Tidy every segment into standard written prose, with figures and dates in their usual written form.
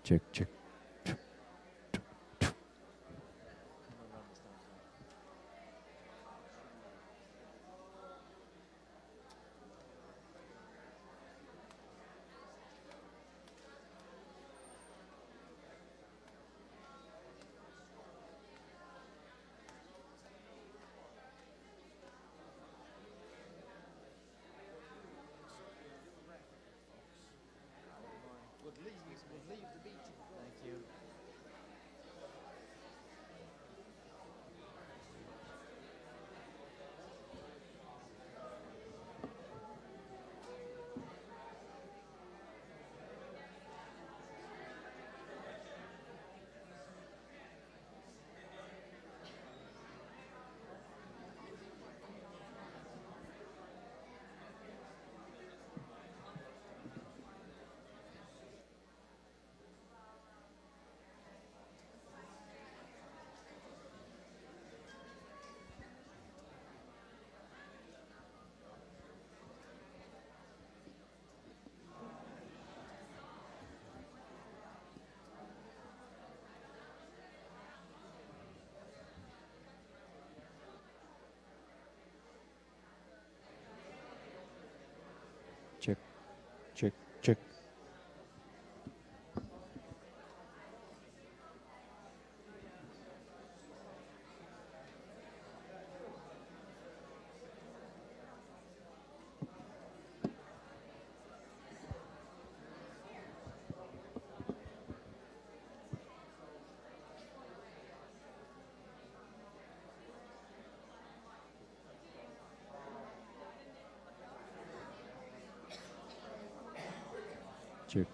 Check, check. Check, check, check. Check.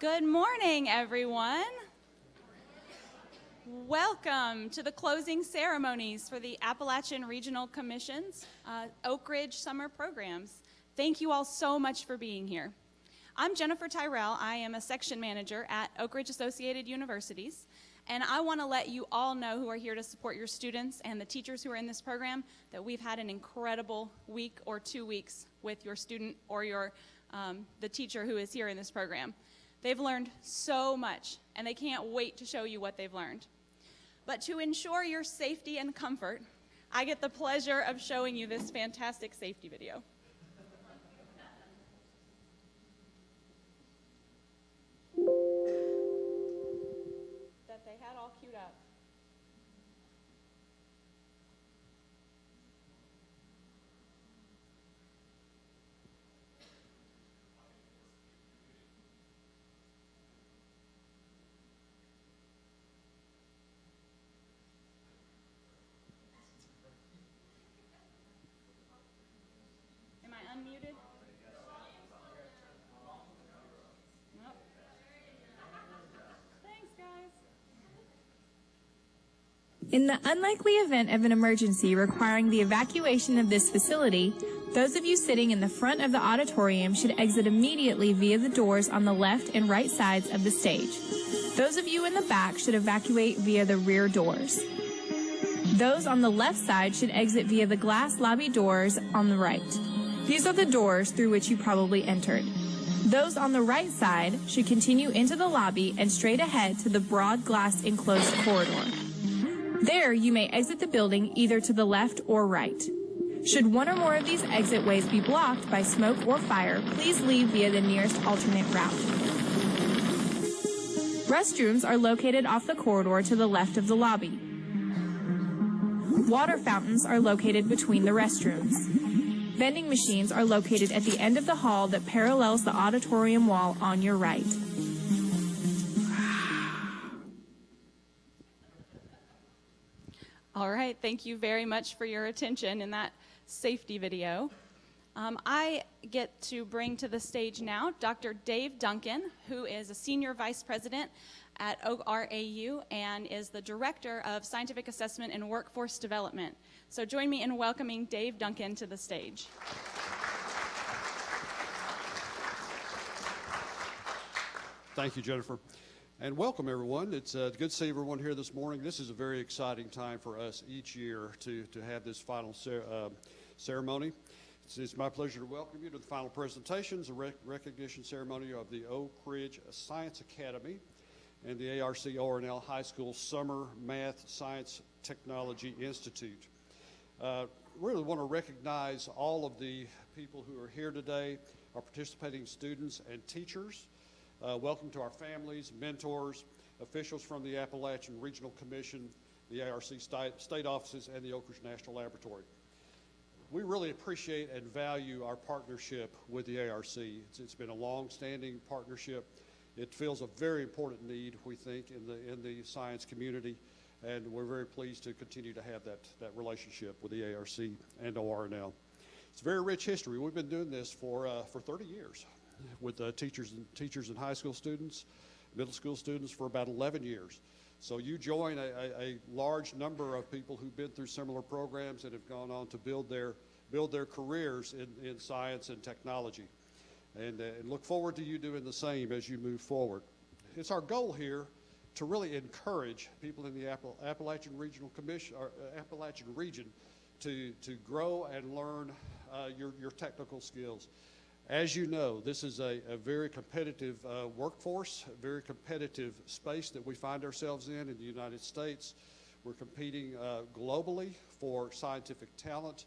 Good morning, everyone. Welcome to the closing ceremonies for the Appalachian Regional Commission's Oak Ridge Summer Programs. Thank you all so much for being here. I'm Jennifer Tyrell. I am a section manager at Oak Ridge Associated Universities, and I want to let you all know who are here to support your students and the teachers who are in this program that we've had an incredible week or 2 weeks with your student or the teacher who is here in this program. They've learned so much, and they can't wait to show you what they've learned. But to ensure your safety and comfort, I get the pleasure of showing you this fantastic safety video. In the unlikely event of an emergency requiring the evacuation of this facility, those of you sitting in the front of the auditorium should exit immediately via the doors on the left and right sides of the stage. Those of you in the back should evacuate via the rear doors. Those on the left side should exit via the glass lobby doors on the right. These are the doors through which you probably entered. Those on the right side should continue into the lobby and straight ahead to the broad glass enclosed corridor. There, you may exit the building either to the left or right. Should one or more of these exit ways be blocked by smoke or fire, please leave via the nearest alternate route. Restrooms are located off the corridor to the left of the lobby. Water fountains are located between the restrooms. Vending machines are located at the end of the hall that parallels the auditorium wall on your right. All right, thank you very much for your attention in that safety video. I get to bring to the stage now Dr. Dave Duncan, who is a Senior Vice President at ORAU and is the Director of Scientific Assessment and Workforce Development. So join me in welcoming Dave Duncan to the stage. Thank you, Jennifer. And welcome, everyone. It's good to see everyone here this morning. This is a very exciting time for us each year to have this final ceremony. It's my pleasure to welcome you to the final presentations, a recognition ceremony of the Oak Ridge Science Academy and the ARC ORNL High School Summer Math Science Technology Institute. Really want to recognize all of the people who are here today, our participating students and teachers. Welcome to our families, mentors, officials from the Appalachian Regional Commission, the ARC state offices, and the Oak Ridge National Laboratory. We really appreciate and value our partnership with the ARC. It's been a long-standing partnership. It fills a very important need, we think, in the science community, and we're very pleased to continue to have that relationship with the ARC and ORNL. It's a very rich history. We've been doing this for 30 years. With teachers and high school students, middle school students for about 11 years. So you join a large number of people who've been through similar programs and have gone on to build their careers in science and technology. And look forward to you doing the same as you move forward. It's our goal here to really encourage people in the Appalachian Regional Commission, or Appalachian region, to grow and learn your technical skills. As you know, this is a very competitive workforce, a very competitive space that we find ourselves in the United States. We're competing globally for scientific talent,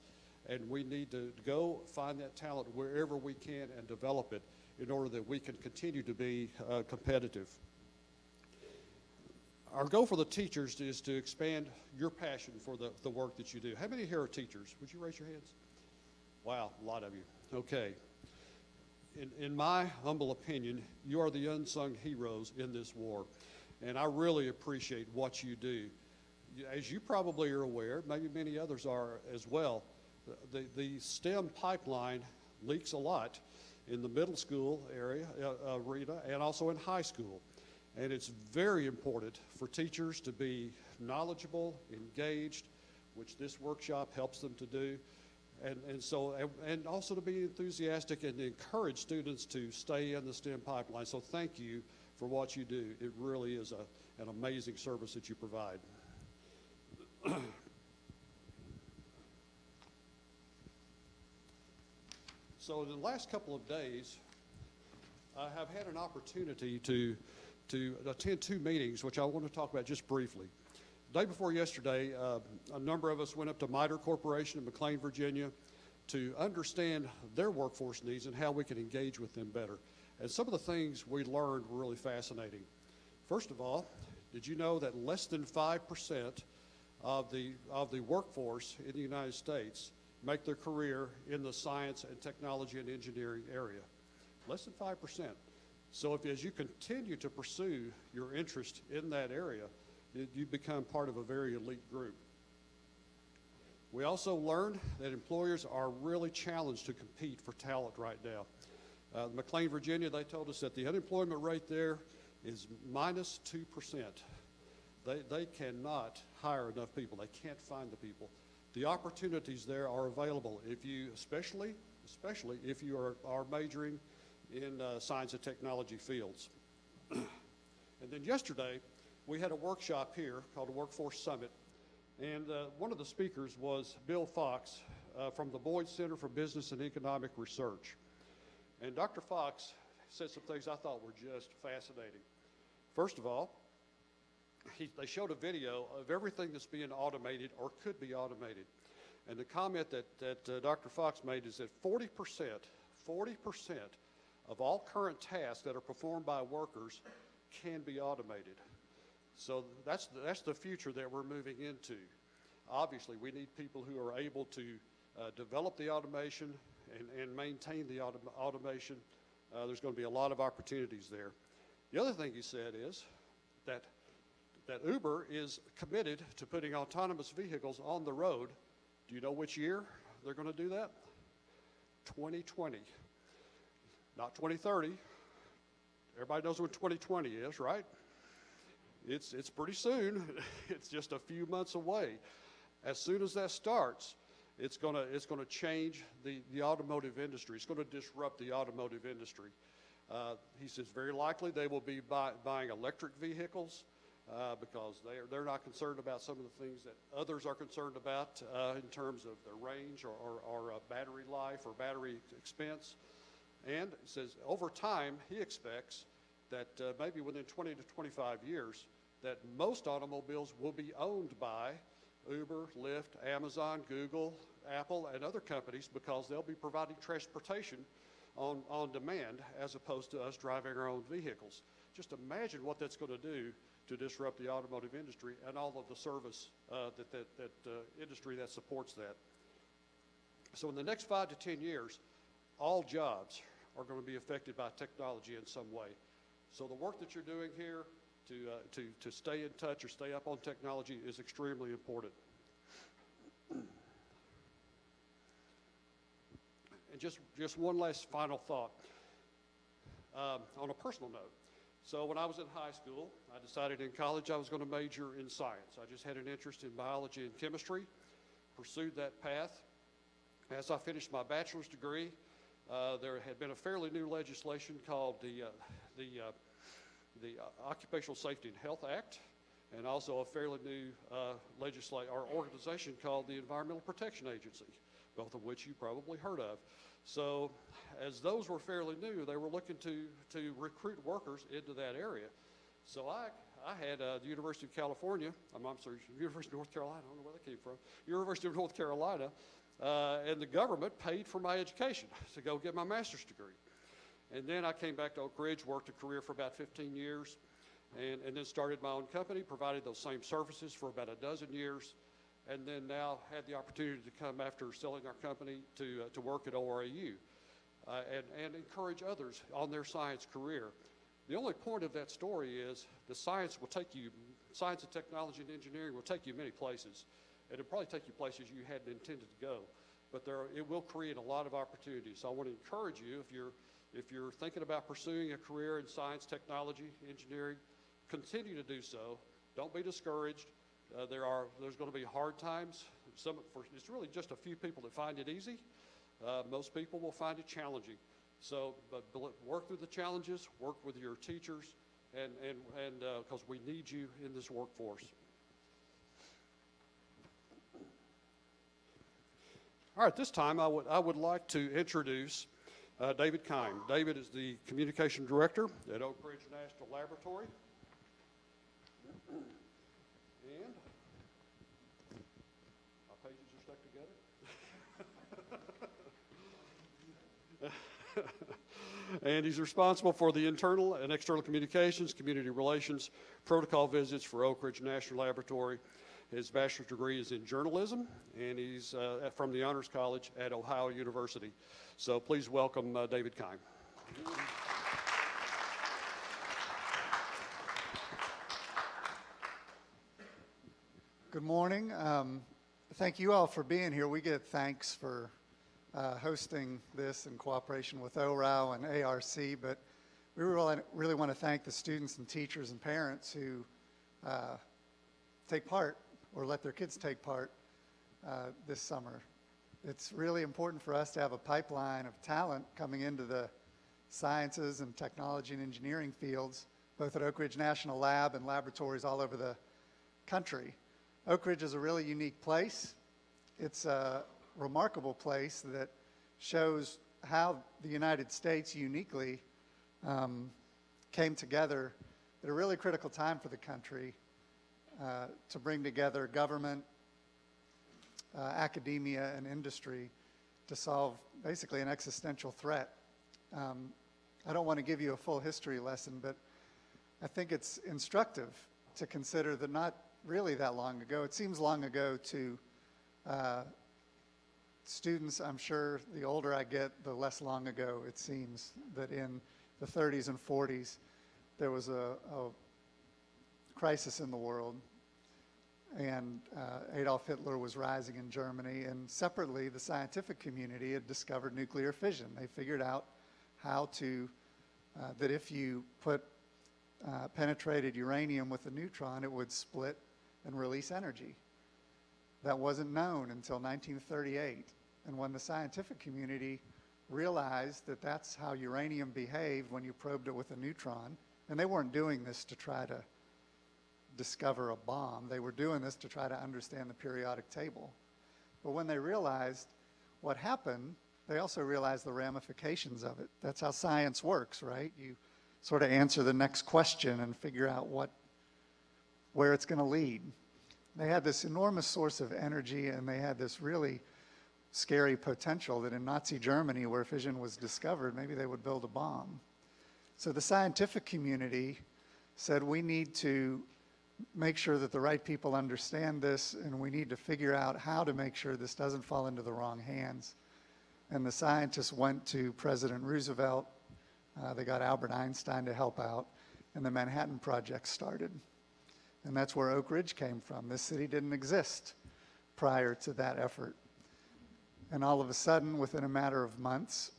and we need to go find that talent wherever we can and develop it in order that we can continue to be competitive. Our goal for the teachers is to expand your passion for the work that you do. How many here are teachers? Would you raise your hands? Wow, a lot of you. Okay. In my humble opinion, you are the unsung heroes in this war, and I really appreciate what you do. As you probably are aware, maybe many others are as well, the STEM pipeline leaks a lot in the middle school arena and also in high school. And it's very important for teachers to be knowledgeable, engaged, which this workshop helps them to do. And also to be enthusiastic and encourage students to stay in the STEM pipeline. So thank you for what you do. It really is an amazing service that you provide. So in the last couple of days, I have had an opportunity to attend two meetings, which I want to talk about just briefly. The day before yesterday, a number of us went up to MITRE Corporation in McLean, Virginia, to understand their workforce needs and how we can engage with them better. And some of the things we learned were really fascinating. First of all, did you know that less than 5% of the workforce in the United States make their career in the science and technology and engineering area? Less than 5%. So as you continue to pursue your interest in that area, you become part of a very elite group. We also learned that employers are really challenged to compete for talent right now. McLean, Virginia, they told us that the unemployment rate there is -2%. They cannot hire enough people. They can't find the people. The opportunities there are available if you, especially if you are majoring in science and technology fields. And then yesterday, we had a workshop here called a Workforce Summit. And one of the speakers was Bill Fox from the Boyd Center for Business and Economic Research. And Dr. Fox said some things I thought were just fascinating. First of all, they showed a video of everything that's being automated or could be automated. And the comment that Dr. Fox made is that 40% of all current tasks that are performed by workers can be automated. So that's the future that we're moving into. Obviously, we need people who are able to develop the automation and maintain the automation. There's going to be a lot of opportunities there. The other thing he said is that Uber is committed to putting autonomous vehicles on the road. Do you know which year they're going to do that? 2020, not 2030. Everybody knows when 2020 is, right? It's pretty soon. It's just a few months away. As soon as that starts, it's going to change the automotive industry. It's going to disrupt the automotive industry. He says very likely they will be buying electric vehicles because they're not concerned about some of the things that others are concerned about in terms of their range or battery life or battery expense. And he says over time he expects that maybe within 20 to 25 years that most automobiles will be owned by Uber, Lyft, Amazon, Google, Apple, and other companies because they'll be providing transportation on demand as opposed to us driving our own vehicles. Just imagine what that's going to do to disrupt the automotive industry and all of the service industry that supports that. So in the next 5 to 10 years, all jobs are going to be affected by technology in some way. So the work that you're doing here to stay in touch or stay up on technology is extremely important. And just one last final thought on a personal note. So when I was in high school, I decided in college I was going to major in science. I just had an interest in biology and chemistry, pursued that path. As I finished my bachelor's degree, there had been a fairly new legislation called the Occupational Safety and Health Act, and also a fairly new organization called the Environmental Protection Agency, both of which you probably heard of. So as those were fairly new, they were looking to recruit workers into that area. So I had the University of California, University of North Carolina, I don't know where that came from, University of North Carolina, and the government paid for my education to go get my master's degree. And then I came back to Oak Ridge, worked a career for about 15 years, and then started my own company, provided those same services for about a dozen years, and then now had the opportunity to come after selling our company to work at ORAU and encourage others on their science career. The only point of that story is the science and technology and engineering will take you many places. It'll probably take you places you hadn't intended to go, but it will create a lot of opportunities. So I want to encourage you, if you're thinking about pursuing a career in science, technology, engineering, continue to do so. Don't be discouraged. There's going to be hard times. It's really just a few people that find it easy. Most people will find it challenging. So, but work through the challenges, work with your teachers, and because we need you in this workforce. All right, this time I would like to introduce David Kime. David is the Communication Director at Oak Ridge National Laboratory. And my pages are stuck together. And he's responsible for the internal and external communications, community relations, protocol visits for Oak Ridge National Laboratory. His bachelor's degree is in journalism, and he's from the Honors College at Ohio University. So please welcome David Kime. Good morning. Thank you all for being here. We get thanks for hosting this in cooperation with ORAU and ARC, but we really want to thank the students and teachers and parents who take part or let their kids take part this summer. It's really important for us to have a pipeline of talent coming into the sciences and technology and engineering fields, both at Oak Ridge National Lab and laboratories all over the country. Oak Ridge is a really unique place. It's a remarkable place that shows how the United States uniquely came together at a really critical time for the country to bring together government, academia, and industry to solve basically an existential threat. I don't want to give you a full history lesson, but I think it's instructive to consider that not really that long ago, it seems long ago to students. I'm sure the older I get, the less long ago it seems that in the 30s and 40s there was a crisis in the world, and Adolf Hitler was rising in Germany, and separately the scientific community had discovered nuclear fission. They figured out how to, that if you put penetrated uranium with a neutron, it would split and release energy. That wasn't known until 1938. And when the scientific community realized that that's how uranium behaved when you probed it with a neutron, and they weren't doing this to try to discover a bomb, they were doing this to try to understand the periodic table. But when they realized what happened, they also realized the ramifications of it. That's how science works, right? You sort of answer the next question and figure out where it's going to lead. They had this enormous source of energy, and they had this really scary potential that in Nazi Germany, where fission was discovered, maybe they would build a bomb. So the scientific community said, we need to make sure that the right people understand this, and we need to figure out how to make sure this doesn't fall into the wrong hands. And the scientists went to President Roosevelt. They got Albert Einstein to help out, and the Manhattan Project started. And that's where Oak Ridge came from. This city didn't exist prior to that effort. And all of a sudden, within a matter of months,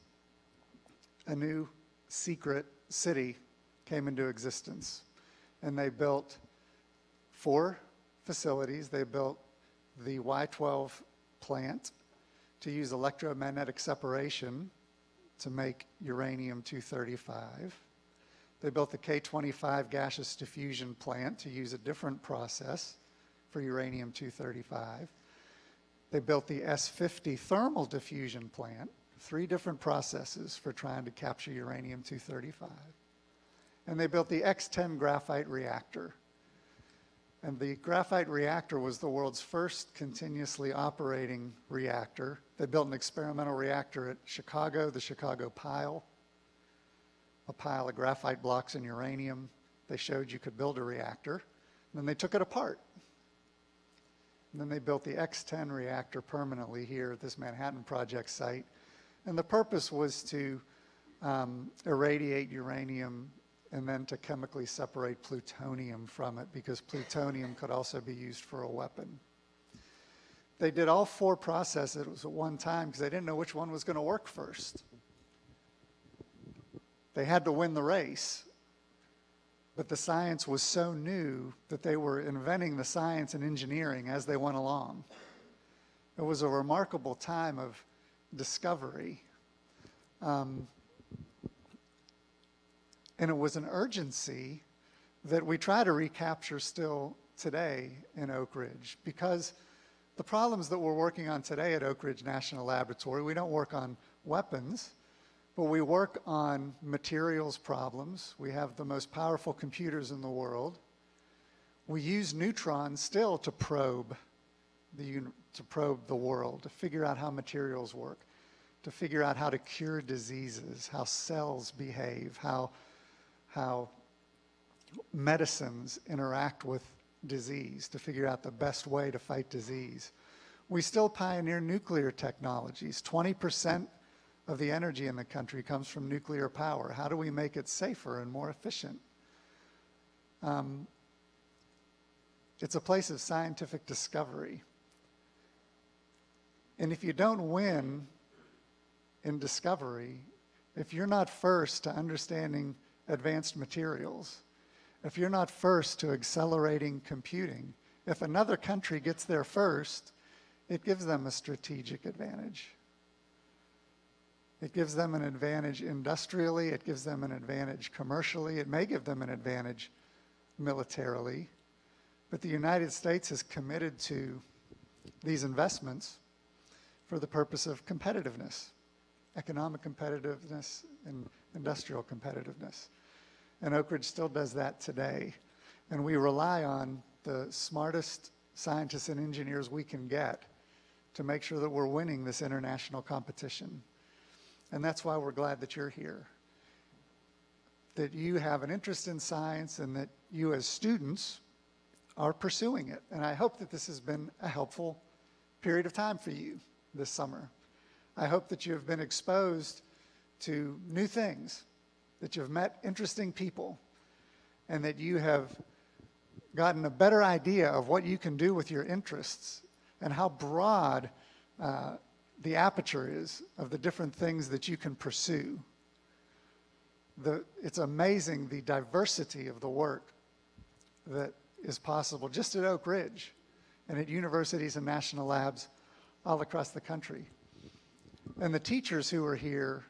a new secret city came into existence. And they built 4 facilities. They built the Y-12 plant to use electromagnetic separation to make uranium-235. They built the K-25 gaseous diffusion plant to use a different process for uranium-235. They built the S-50 thermal diffusion plant, 3 different processes for trying to capture uranium-235. And they built the X-10 graphite reactor. And the graphite reactor was the world's first continuously operating reactor. They built an experimental reactor at Chicago, the Chicago Pile, a pile of graphite blocks and uranium. They showed you could build a reactor. And then they took it apart. And then they built the X-10 reactor permanently here at this Manhattan Project site. And the purpose was to irradiate uranium and then to chemically separate plutonium from it, because plutonium could also be used for a weapon. They did all 4 processes at one time because they didn't know which one was going to work first. They had to win the race, but the science was so new that they were inventing the science and engineering as they went along. It was a remarkable time of discovery. And it was an urgency that we try to recapture still today in Oak Ridge, because the problems that we're working on today at Oak Ridge National Laboratory, we don't work on weapons, but we work on materials problems. We have the most powerful computers in the world. We use neutrons still to probe the world, to figure out how materials work, to figure out how to cure diseases, how cells behave, how medicines interact with disease, to figure out the best way to fight disease. We still pioneer nuclear technologies. 20% of the energy in the country comes from nuclear power. How do we make it safer and more efficient? It's a place of scientific discovery. And if you don't win in discovery, if you're not first to understanding advanced materials, if you're not first to accelerating computing, If another country gets there first, it gives them a strategic advantage. It gives them an advantage industrially. It gives them an advantage commercially. It may give them an advantage militarily. But the United States is committed to these investments for the purpose of competitiveness, economic competitiveness and industrial competitiveness. And Oak Ridge still does that today. And we rely on the smartest scientists and engineers we can get to make sure that we're winning this international competition. And that's why we're glad that you're here, that you have an interest in science and that you as students are pursuing it. And I hope that this has been a helpful period of time for you this summer. I hope that you have been exposed to new things, that you've met interesting people, and that you have gotten a better idea of what you can do with your interests and how broad the aperture is of the different things that you can pursue. It's amazing the diversity of the work that is possible just at Oak Ridge and at universities and national labs all across the country. And the teachers who are here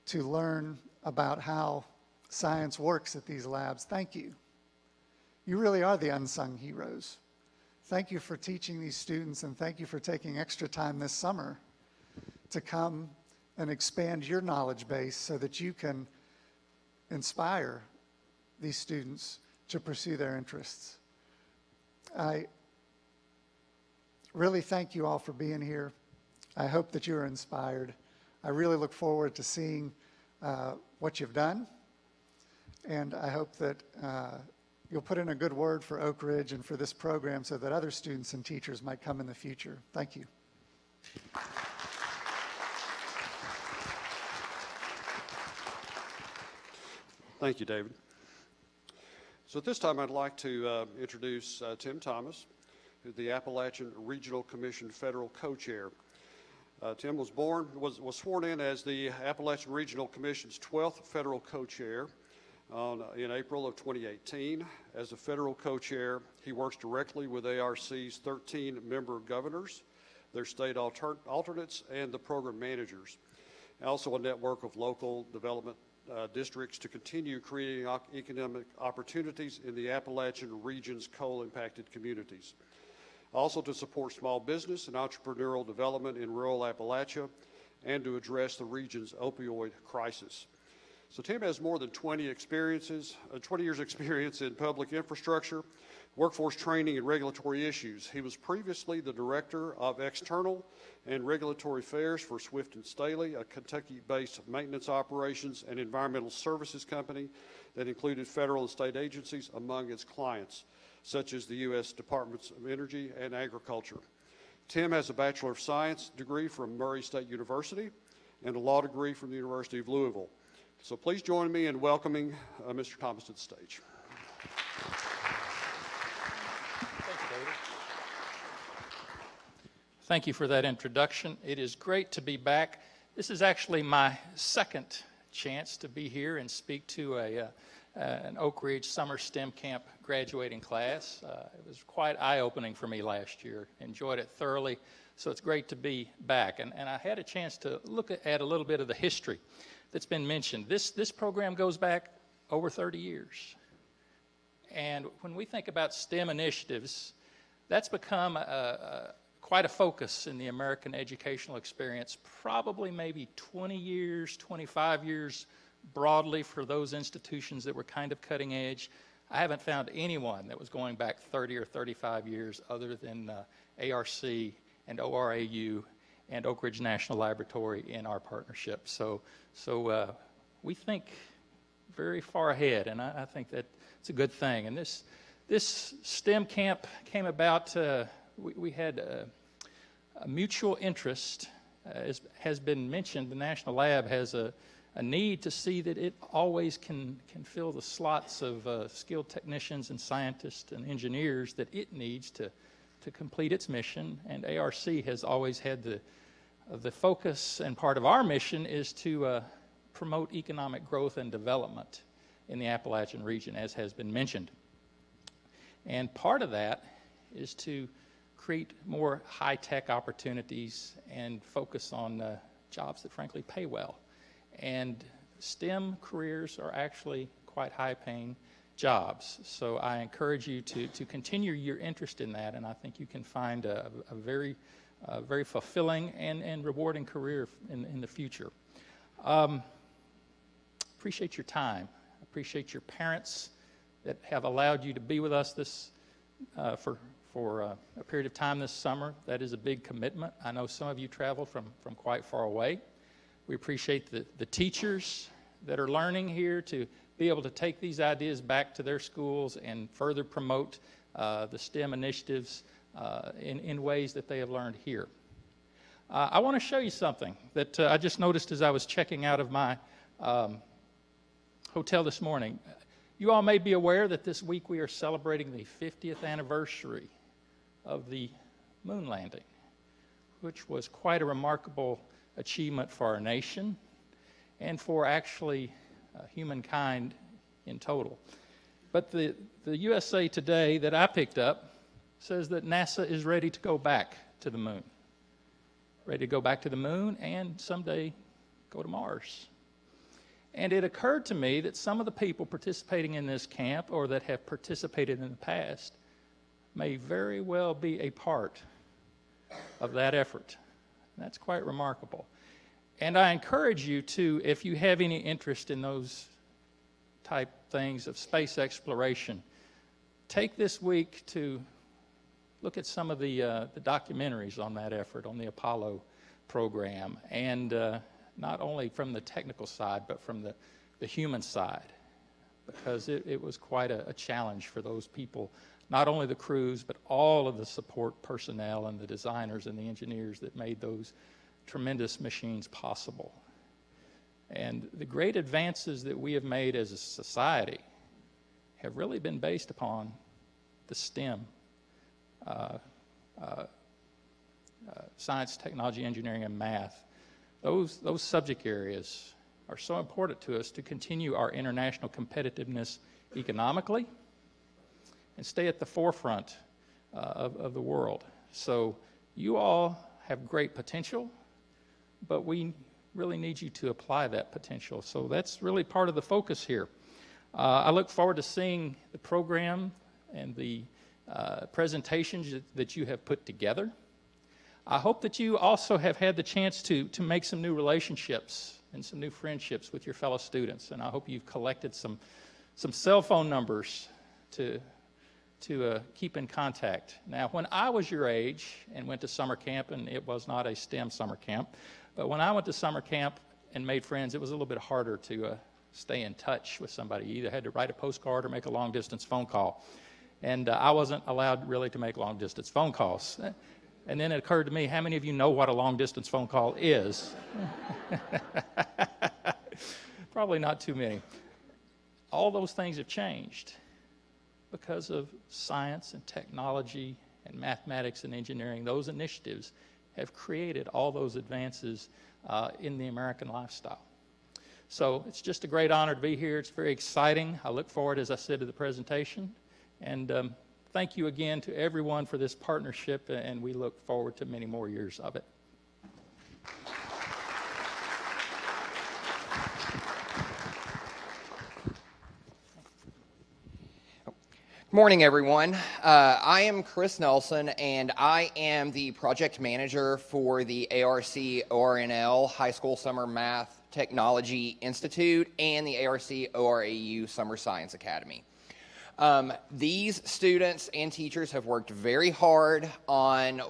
to learn about how science works at these labs, thank you. You really are the unsung heroes. Thank you for teaching these students, and thank you for taking extra time this summer to come and expand your knowledge base so that you can inspire these students to pursue their interests. I really thank you all for being here. I hope that you are inspired. I really look forward to seeing what you've done, and I hope that you'll put in a good word for Oak Ridge and for this program so that other students and teachers might come in the future. Thank you. Thank you, David. So at this time, I'd like to introduce Tim Thomas, who's the Appalachian Regional Commission Federal Co-Chair. Tim was sworn in as the Appalachian Regional Commission's 12th Federal Co-Chair in April of 2018. As a Federal Co-Chair, he works directly with ARC's 13 member governors, their state alternates, and the program managers. Also a network of local development districts to continue creating economic opportunities in the Appalachian region's coal-impacted communities. Also to support small business and entrepreneurial development in rural Appalachia and to address the region's opioid crisis. So Tim has more than 20 years experience in public infrastructure, workforce training, and regulatory issues. He was previously the Director of External and Regulatory Affairs for Swift & Staley, a Kentucky-based maintenance operations and environmental services company that included federal and state agencies among its clients, such as the U.S. Departments of Energy and Agriculture. Tim has a Bachelor of Science degree from Murray State University and a law degree from the University of Louisville. So please join me in welcoming Mr. Thomas to the stage. Thank you, David. Thank you for that introduction. It is great to be back. This is actually my second chance to be here and speak to an Oak Ridge Summer STEM Camp graduating class. It was quite eye-opening for me last year. Enjoyed it thoroughly, so it's great to be back. And I had a chance to look at a little bit of the history that's been mentioned. This program goes back over 30 years. And when we think about STEM initiatives, that's become quite a focus in the American educational experience, probably maybe 20 years, 25 years broadly for those institutions that were kind of cutting edge. I haven't found anyone that was going back 30 or 35 years other than ARC and ORAU and Oak Ridge National Laboratory in our partnership. So we think very far ahead, and I think that it's a good thing. And this STEM camp came about, we had a mutual interest. As has been mentioned, the National Lab has a need to see that it always can fill the slots of skilled technicians and scientists and engineers that it needs to complete its mission. And ARC has always had the focus, and part of our mission is to promote economic growth and development in the Appalachian region, as has been mentioned. And part of that is to create more high-tech opportunities and focus on jobs that frankly pay well. And STEM careers are actually quite high-paying jobs. So I encourage you to continue your interest in that, and I think you can find a very fulfilling and rewarding career in the future. Appreciate your time. Appreciate your parents that have allowed you to be with us this for a period of time this summer. That is a big commitment. I know some of you traveled from quite far away. We appreciate the teachers that are learning here to be able to take these ideas back to their schools and further promote the STEM initiatives in ways that they have learned here. I want to show you something that I just noticed as I was checking out of my hotel this morning. You all may be aware that this week we are celebrating the 50th anniversary of the moon landing, which was quite a remarkable achievement for our nation and for actually humankind in total. But the USA Today that I picked up says that NASA is ready to go back to the moon. Ready to go back to the moon and someday go to Mars. And it occurred to me that some of the people participating in this camp or that have participated in the past may very well be a part of that effort. And that's quite remarkable. And I encourage you to, if you have any interest in those type things of space exploration, take this week to look at some of the documentaries on that effort, on the Apollo program, and not only from the technical side, but from the human side, because it was quite a challenge for those people, not only the crews, but all of the support personnel and the designers and the engineers that made those tremendous machines possible. And the great advances that we have made as a society have really been based upon the STEM, science, technology, engineering, and math. Those subject areas are so important to us to continue our international competitiveness economically and stay at the forefront of the world. So you all have great potential, but we really need you to apply that potential. So that's really part of the focus here. I look forward to seeing the program and the presentations that you have put together. I hope that you also have had the chance to make some new relationships and some new friendships with your fellow students. And I hope you've collected some cell phone numbers to keep in contact. Now, when I was your age and went to summer camp, and it was not a STEM summer camp, but when I went to summer camp and made friends, it was a little bit harder to stay in touch with somebody. You either had to write a postcard or make a long-distance phone call. And I wasn't allowed really to make long-distance phone calls. And then it occurred to me, how many of you know what a long-distance phone call is? Probably not too many. All those things have changed because of science and technology and mathematics and engineering. Those initiatives have created all those advances in the American lifestyle. So it's just a great honor to be here. It's very exciting. I look forward, as I said, to the presentation. And thank you again to everyone for this partnership, and we look forward to many more years of it. Good morning, everyone. I am Chris Nelson, and I am the project manager for the ARC ORNL High School Summer Math Technology Institute and the ARC ORAU Summer Science Academy. These students and teachers have worked very hard on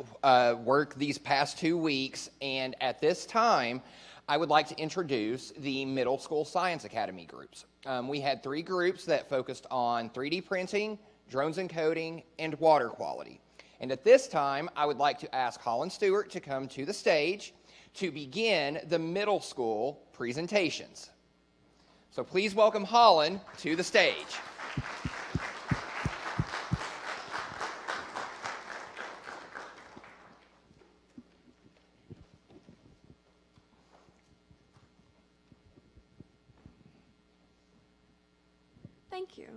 work these past 2 weeks, and at this time, I would like to introduce the Middle School Science Academy groups. We had 3 groups that focused on 3D printing, drones and coding, and water quality. And at this time, I would like to ask Hollins Stewart to come to the stage to begin the middle school presentations. So please welcome Holland to the stage. Thank you.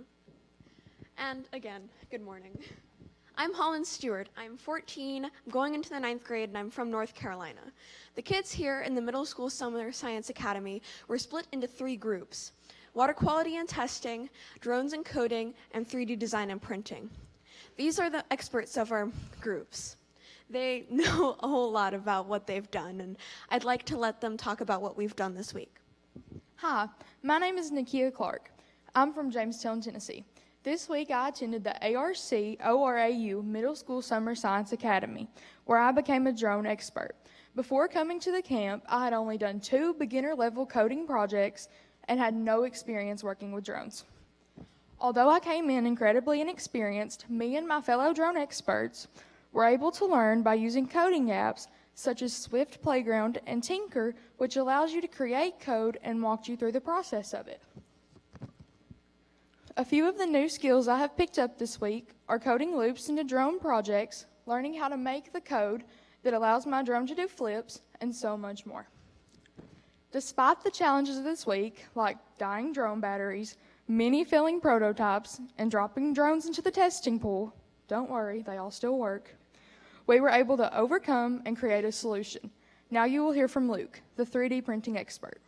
And again, good morning. I'm Hollins Stewart. I'm 14, I'm going into the 9th grade, and I'm from North Carolina. The kids here in the Middle School Summer Science Academy were split into 3 groups: water quality and testing, drones and coding, and 3D design and printing. These are the experts of our groups. They know a whole lot about what they've done, and I'd like to let them talk about what we've done this week. Hi, my name is Nakia Clark. I'm from Jamestown, Tennessee. This week I attended the ARC ORAU Middle School Summer Science Academy, where I became a drone expert. Before coming to the camp, I had only done 2 beginner-level coding projects and had no experience working with drones. Although I came in incredibly inexperienced, me and my fellow drone experts were able to learn by using coding apps such as Swift Playground and Tinker, which allows you to create code and walk you through the process of it. A few of the new skills I have picked up this week are coding loops into drone projects, learning how to make the code that allows my drone to do flips, and so much more. Despite the challenges of this week, like dying drone batteries, many failing prototypes, and dropping drones into the testing pool, don't worry, they all still work, we were able to overcome and create a solution. Now you will hear from Luke, the 3D printing expert.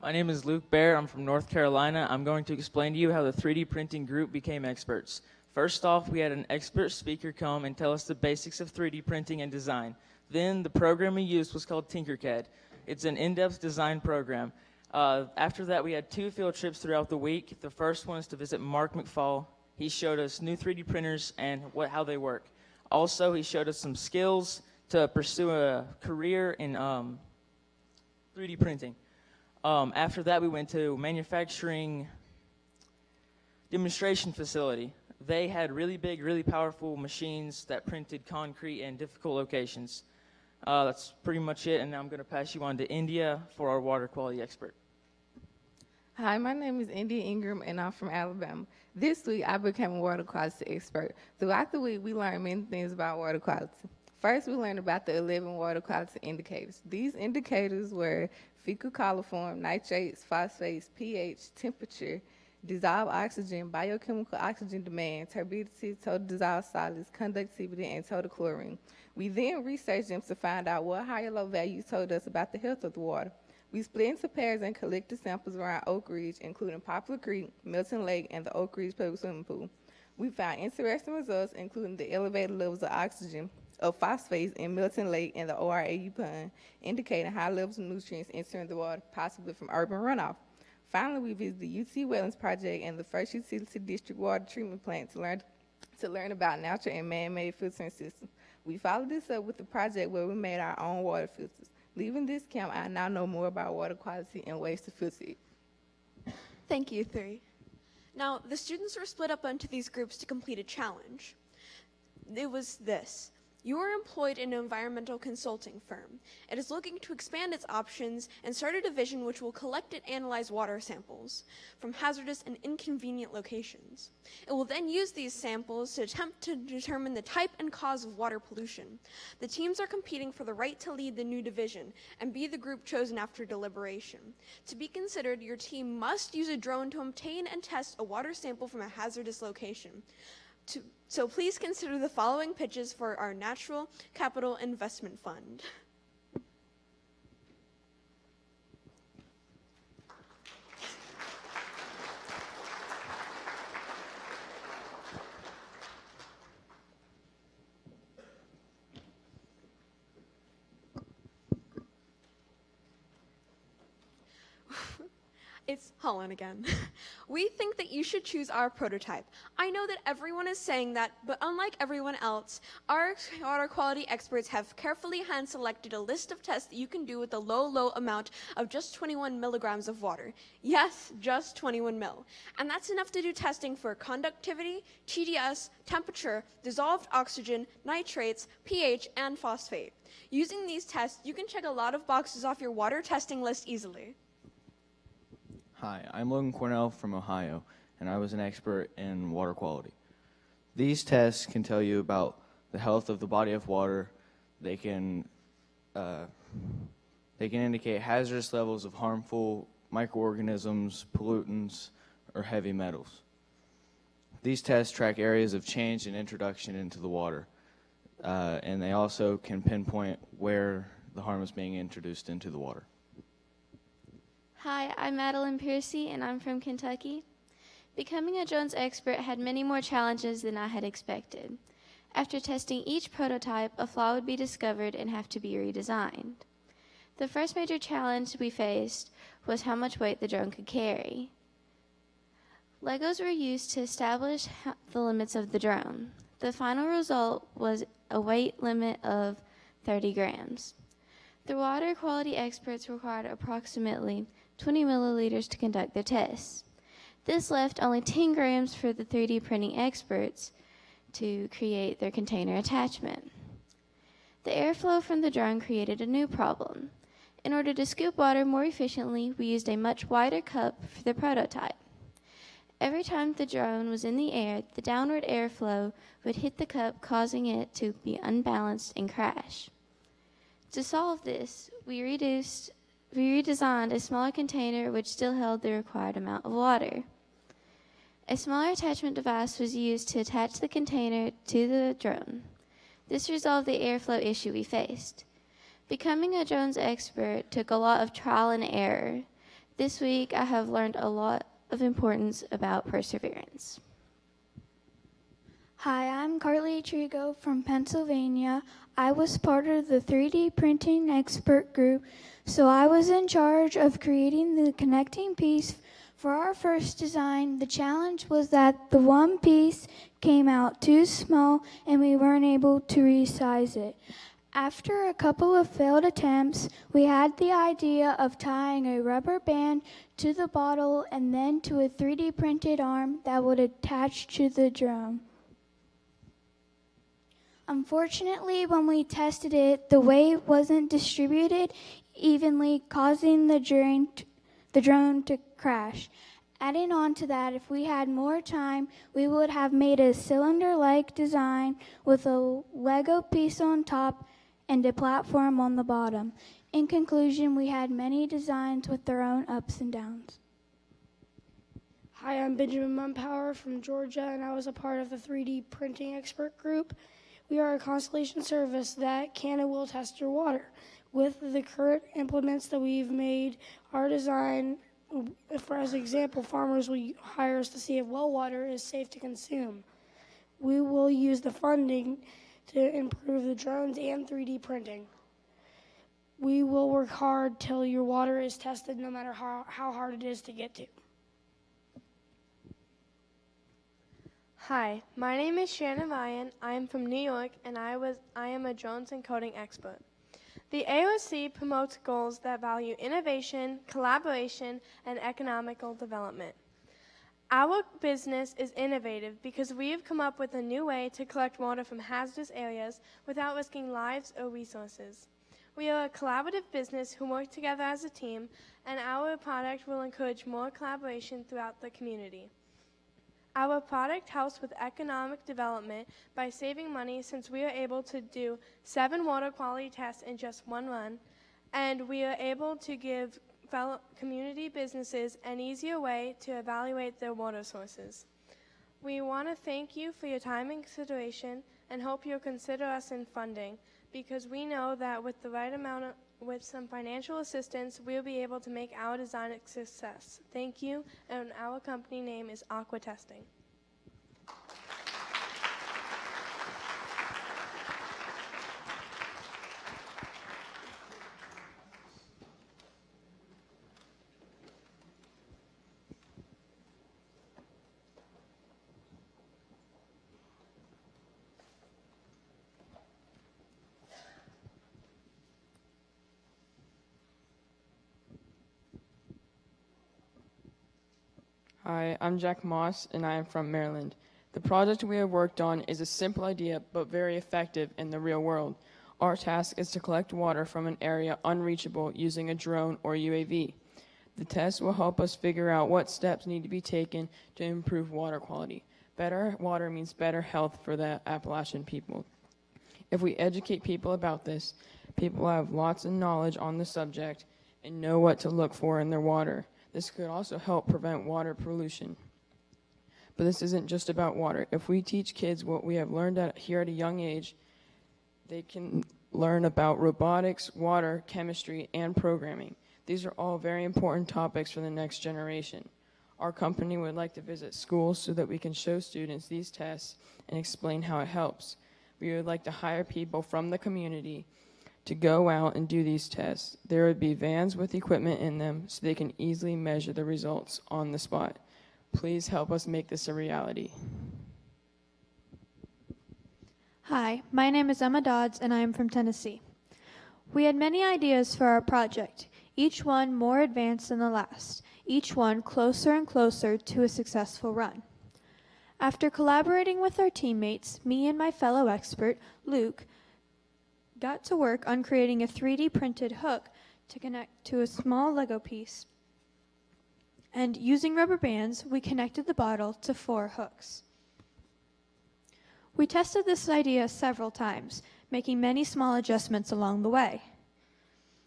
My name is Luke Bear. I'm from North Carolina. I'm going to explain to you how the 3D printing group became experts. First off, we had an expert speaker come and tell us the basics of 3D printing and design. Then the program we used was called Tinkercad. It's an in-depth design program. After that, we had 2 field trips throughout the week. The first one is to visit Mark McFall. He showed us new 3D printers and how they work. Also, he showed us some skills to pursue a career in 3D printing. After that, we went to manufacturing demonstration facility. They had really big, really powerful machines that printed concrete in difficult locations. That's pretty much it, and now I'm going to pass you on to India for our water quality expert. Hi, my name is India Ingram, and I'm from Alabama. This week, I became a water quality expert. Throughout the week, we learned many things about water quality. First, we learned about the 11 water quality indicators. These indicators were fecal coliform, nitrates, phosphates, pH, temperature, dissolved oxygen, biochemical oxygen demand, turbidity, total dissolved solids, conductivity, and total chlorine. We then researched them to find out what high or low values told us about the health of the water. We split into pairs and collected samples around Oak Ridge, including Poplar Creek, Milton Lake, and the Oak Ridge Public Swimming Pool. We found interesting results, including the elevated levels of oxygen, of phosphates in Milton Lake and the ORAU pond, indicating high levels of nutrients entering the water, possibly from urban runoff. Finally, we visited the UT Wetlands Project and the First Utility District Water Treatment Plant to learn about natural and man-made filtering systems. We followed this up with the project where we made our own water filters. Leaving this camp, I now know more about water quality and ways to filter it. Thank you, 3. Now, the students were split up into these groups to complete a challenge. It was this. You are employed in an environmental consulting firm. It is looking to expand its options and start a division which will collect and analyze water samples from hazardous and inconvenient locations. It will then use these samples to attempt to determine the type and cause of water pollution. The teams are competing for the right to lead the new division and be the group chosen after deliberation. To be considered, your team must use a drone to obtain and test a water sample from a hazardous location. So please consider the following pitches for our Natural Capital Investment Fund. It's Holland again. We think that you should choose our prototype. I know that everyone is saying that, but unlike everyone else, our water quality experts have carefully hand-selected a list of tests that you can do with a low amount of just 21 milligrams of water. Yes, just 21 mil. And that's enough to do testing for conductivity, TDS, temperature, dissolved oxygen, nitrates, pH, and phosphate. Using these tests, you can check a lot of boxes off your water testing list easily. Hi, I'm Lynn Cornell from Ohio, and I was an expert in water quality. These tests can tell you about the health of the body of water. They can indicate hazardous levels of harmful microorganisms, pollutants, or heavy metals. These tests track areas of change and introduction into the water, and they also can pinpoint where the harm is being introduced into the water. Hi, I'm Madeline Piercy, and I'm from Kentucky. Becoming a drones expert had many more challenges than I had expected. After testing each prototype, a flaw would be discovered and have to be redesigned. The first major challenge we faced was how much weight the drone could carry. Legos were used to establish the limits of the drone. The final result was a weight limit of 30 grams. The water quality experts required approximately 20 milliliters to conduct their tests. This left only 10 grams for the 3D printing experts to create their container attachment. The airflow from the drone created a new problem. In order to scoop water more efficiently, we used a much wider cup for the prototype. Every time the drone was in the air, the downward airflow would hit the cup, causing it to be unbalanced and crash. To solve this, we redesigned a smaller container which still held the required amount of water. A smaller attachment device was used to attach the container to the drone. This resolved the airflow issue we faced. Becoming a drones expert took a lot of trial and error. This week, I have learned a lot of importance about perseverance. Hi, I'm Carly Trigo from Pennsylvania. I was part of the 3D printing expert group, so I was in charge of creating the connecting piece for our first design. The challenge was that the one piece came out too small and we weren't able to resize it. After a couple of failed attempts, we had the idea of tying a rubber band to the bottle and then to a 3D printed arm that would attach to the drone. Unfortunately, when we tested it, the weight wasn't distributed evenly, causing the drone to crash. Adding on to that, if we had more time, we would have made a cylinder-like design with a Lego piece on top and a platform on the bottom. In conclusion, we had many designs with their own ups and downs. Hi, I'm Benjamin Mumpower from Georgia, and I was a part of the 3D printing expert group. We are a constellation service that can and will test your water. With the current implements that we've made, our design, for as an example, farmers will hire us to see if well water is safe to consume. We will use the funding to improve the drones and 3D printing. We will work hard till your water is tested, no matter how hard it is to get to. Hi, my name is Shannon Ryan. I am from New York, and I am a drones and coding expert. The AOC promotes goals that value innovation, collaboration, and economical development. Our business is innovative because we have come up with a new way to collect water from hazardous areas without risking lives or resources. We are a collaborative business who work together as a team, and our product will encourage more collaboration throughout the community. Our product helps with economic development by saving money, since we are able to do 7 water quality tests in just one run, and we are able to give fellow community businesses an easier way to evaluate their water sources. We want to thank you for your time and consideration, and hope you'll consider us in funding, because we know that with the right amount with some financial assistance, we'll be able to make our design a success. Thank you, and our company name is Aqua Testing. Hi, I'm Jack Moss, and I am from Maryland. The project we have worked on is a simple idea, but very effective in the real world. Our task is to collect water from an area unreachable using a drone or UAV. The test will help us figure out what steps need to be taken to improve water quality. Better water means better health for the Appalachian people. If we educate people about this, people have lots of knowledge on the subject and know what to look for in their water. This could also help prevent water pollution. But this isn't just about water. If we teach kids what we have learned here at a young age, they can learn about robotics, water, chemistry, and programming. These are all very important topics for the next generation. Our company would like to visit schools so that we can show students these tests and explain how it helps. We would like to hire people from the community to go out and do these tests. There would be vans with equipment in them so they can easily measure the results on the spot. Please help us make this a reality. Hi, my name is Emma Dodds and I am from Tennessee. We had many ideas for our project, each one more advanced than the last, each one closer and closer to a successful run. After collaborating with our teammates, me and my fellow expert, Luke, got to work on creating a 3D printed hook to connect to a small Lego piece. And using rubber bands, we connected the bottle to 4 hooks. We tested this idea several times, making many small adjustments along the way,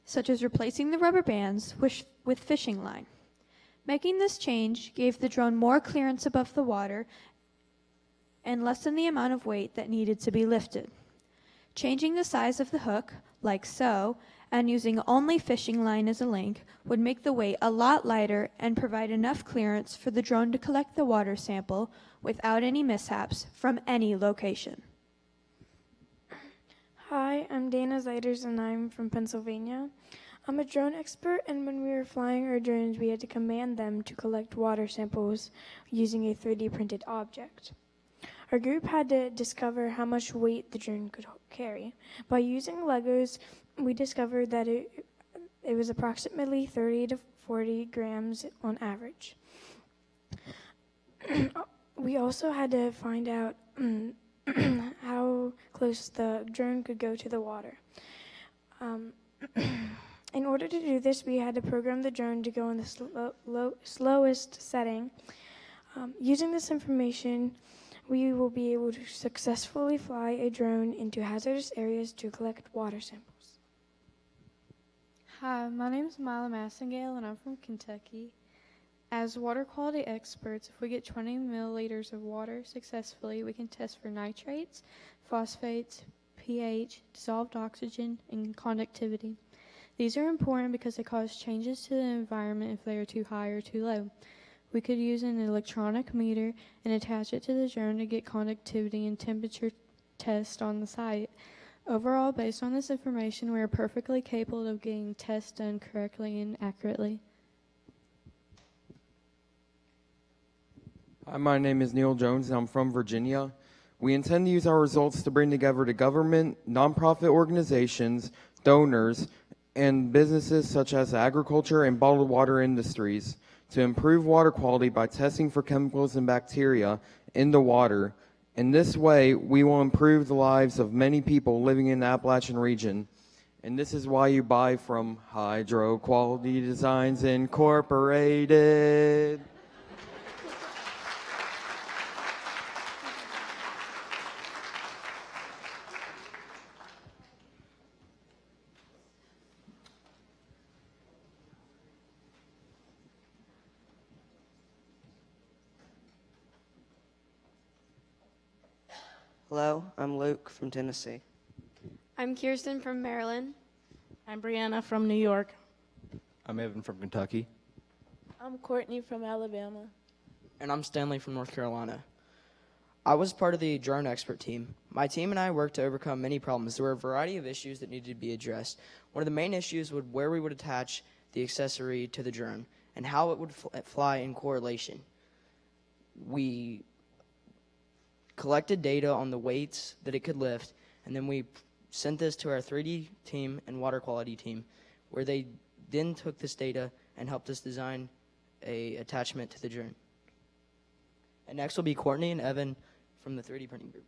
such as replacing the rubber bands with fishing line. Making this change gave the drone more clearance above the water and lessened the amount of weight that needed to be lifted. Changing the size of the hook, like so, and using only fishing line as a link would make the weight a lot lighter and provide enough clearance for the drone to collect the water sample without any mishaps from any location. Hi, I'm Dana Zeiders and I'm from Pennsylvania. I'm a drone expert, and when we were flying our drones, we had to command them to collect water samples using a 3D printed object. Our group had to discover how much weight the drone could carry. By using Legos, we discovered that it was approximately 30 to 40 grams on average. We also had to find out how close the drone could go to the water. In order to do this, we had to program the drone to go in the slowest setting. Using this information, we will be able to successfully fly a drone into hazardous areas to collect water samples. Hi, my name is Mila Massingale and I'm from Kentucky. As water quality experts, if we get 20 milliliters of water successfully, we can test for nitrates, phosphates, pH, dissolved oxygen, and conductivity. These are important because they cause changes to the environment if they are too high or too low. We could use an electronic meter and attach it to the drone to get conductivity and temperature test on the site. Overall, based on this information, we are perfectly capable of getting tests done correctly and accurately. Hi, my name is Neil Jones and I'm from Virginia. We intend to use our results to bring together the government, nonprofit organizations, donors, and businesses such as agriculture and bottled water industries to improve water quality by testing for chemicals and bacteria in the water. In this way, we will improve the lives of many people living in the Appalachian region. And this is why you buy from Hydro Quality Designs Incorporated. Hello, I'm Luke from Tennessee. I'm Kirsten from Maryland. I'm Brianna from New York. I'm Evan from Kentucky. I'm Courtney from Alabama. And I'm Stanley from North Carolina. I was part of the drone expert team. My team and I worked to overcome many problems. There were a variety of issues that needed to be addressed. One of the main issues was where we would attach the accessory to the drone and how it would fly in correlation. We collected data on the weights that it could lift, and then we sent this to our 3D team and water quality team, where they then took this data and helped us design a attachment to the drone. And next will be Courtney and Evan from the 3D printing group.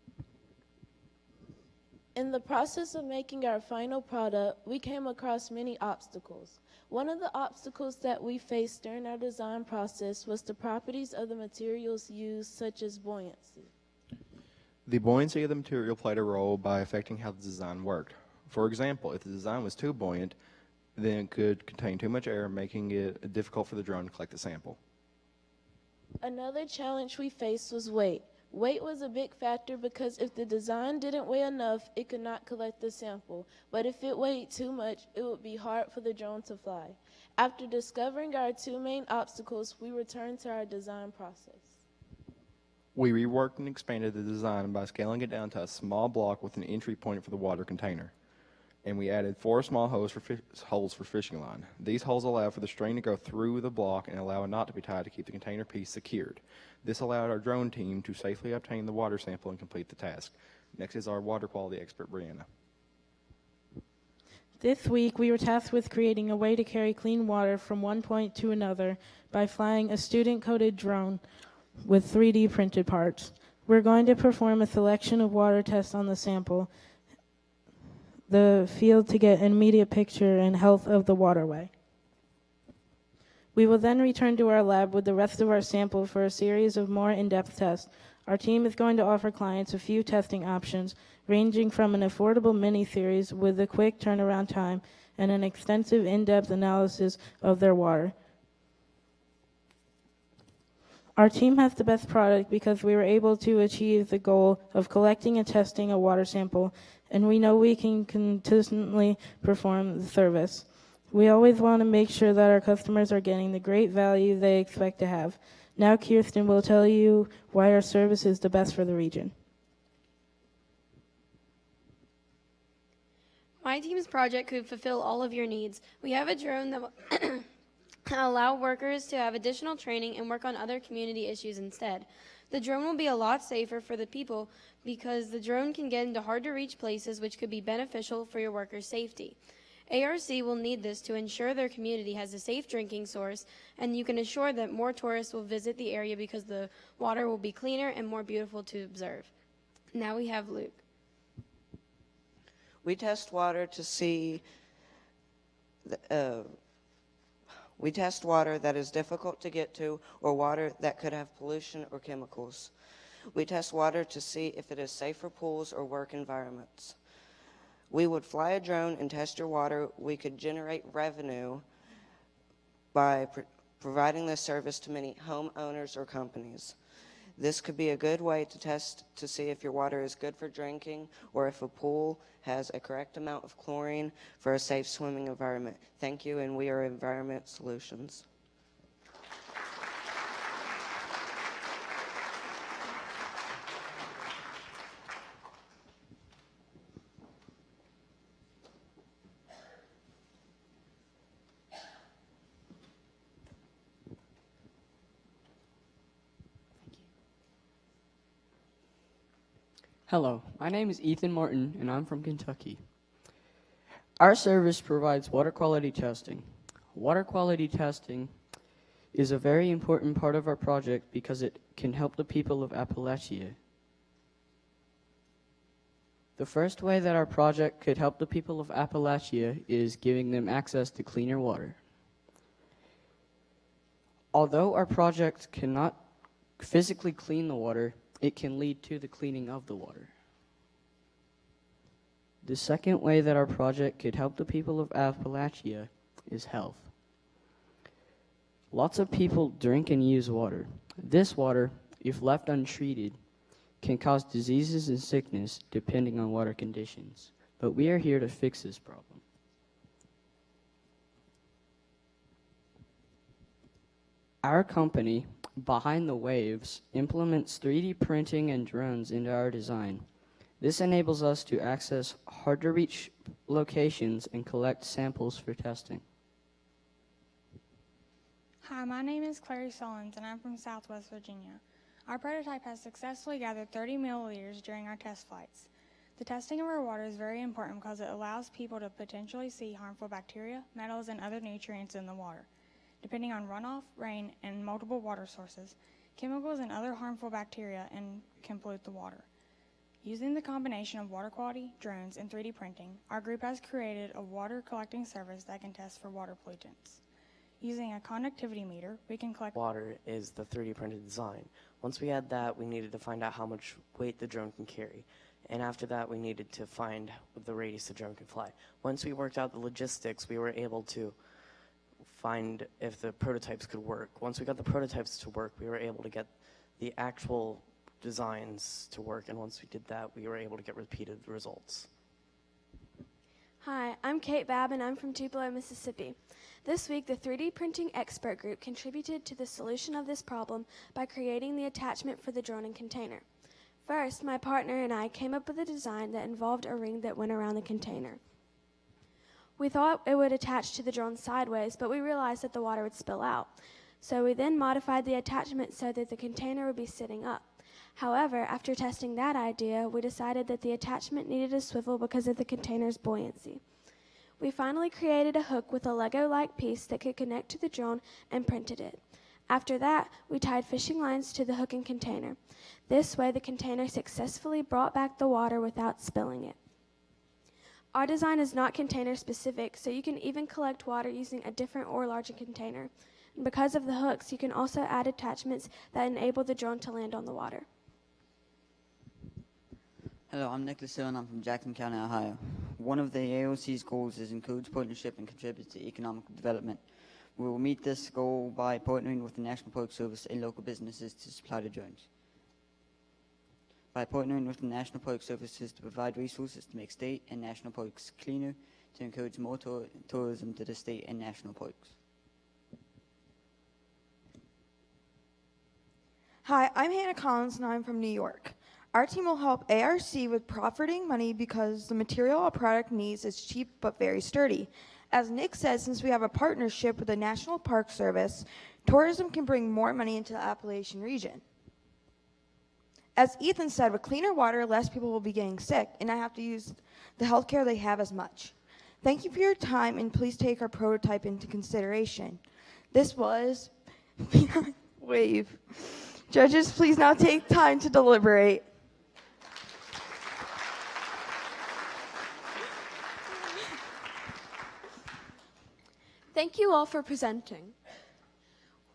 In the process of making our final product, we came across many obstacles. One of the obstacles that we faced during our design process was the properties of the materials used, such as buoyancy. The buoyancy of the material played a role by affecting how the design worked. For example, if the design was too buoyant, then it could contain too much air, making it difficult for the drone to collect the sample. Another challenge we faced was weight. Weight was a big factor because if the design didn't weigh enough, it could not collect the sample. But if it weighed too much, it would be hard for the drone to fly. After discovering our two main obstacles, we returned to our design process. We reworked and expanded the design by scaling it down to a small block with an entry point for the water container. And we added 4 small holes for fishing line. These holes allow for the string to go through the block and allow a knot to be tied to keep the container piece secured. This allowed our drone team to safely obtain the water sample and complete the task. Next is our water quality expert, Brianna. This week, we were tasked with creating a way to carry clean water from one point to another by flying a student-coded drone with 3D printed parts. We're going to perform a selection of water tests on the sample, the field to get an immediate picture and health of the waterway. We will then return to our lab with the rest of our sample for a series of more in-depth tests. Our team is going to offer clients a few testing options, ranging from an affordable mini-series with a quick turnaround time and an extensive in-depth analysis of their water. Our team has the best product because we were able to achieve the goal of collecting and testing a water sample, and we know we can consistently perform the service. We always want to make sure that our customers are getting the great value they expect to have. Now Kirsten will tell you why our service is the best for the region. My team's project could fulfill all of your needs. We have a drone that will allow workers to have additional training and work on other community issues instead. The drone will be a lot safer for the people because the drone can get into hard-to-reach places, which could be beneficial for your workers' safety. ARC will need this to ensure their community has a safe drinking source, and you can assure that more tourists will visit the area because the water will be cleaner and more beautiful to observe. Now we have Luke. We test water to see we test water that is difficult to get to or water that could have pollution or chemicals. We test water to see if it is safe for pools or work environments. We would fly a drone and test your water. We could generate revenue by providing this service to many homeowners or companies. This could be a good way to test to see if your water is good for drinking or if a pool has a correct amount of chlorine for a safe swimming environment. Thank you, and we are Environment Solutions. Hello, my name is Ethan Martin, and I'm from Kentucky. Our service provides water quality testing. Water quality testing is a very important part of our project because it can help the people of Appalachia. The first way that our project could help the people of Appalachia is giving them access to cleaner water. Although our project cannot physically clean the water, it can lead to the cleaning of the water. The second way that our project could help the people of Appalachia is health. Lots of people drink and use water. This water, if left untreated, can cause diseases and sickness depending on water conditions. But we are here to fix this problem. Our company, Behind the Waves, implements 3D printing and drones into our design. This enables us to access hard-to-reach locations and collect samples for testing. Hi, my name is Clary Sullins, and I'm from Southwest Virginia. Our prototype has successfully gathered 30 milliliters during our test flights. The testing of our water is very important because it allows people to potentially see harmful bacteria, metals, and other nutrients in the water. Depending on runoff, rain, and multiple water sources, chemicals and other harmful bacteria can pollute the water. Using the combination of water quality, drones, and 3D printing, our group has created a water collecting service that can test for water pollutants. Using a conductivity meter, we can collect water is the 3D printed design. Once we had that, we needed to find out how much weight the drone can carry. And after that, we needed to find the radius the drone can fly. Once we worked out the logistics, we were able to find if the prototypes could work. Once we got the prototypes to work, we were able to get the actual designs to work, and once we did that, we were able to get repeated results. Hi, I'm Kate Babb, and I'm from Tupelo, Mississippi. This week, the 3D printing expert group contributed to the solution of this problem by creating the attachment for the drone and container. First, my partner and I came up with a design that involved a ring that went around the container. We thought it would attach to the drone sideways, but we realized that the water would spill out. So we then modified the attachment so that the container would be sitting up. However, after testing that idea, we decided that the attachment needed a swivel because of the container's buoyancy. We finally created a hook with a Lego-like piece that could connect to the drone and printed it. After that, we tied fishing lines to the hook and container. This way, the container successfully brought back the water without spilling it. Our design is not container specific, so you can even collect water using a different or larger container. And because of the hooks, you can also add attachments that enable the drone to land on the water. Hello, I'm Nicholas Hill and I'm from Jackson County, Ohio. One of the AOC's goals is encourage partnership and contribute to economic development. We will meet this goal by partnering with the National Park Service and local businesses to supply the drones. By partnering with the National Park Services to provide resources to make state and national parks cleaner, to encourage more tourism to the state and national parks. Hi, I'm Hannah Collins and I'm from New York. Our team will help ARC with profiting money because the material our product needs is cheap but very sturdy. As Nick said, since we have a partnership with the National Park Service, tourism can bring more money into the Appalachian region. As Ethan said, with cleaner water, less people will be getting sick and not have to use the health care they have as much. Thank you for your time, and please take our prototype into consideration. This was Wave. Judges, please now take time to deliberate. Thank you all for presenting.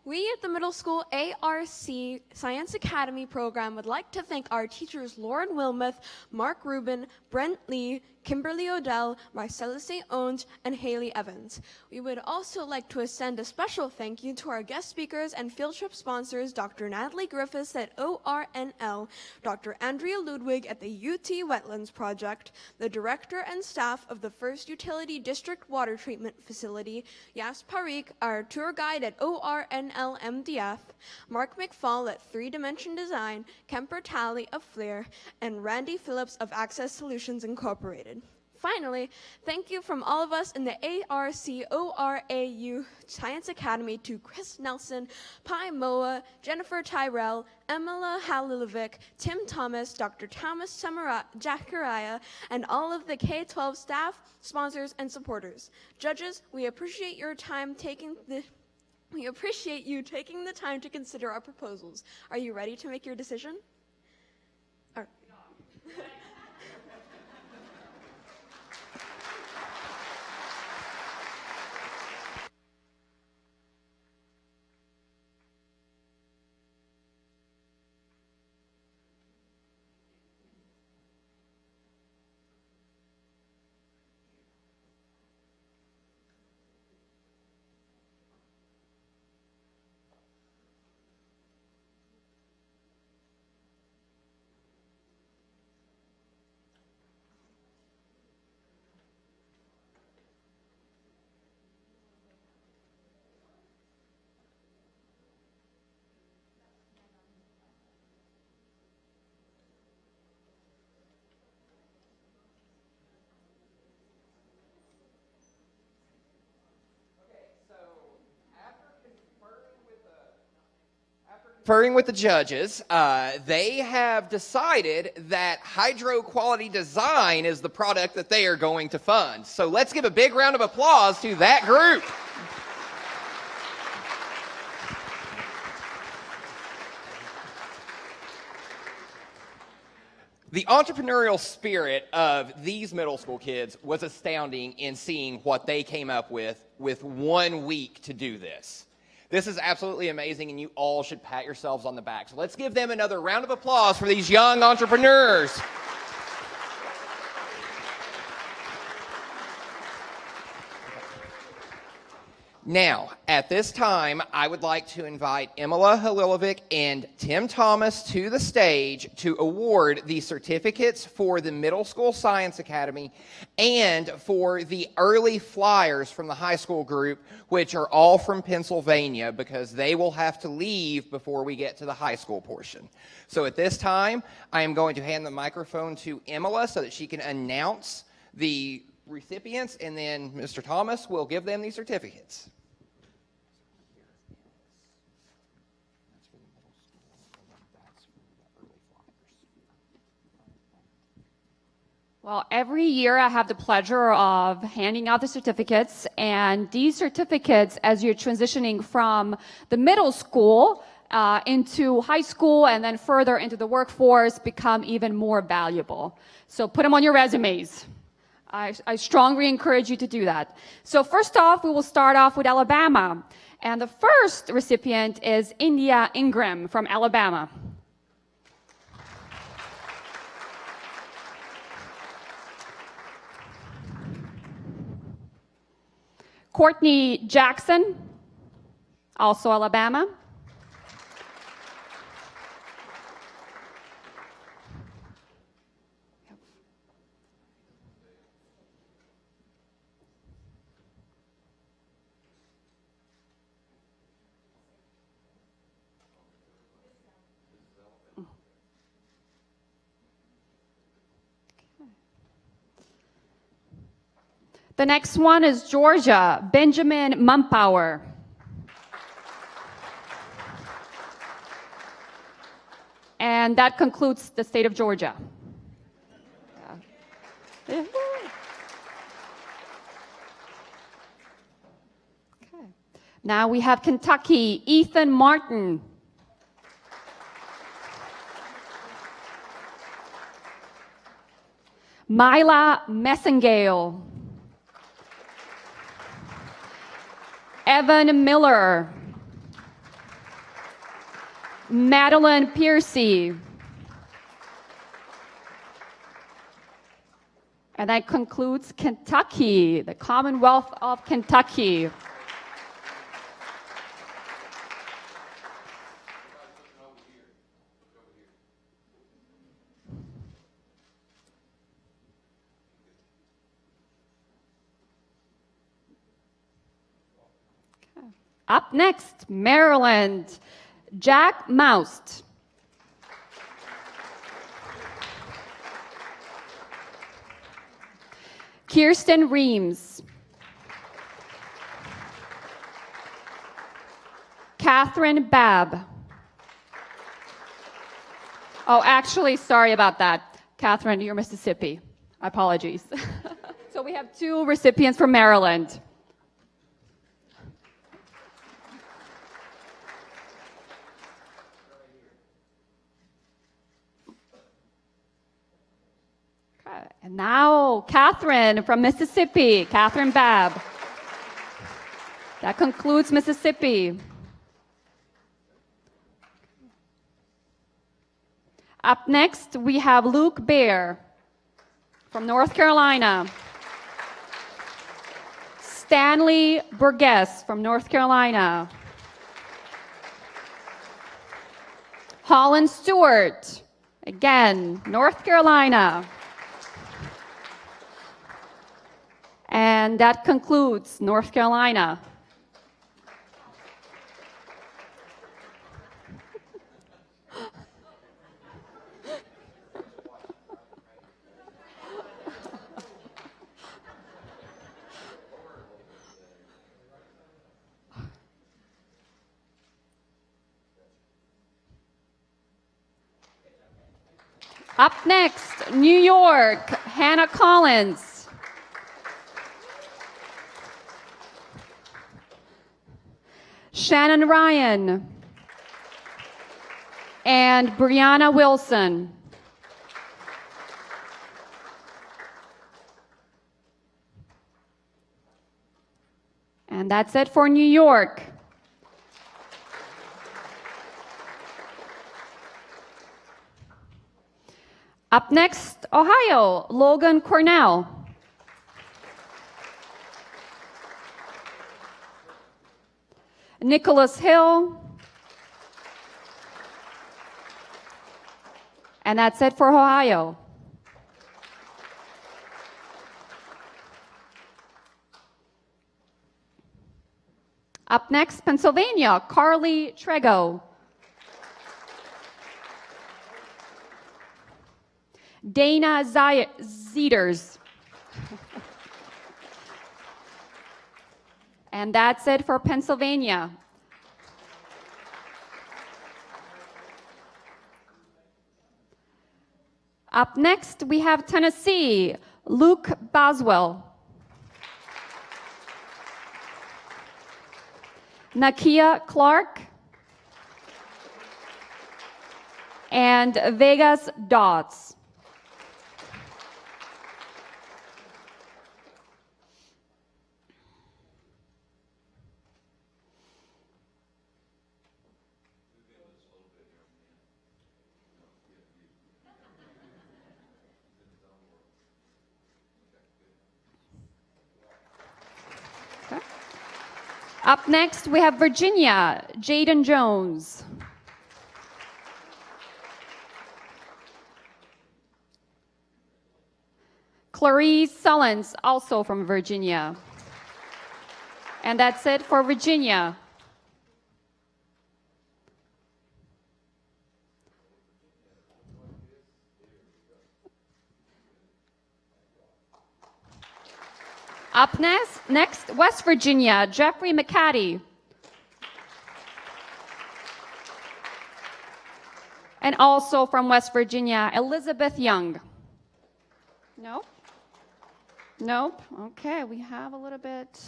We at the middle school ARC Science Academy program would like to thank our teachers Lauren Wilmoth, Mark Rubin, Brent Lee, Kimberly Odell, Marcella St. Onge, and Haley Evans. We would also like to send a special thank you to our guest speakers and field trip sponsors, Dr. Natalie Griffiths at ORNL, Dr. Andrea Ludwig at the UT Wetlands Project, the director and staff of the First Utility District Water Treatment Facility, Yas Parikh, our tour guide at ORNL MDF, Mark McFall at 3 Dimension Design, Kemper Talley of FLIR, and Randy Phillips of Access Solutions Incorporated. Finally, thank you from all of us in the ARC ORAU Science Academy to Chris Nelson, Pi Moa, Jennifer Tyrell, Emila Halilovic, Tim Thomas, Dr. Thomas Jacariah, and all of the K-12 staff, sponsors, and supporters. Judges, we appreciate your time We appreciate you taking the time to consider our proposals. Are you ready to make your decision? Conferring with the judges, they have decided that hydro quality design is the product that they are going to fund. So let's give a big round of applause to that group. The entrepreneurial spirit of these middle school kids was astounding in seeing what they came up with 1 week to do this. This is absolutely amazing, and you all should pat yourselves on the back. So let's give them another round of applause for these young entrepreneurs. Now, at this time, I would like to invite Emila Halilovic and Tim Thomas to the stage to award the certificates for the Middle School Science Academy and for the early flyers from the high school group, which are all from Pennsylvania, because they will have to leave before we get to the high school portion. So at this time, I am going to hand the microphone to Emila so that she can announce the recipients, and then Mr. Thomas will give them these certificates. Well, every year I have the pleasure of handing out the certificates, and these certificates, as you're transitioning from the middle school into high school and then further into the workforce, become even more valuable. So put them on your resumes. I strongly encourage you to do that. So first off, we will start off with Alabama. And the first recipient is India Ingram from Alabama. Courtney Jackson, also Alabama. The next one is Georgia, Benjamin Mumpauer. And that concludes the state of Georgia. Yeah. Okay. Now we have Kentucky, Ethan Martin. Myla Messingale. Evan Miller. Madeline Piercy. And that concludes Kentucky, the Commonwealth of Kentucky. Up next, Maryland, Jack Moust. Kirsten Reams. Catherine Babb. Oh, actually, sorry about that. Catherine, you're Mississippi. Apologies. So we have two recipients from Maryland. And now, Catherine from Mississippi, Catherine Babb. That concludes Mississippi. Up next, we have Luke Bear from North Carolina. Stanley Burgess from North Carolina. Hollins Stewart, again, North Carolina. And that concludes North Carolina. Up next, New York, Hannah Collins. Shannon Ryan and Brianna Wilson. And that's it for New York. Up next, Ohio, Logan Cornell. Nicholas Hill. And that's it for Ohio. Up next, Pennsylvania, Carly Trego. Dana Zeters. And that's it for Pennsylvania. Up next, we have Tennessee, Luke Boswell. Nakia Clark. And Vegas Dodds. Up next, we have Virginia, Jaden Jones. Clarice Sullins, also from Virginia. And that's it for Virginia. Up next, West Virginia, Jeffrey McCaddy. And also from West Virginia, Elizabeth Young. Nope. Nope. Okay, we have a little bit.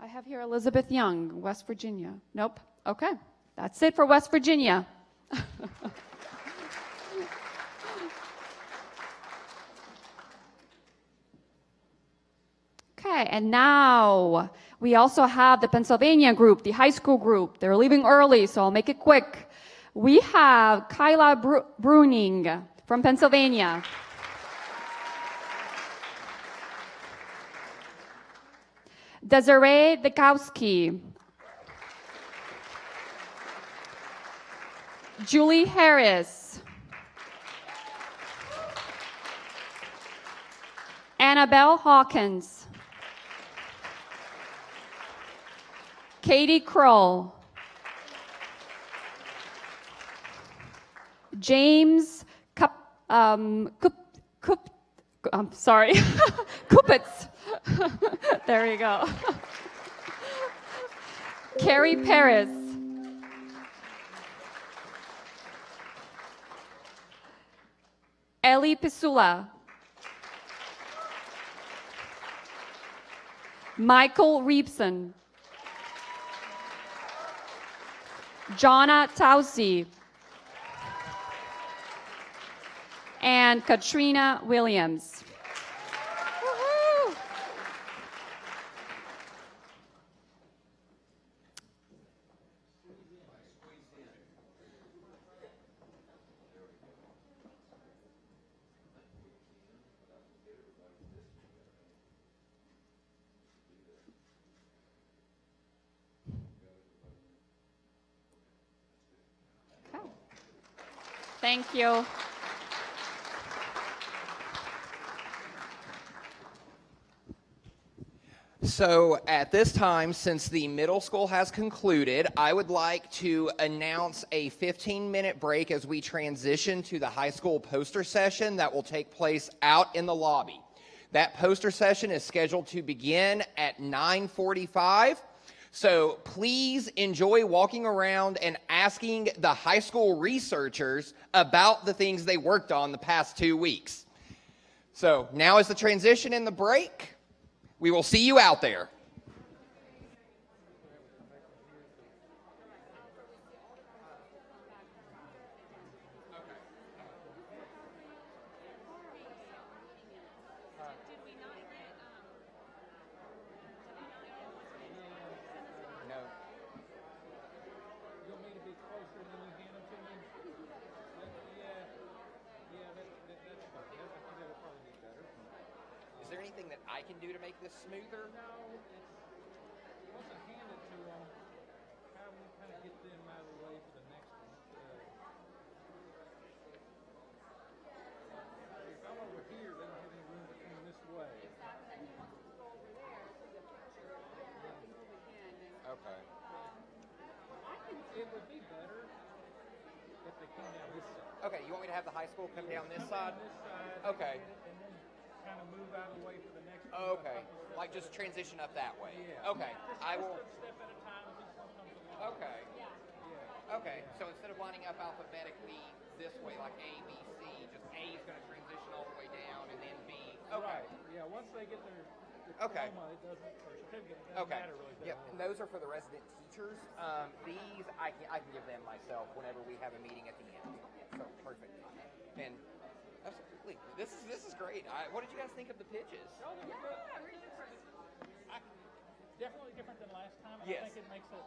I have here Elizabeth Young, West Virginia. Nope. Okay, that's it for West Virginia. Okay, and now we also have the Pennsylvania group, the high school group. They're leaving early, so I'll make it quick. We have Kyla Bruning from Pennsylvania. Desiree Dekowski. Julie Harris. Annabelle Hawkins. Katie Kroll. James Kupitz. There you go. Carrie Paris. Ellie Pisula. Michael Reepson. Jonna Tausi. And Katrina Williams. Woo-hoo. Okay. Thank you. So at this time, since the middle school has concluded, I would like to announce a 15-minute break as we transition to the high school poster session that will take place out in the lobby. That poster session is scheduled to begin at 9:45. So please enjoy walking around and asking the high school researchers about the things they worked on the past 2 weeks. So now is the transition and the break. We will see you out there. Is there anything that I can do to make this smoother? No. they come down this side. Okay, you want me to have the high school come down this Come side? down this side. Okay. And then kind of move out of the way for the next one. Okay. Like just transition up that way. Yeah. Okay. Just I will. a step at a time as each one comes along. Okay. Yeah. Okay. So instead of lining up alphabetically this way, like A, B, C, just A is going to transition all the way down, and then B. Okay. Right. Yeah. Once they get their Okay. diploma, it doesn't, or certificate, it doesn't Okay. matter really. Yep. And those are for the resident teachers. These I can give them myself whenever we have a meeting at the end. So perfect. And absolutely, this is great. What did you guys think of the pitches? Oh, really different. Definitely different than last time. And Yes. I think it makes it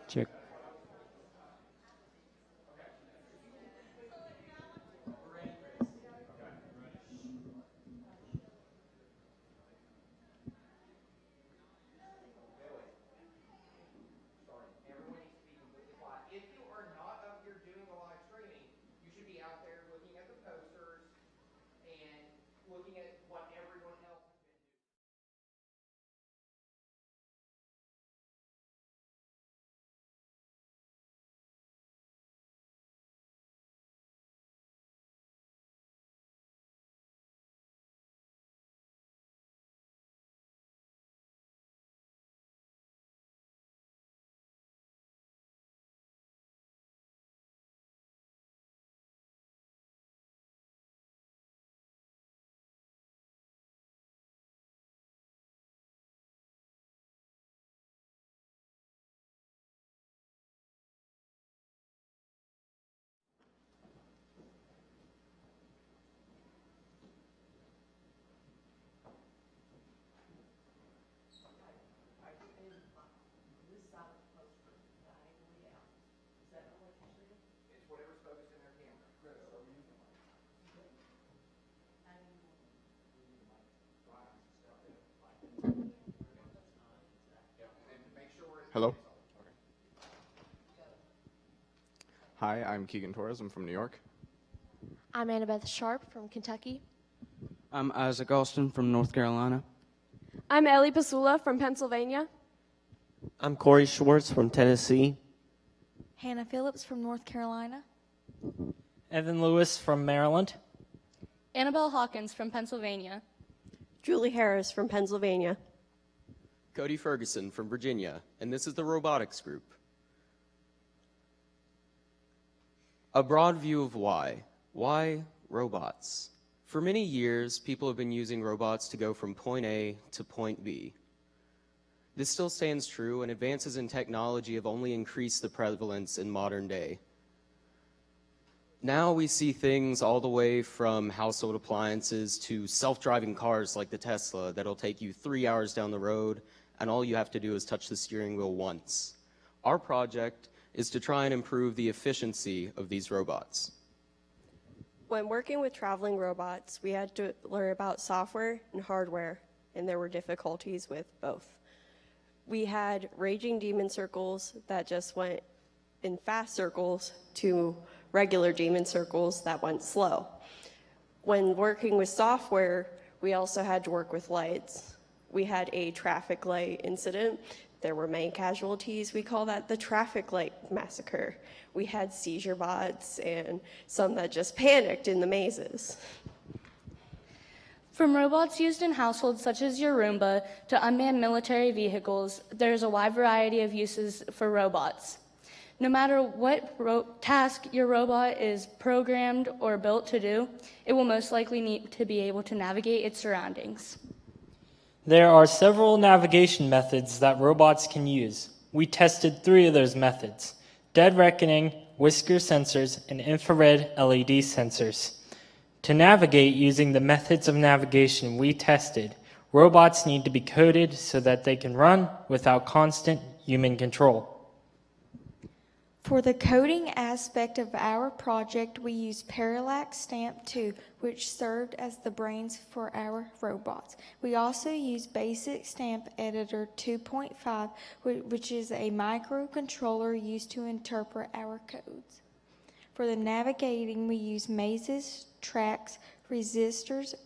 Check. If you are not up here doing the live streaming, you should be out there looking at the posters and looking at what everyone else Hello? Hi, I'm Keegan Torres. I'm from New York. I'm Annabeth Sharp from Kentucky. I'm Isaac Austin from North Carolina. I'm Ellie Pasula from Pennsylvania. I'm Corey Schwartz from Tennessee. Hannah Phillips from North Carolina. Evan Lewis from Maryland. Annabelle Hawkins from Pennsylvania. Julie Harris from Pennsylvania. Cody Ferguson from Virginia, and this is the robotics group. A broad view of why. Why robots? For many years, people have been using robots to go from point A to point B. This still stands true, and advances in technology have only increased the prevalence in modern day. Now we see things all the way from household appliances to self-driving cars like the Tesla that'll take you 3 hours down the road, and all you have to do is touch the steering wheel once. Our project is to try and improve the efficiency of these robots. When working with traveling robots, we had to learn about software and hardware, and there were difficulties with both. We had raging demon circles that just went in fast circles to regular demon circles that went slow. When working with software, we also had to work with lights. We had a traffic light incident. There were main casualties. We call that the traffic light massacre. We had seizure bots and some that just panicked in the mazes. From robots used in households such as your Roomba to unmanned military vehicles, there's a wide variety of uses for robots. No matter what task your robot is programmed or built to do, it will most likely need to be able to navigate its surroundings. There are several navigation methods that robots can use. We tested 3 of those methods: dead reckoning, whisker sensors, and infrared LED sensors. To navigate using the methods of navigation we tested, robots need to be coded so that they can run without constant human control. For the coding aspect of our project, we used Parallax Stamp 2, which served as the brains for our robots. We also used Basic Stamp Editor 2.5, which is a microcontroller used to interpret our codes. For the navigating, we used mazes, tracks, resistors,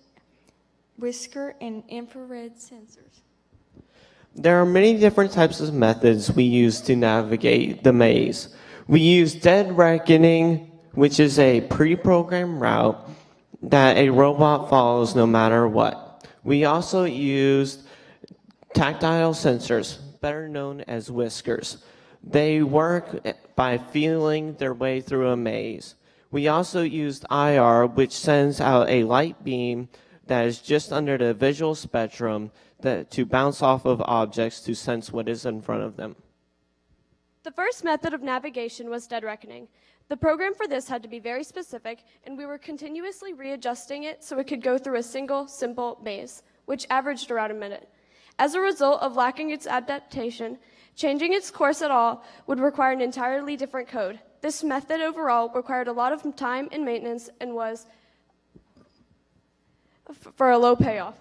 whisker, and infrared sensors. There are many different types of methods we use to navigate the maze. We use dead reckoning, which is a pre-programmed route that a robot follows no matter what. We also used tactile sensors, better known as whiskers. They work by feeling their way through a maze. We also used IR, which sends out a light beam that is just under the visual spectrum to bounce off of objects to sense what is in front of them. The first method of navigation was dead reckoning. The program for this had to be very specific, and we were continuously readjusting it so it could go through a single, simple maze, which averaged around a minute. As a result of lacking its adaptation, changing its course at all would require an entirely different code. This method overall required a lot of time and maintenance and was for a low payoff.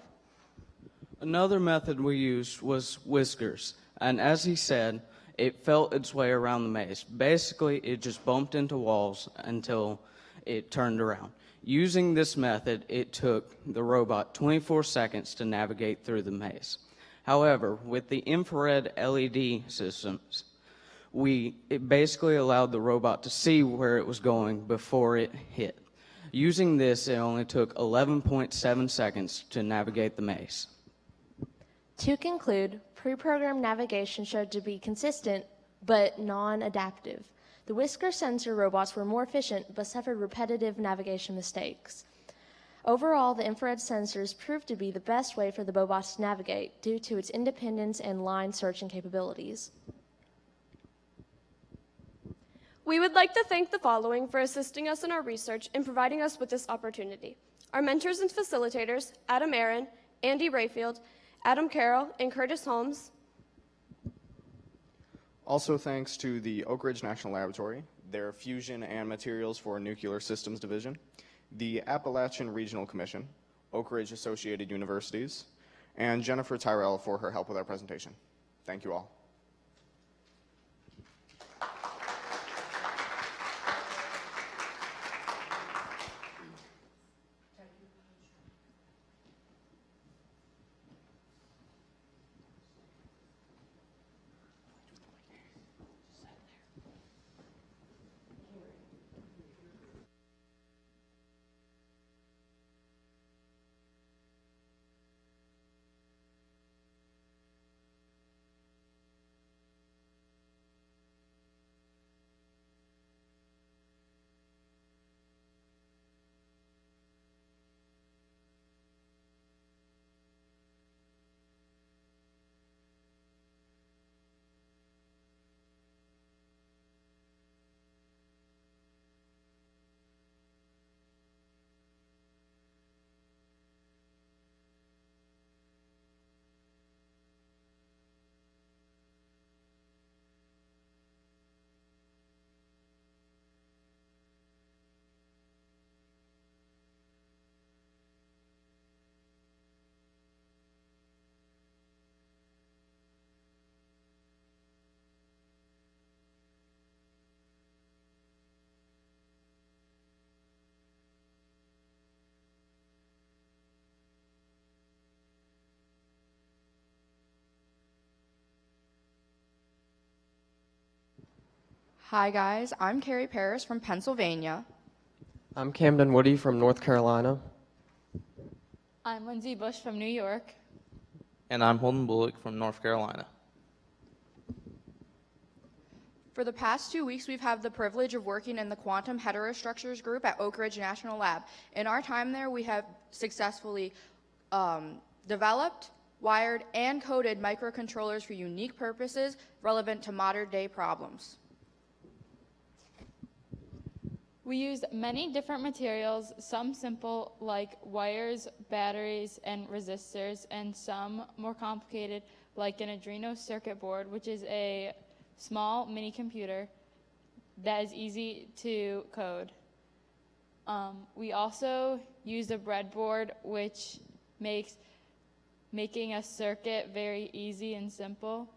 Another method we used was whiskers, and as he said, it felt its way around the maze. Basically, it just bumped into walls until it turned around. Using this method, it took the robot 24 seconds to navigate through the maze. However, with the infrared LED systems, it basically allowed the robot to see where it was going before it hit. Using this, it only took 11.7 seconds to navigate the maze. To conclude, pre-programmed navigation showed to be consistent but non-adaptive. The whisker sensor robots were more efficient but suffered repetitive navigation mistakes. Overall, the infrared sensors proved to be the best way for the robots to navigate due to its independence and line searching capabilities. We would like to thank the following for assisting us in our research and providing us with this opportunity. Our mentors and facilitators, Adam Aaron, Andy Rayfield, Adam Carroll, and Curtis Holmes. Also thanks to the Oak Ridge National Laboratory, their Fusion and Materials for Nuclear Systems Division, the Appalachian Regional Commission, Oak Ridge Associated Universities, and Jennifer Tyrell for her help with our presentation. Thank you all. Hi guys, I'm Carrie Paris from Pennsylvania. I'm Camden Woody from North Carolina. I'm Lindsay Bush from New York. And I'm Holden Bullock from North Carolina. For the past 2 weeks, we've had the privilege of working in the quantum heterostructures group at Oak Ridge National Lab. In our time there, we have successfully developed, wired, and coded microcontrollers for unique purposes relevant to modern-day problems. We used many different materials, some simple like wires, batteries, and resistors, and some more complicated like an Arduino circuit board, which is a small mini computer that is easy to code. We also used a breadboard, which makes making a circuit very easy and simple.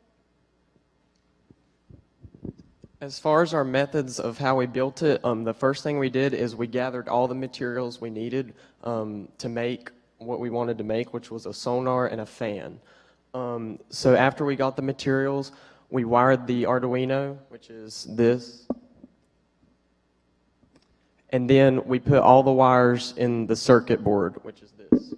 As far as our methods of how we built it, the first thing we did is we gathered all the materials we needed to make what we wanted to make, which was a sonar and a fan. So after we got the materials, we wired the Arduino, which is this. And then we put all the wires in the circuit board, which is this.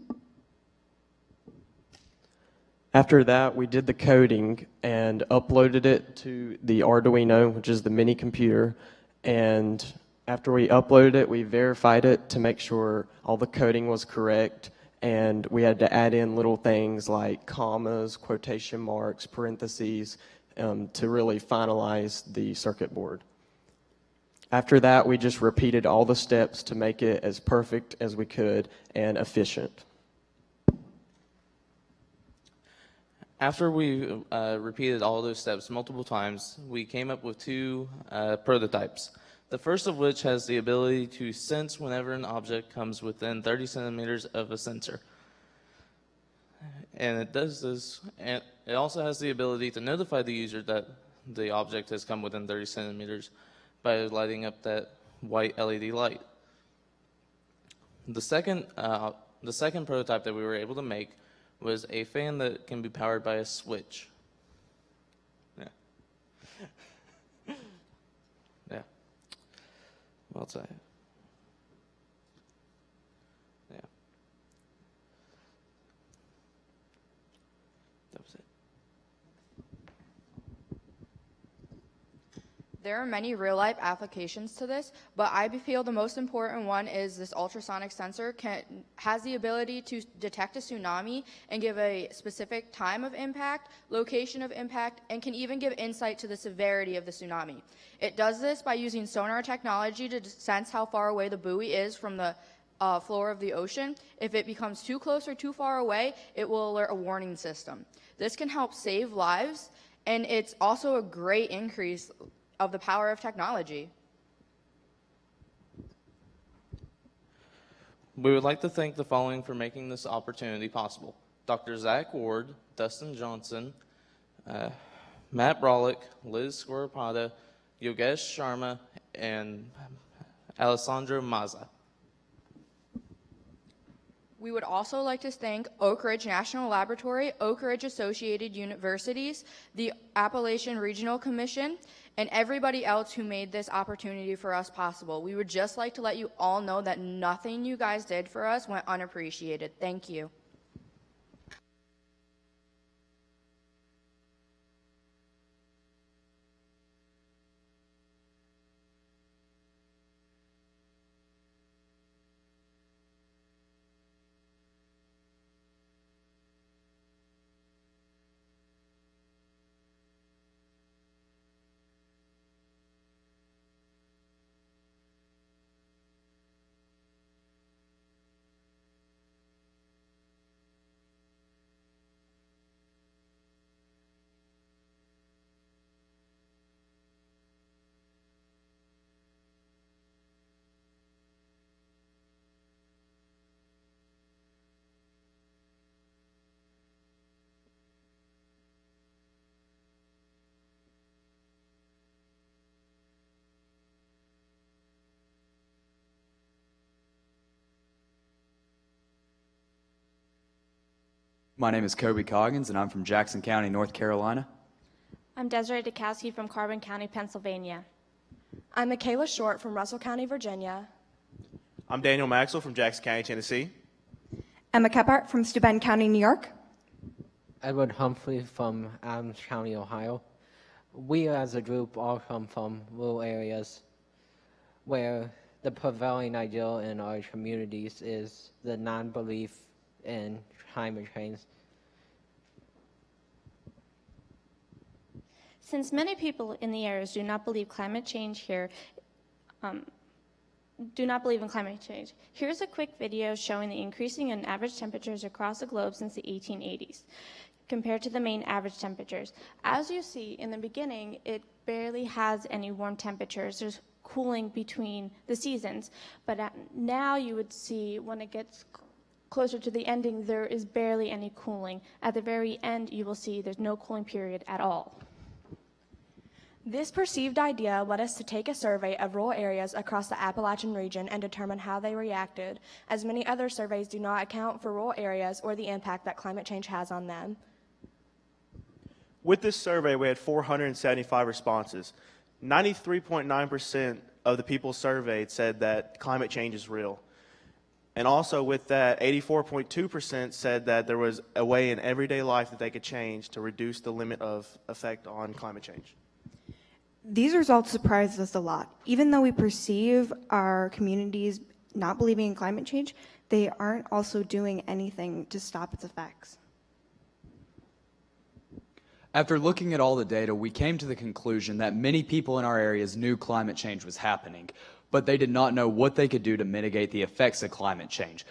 After that, we did the coding and uploaded it to the Arduino, which is the mini computer. And after we uploaded it, we verified it to make sure all the coding was correct. And we had to add in little things like commas, quotation marks, parentheses, to really finalize the circuit board. After that, we just repeated all the steps to make it as perfect as we could and efficient. After we repeated all those steps multiple times, we came up with two prototypes. The first of which has the ability to sense whenever an object comes within 30 centimeters of a sensor. And it does this, and it also has the ability to notify the user that the object has come within 30 centimeters by lighting up that white LED light. The second prototype that we were able to make was a fan that can be powered by a switch. Yeah. Yeah. Well said. Yeah. That was it. There are many real-life applications to this, but I feel the most important one is this ultrasonic sensor has the ability to detect a tsunami and give a specific time of impact, location of impact, and can even give insight to the severity of the tsunami. It does this by using sonar technology to sense how far away the buoy is from the floor of the ocean. If it becomes too close or too far away, it will alert a warning system. This can help save lives, and it's also a great increase of the power of technology. We would like to thank the following for making this opportunity possible: Dr. Zach Ward, Dustin Johnson, Matt Brolick, Liz Scorapata, Yogesh Sharma, and Alessandro Mazza. We would also like to thank Oak Ridge National Laboratory, Oak Ridge Associated Universities, the Appalachian Regional Commission, and everybody else who made this opportunity for us possible. We would just like to let you all know that nothing you guys did for us went unappreciated. Thank you. My name is Kobe Coggins, and I'm from Jackson County, North Carolina. I'm Desiree Dukowski from Carbon County, Pennsylvania. I'm Michaela Short from Russell County, Virginia. I'm Daniel Maxwell from Jackson County, Tennessee. Emma Kephart from Steuben County, New York. Edward Humphrey from Adams County, Ohio. We as a group all come from rural areas where the prevailing ideal in our communities is the non-belief in climate change. Since many people in the areas do not believe climate change here, do not believe in climate change. Here's a quick video showing the increasing in average temperatures across the globe since the 1880s, compared to the main average temperatures. As you see in the beginning, it barely has any warm temperatures. There's cooling between the seasons, but now you would see when it gets closer to the ending, there is barely any cooling. At the very end, you will see there's no cooling period at all. This perceived idea led us to take a survey of rural areas across the Appalachian region and determine how they reacted, as many other surveys do not account for rural areas or the impact that climate change has on them. With this survey, we had 475 responses. 93.9% of the people surveyed said that climate change is real. And also with that, 84.2% said that there was a way in everyday life that they could change to reduce the limit of effect on climate change. These results surprised us a lot. Even though we perceive our communities not believing in climate change, they aren't also doing anything to stop its effects. After looking at all the data, we came to the conclusion that many people in our areas knew climate change was happening, but they did not know what they could do to mitigate the effects of climate change.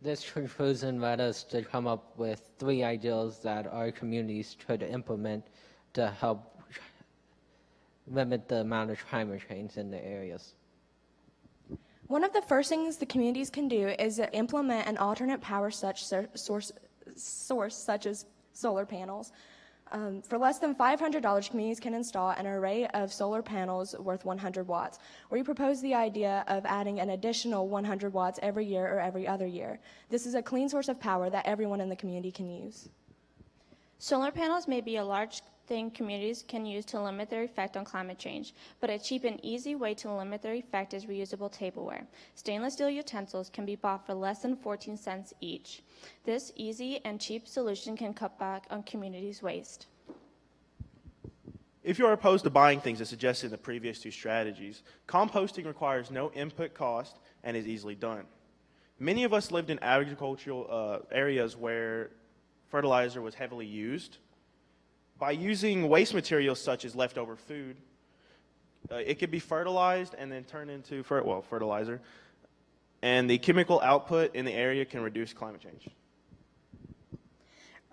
This conclusion led us to come up with 3 ideals that our communities could implement to help limit the amount of climate change in the areas. One of the first things the communities can do is to implement an alternate power source such as solar panels. For less than $500, communities can install an array of solar panels worth 100 watts. We propose the idea of adding an additional 100 watts every year or every other year. This is a clean source of power that everyone in the community can use. Solar panels may be a large thing communities can use to limit their effect on climate change, but a cheap and easy way to limit their effect is reusable tableware. Stainless steel utensils can be bought for less than 14 cents each. This easy and cheap solution can cut back on communities' waste. If you are opposed to buying things as suggested in the previous 2 strategies, composting requires no input cost and is easily done. Many of us lived in agricultural areas where fertilizer was heavily used. By using waste materials such as leftover food, it could be fertilized and then turned into fertilizer, and the chemical output in the area can reduce climate change.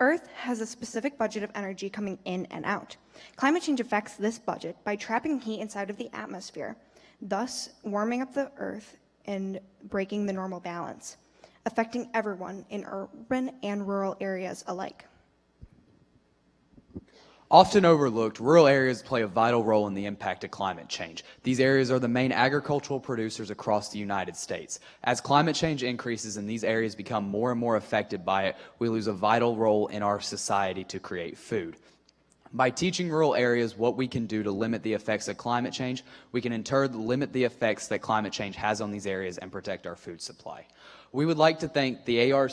Earth has a specific budget of energy coming in and out. Climate change affects this budget by trapping heat inside of the atmosphere, thus warming up the Earth and breaking the normal balance, affecting everyone in urban and rural areas alike. Often overlooked, rural areas play a vital role in the impact of climate change. These areas are the main agricultural producers across the United States. As climate change increases and these areas become more and more affected by it, we lose a vital role in our society to create food. By teaching rural areas what we can do to limit the effects of climate change, we can in turn limit the effects that climate change has on these areas and protect our food supply. We would like to thank the ARC,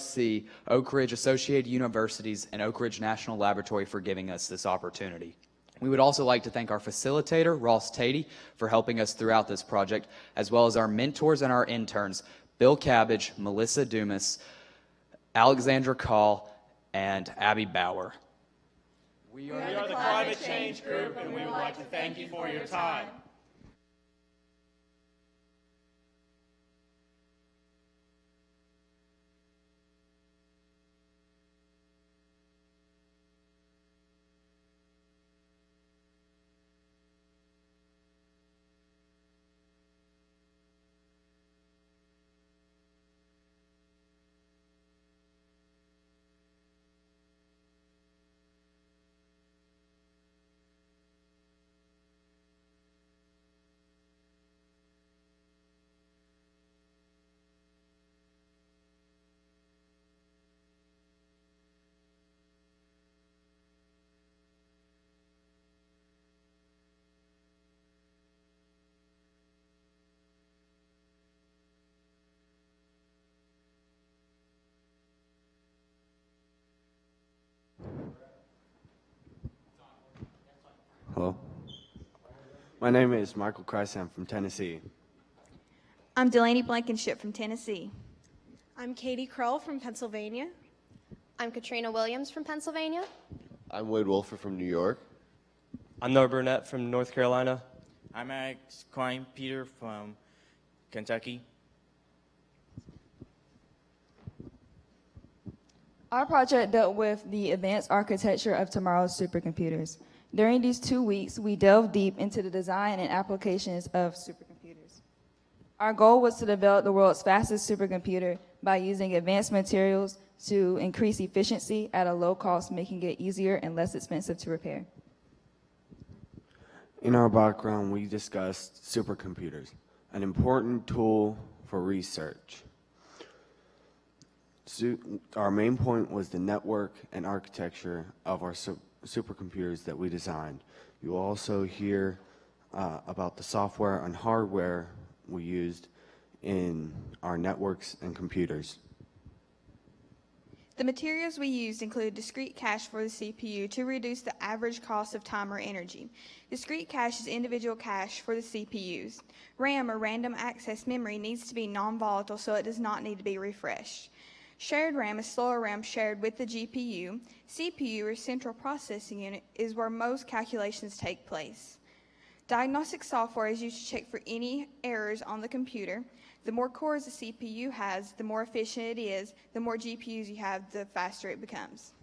Oak Ridge Associated Universities, and Oak Ridge National Laboratory for giving us this opportunity. We would also like to thank our facilitator, Ross Tatey, for helping us throughout this project, as well as our mentors and our interns, Bill Cabbage, Melissa Dumas, Alexandra Call, and Abby Bauer. We are the Climate Change Group, and we would like to thank you for your time. My name is Michael Kreis. I'm from Tennessee. I'm Delaney Blankenship from Tennessee. I'm Katie Krull from Pennsylvania. I'm Katrina Williams from Pennsylvania. I'm Wade Wolfer from New York. I'm Noah Burnett from North Carolina. I'm Alex Klein Peter from Kentucky. Our project dealt with the advanced architecture of tomorrow's supercomputers. During these 2 weeks, we delved deep into the design and applications of supercomputers. Our goal was to develop the world's fastest supercomputer by using advanced materials to increase efficiency at a low cost, making it easier and less expensive to repair. In our background, we discussed supercomputers, an important tool for research. Our main point was the network and architecture of our supercomputers that we designed. You will also hear about the software and hardware we used in our networks and computers. The materials we used include discrete cache for the CPU to reduce the average cost of time or energy. Discrete cache is individual cache for the CPUs. RAM, or random access memory, needs to be non-volatile, so it does not need to be refreshed. Shared RAM is slower RAM shared with the GPU. CPU, or central processing unit, is where most calculations take place. Diagnostic software is used to check for any errors on the computer. The more cores the CPU has, the more efficient it is. The more GPUs you have, the faster it becomes.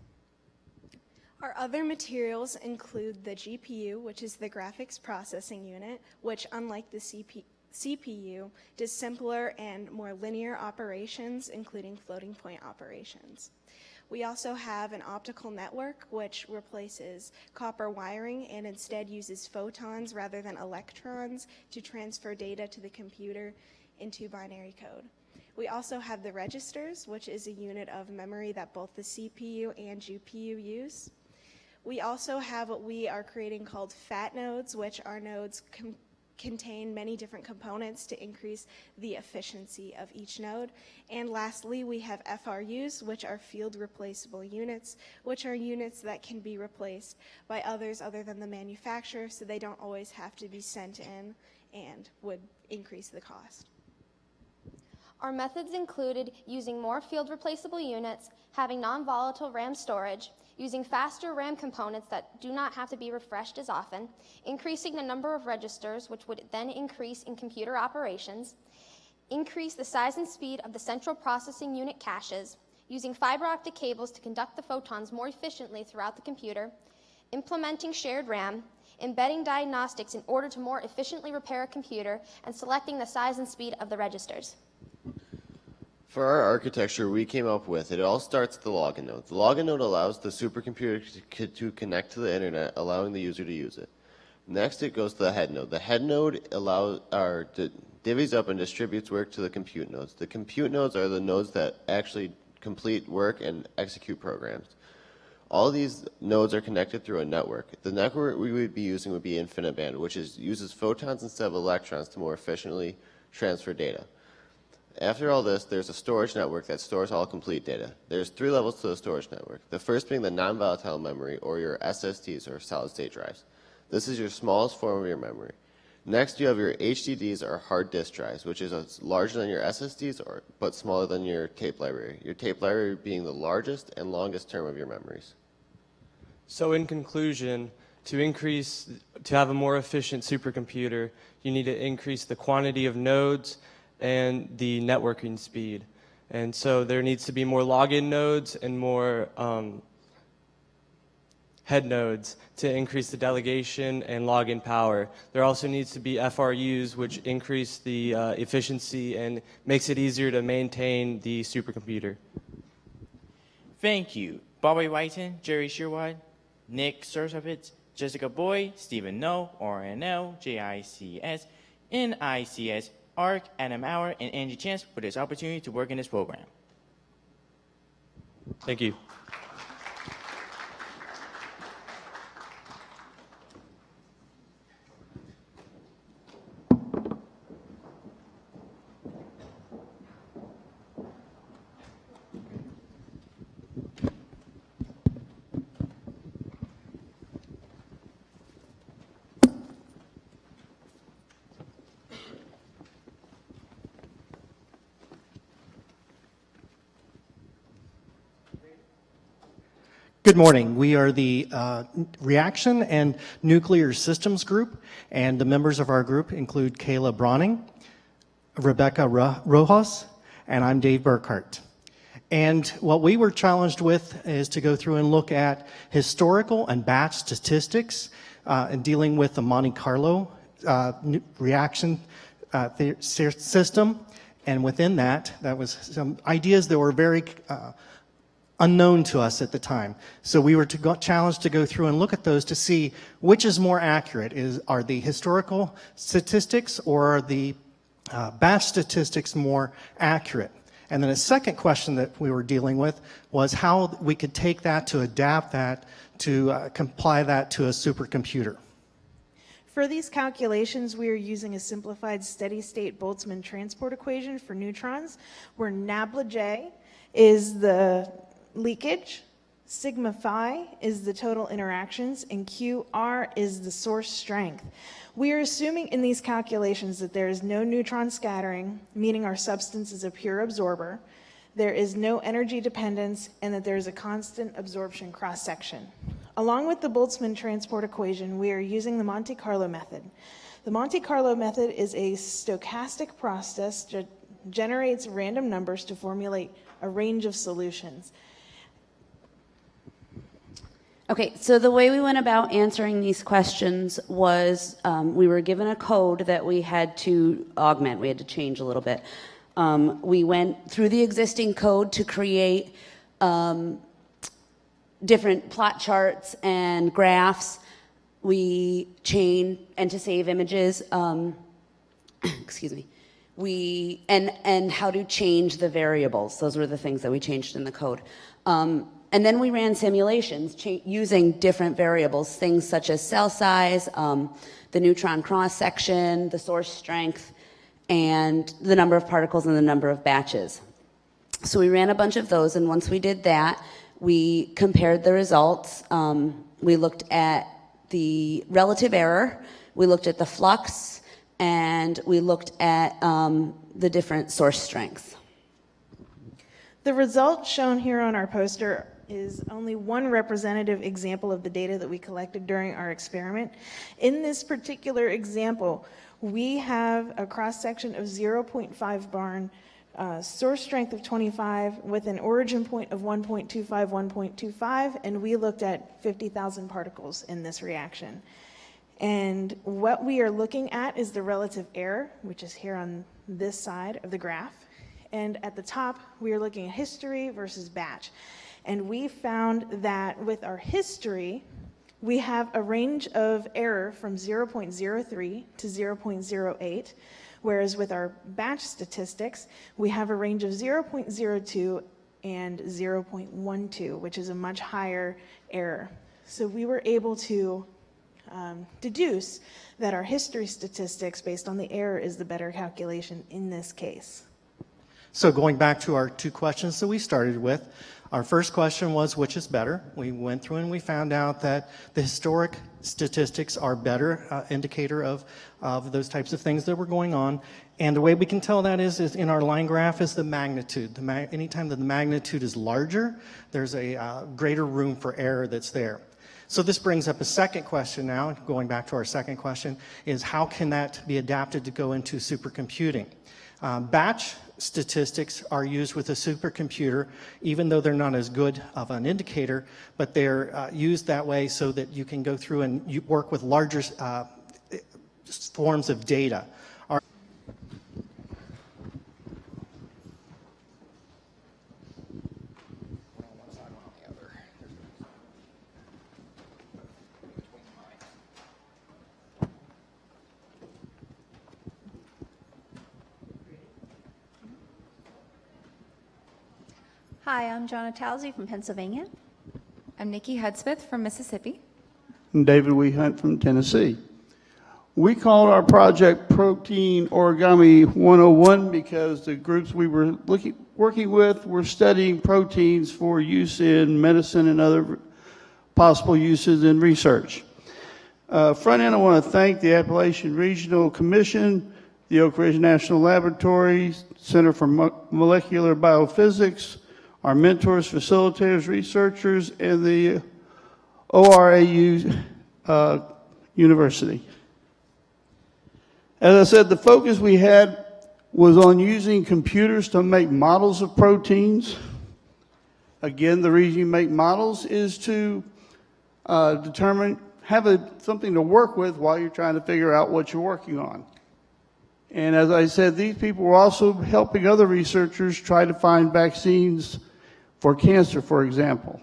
Our other materials include the GPU, which is the graphics processing unit, which, unlike the CPU, does simpler and more linear operations, including floating point operations. We also have an optical network, which replaces copper wiring and instead uses photons rather than electrons to transfer data to the computer into binary code. We also have the registers, which is a unit of memory that both the CPU and GPU use. We also have what we are creating called fat nodes, which are nodes contain many different components to increase the efficiency of each node. And lastly, we have FRUs, which are field replaceable units, which are units that can be replaced by others other than the manufacturer, so they don't always have to be sent in and would increase the cost. Our methods included using more field replaceable units, having non-volatile RAM storage, using faster RAM components that do not have to be refreshed as often, increasing the number of registers, which would then increase in computer operations, increase the size and speed of the central processing unit caches, using fiber optic cables to conduct the photons more efficiently throughout the computer, implementing shared RAM, embedding diagnostics in order to more efficiently repair a computer, and selecting the size and speed of the registers. For our architecture, we came up with, it all starts at the login node. The login node allows the supercomputer to connect to the internet, allowing the user to use it. Next, it goes to the head node. The head node divvies up and distributes work to the compute nodes. The compute nodes are the nodes that actually complete work and execute programs. All these nodes are connected through a network. The network we would be using would be InfiniBand, which uses photons instead of electrons to more efficiently transfer data. After all this, there's a storage network that stores all complete data. There's 3 levels to the storage network. The first being the non-volatile memory, or your SSDs, or solid-state drives. This is your smallest form of your memory. Next, you have your HDDs, or hard disk drives, which is larger than your SSDs, but smaller than your tape library. Your tape library being the largest and longest term of your memories. So in conclusion, to have a more efficient supercomputer, you need to increase the quantity of nodes and the networking speed. And so there needs to be more login nodes and more head nodes to increase the delegation and login power. There also needs to be FRUs, which increase the efficiency and makes it easier to maintain the supercomputer. Thank you. Bobby Whiten, Jerry Sherwood, Nick Sersovitz, Jessica Boyd, Stephen No, ORNL, JICS, NICS, ARC, Adam Auer, and Angie Chance for this opportunity to work in this program. Thank you. Good morning. We are the Reaction and Nuclear Systems Group, and the members of our group include Kayla Bronning, Rebecca Rojas, and I'm Dave Burkhart. And what we were challenged with is to go through and look at historical and batch statistics in dealing with the Monte Carlo reaction system. And within that, that was some ideas that were very unknown to us at the time. So we were challenged to go through and look at those to see which is more accurate. Are the historical statistics or are the batch statistics more accurate? And then a second question that we were dealing with was how we could take that to adapt that to comply that to a supercomputer. For these calculations, we are using a simplified steady-state Boltzmann transport equation for neutrons, where nabla J is the leakage, sigma phi is the total interactions, and QR is the source strength. We are assuming in these calculations that there is no neutron scattering, meaning our substance is a pure absorber, there is no energy dependence, and that there is a constant absorption cross-section. Along with the Boltzmann transport equation, we are using the Monte Carlo method. The Monte Carlo method is a stochastic process that generates random numbers to formulate a range of solutions. Okay, so the way we went about answering these questions was we were given a code that we had to augment, we had to change a little bit. We went through the existing code to create different plot charts and graphs. We changed, and to save images, excuse me, and how to change the variables. Those were the things that we changed in the code. And then we ran simulations using different variables, things such as cell size, the neutron cross-section, the source strength, and the number of particles and the number of batches. So we ran a bunch of those, and once we did that, we compared the results. We looked at the relative error, we looked at the flux, and we looked at the different source strengths. The results shown here on our poster is only one representative example of the data that we collected during our experiment. In this particular example, we have a cross-section of 0.5 barn, source strength of 25 with an origin point of 1.25, 1.25, and we looked at 50,000 particles in this reaction. And what we are looking at is the relative error, which is here on this side of the graph. And at the top, we are looking at history versus batch. And we found that with our history, we have a range of error from 0.03 to 0.08, whereas with our batch statistics, we have a range of 0.02 and 0.12, which is a much higher error. So we were able to deduce that our history statistics based on the error is the better calculation in this case. So going back to our two questions that we started with, our first question was, which is better? We went through and we found out that the historic statistics are better indicator of those types of things that were going on. And the way we can tell that is in our line graph is the magnitude. Anytime that the magnitude is larger, there's a greater room for error that's there. So this brings up a second question now, going back to our second question, is how can that be adapted to go into supercomputing? Batch statistics are used with a supercomputer, even though they're not as good of an indicator, but they're used that way so that you can go through and you work with larger forms of data. Hi, I'm Jonna Towsey from Pennsylvania. I'm Nikki Hudspeth from Mississippi. And David Wee Hunt from Tennessee. We called our project Protein Origami 101 because the groups we were working with were studying proteins for use in medicine and other possible uses in research. Front end, I want to thank the Appalachian Regional Commission, the Oak Ridge National Laboratory, Center for Molecular Biophysics, our mentors, facilitators, researchers, and the ORAU University. As I said, the focus we had was on using computers to make models of proteins. Again, the reason you make models is to have something to work with while you're trying to figure out what you're working on. And as I said, these people were also helping other researchers try to find vaccines for cancer, for example.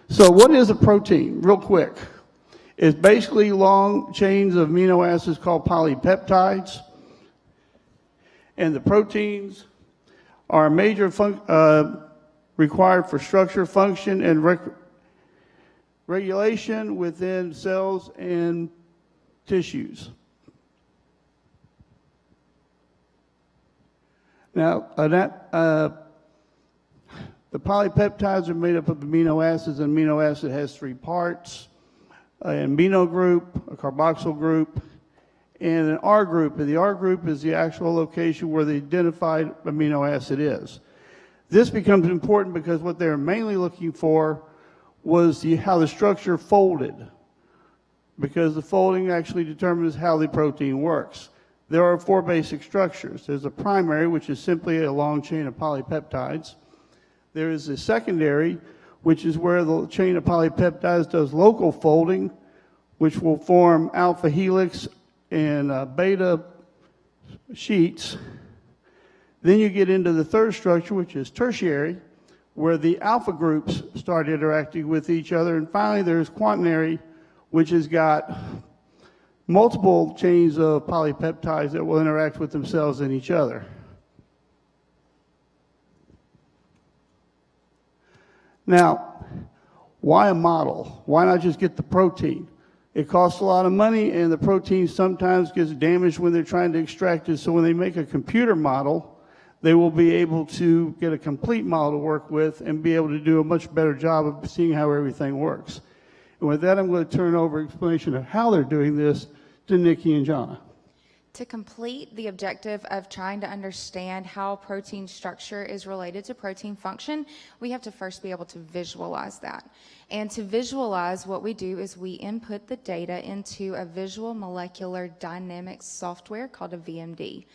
So what is a protein? Real quick. It's basically long chains of amino acids called polypeptides. And the proteins are a major required for structure, function, and regulation within cells and tissues. Now, the polypeptides are made up of amino acids. An amino acid has 3 parts: an amino group, a carboxyl group, and an R group. And the R group is the actual location where the identified amino acid is. This becomes important because what they're mainly looking for was how the structure folded, because the folding actually determines how the protein works. There are 4 basic structures. There's a primary, which is simply a long chain of polypeptides. There is a secondary, which is where the chain of polypeptides does local folding, which will form alpha helix and beta sheets. Then you get into the third structure, which is tertiary, where the alpha groups start interacting with each other. And finally, there's quaternary, which has got multiple chains of polypeptides that will interact with themselves and each other. Now, why a model? Why not just get the protein? It costs a lot of money, and the protein sometimes gets damaged when they're trying to extract it. So when they make a computer model, they will be able to get a complete model to work with and be able to do a much better job of seeing how everything works. And with that, I'm going to turn over explanation of how they're doing this to Nikki and Jonna. To complete the objective of trying to understand how protein structure is related to protein function, we have to first be able to visualize that. And to visualize, what we do is we input the data into a visual molecular dynamics software called a VMD.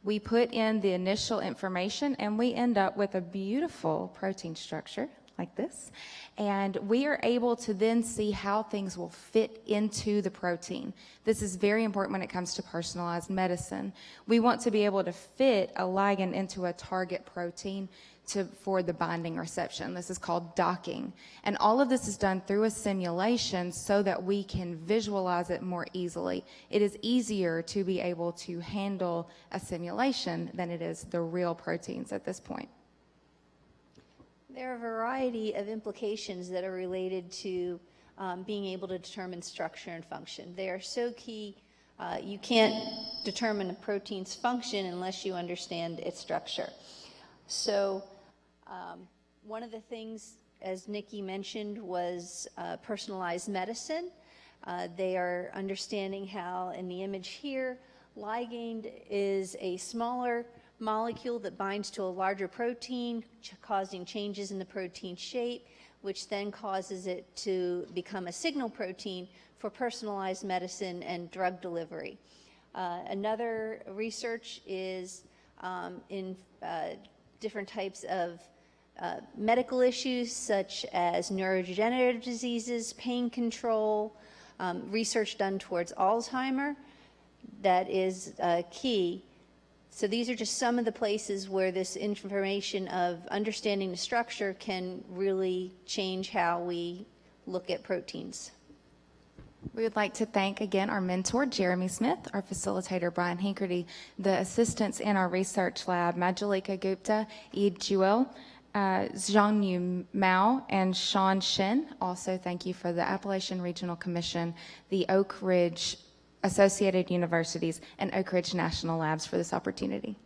We put in the initial information and we end up with a beautiful protein structure like this. And we are able to then see how things will fit into the protein. This is very important when it comes to personalized medicine. We want to be able to fit a ligand into a target protein for the binding reception. This is called docking. And all of this is done through a simulation so that we can visualize it more easily. It is easier to be able to handle a simulation than it is the real proteins at this point. There are a variety of implications that are related to being able to determine structure and function. They are so key. You can't determine a protein's function unless you understand its structure. So one of the things, as Nikki mentioned, was personalized medicine. They are understanding how, in the image here, ligand is a smaller molecule that binds to a larger protein, causing changes in the protein shape, which then causes it to become a signal protein for personalized medicine and drug delivery. Another research is in different types of medical issues such as neurodegenerative diseases, pain control, research done towards Alzheimer that is key. So these are just some of the places where this information of understanding the structure can really change how we look at proteins. We would like to thank again our mentor, Jeremy Smith, our facilitator, Brian Hinkerty, the assistants in our research lab, Majulika Gupta, Eid Jewel, Zhangyu Mao, and Sean Shin. Also, thank you for the Appalachian Regional Commission, the Oak Ridge Associated Universities, and Oak Ridge National Labs for this opportunity.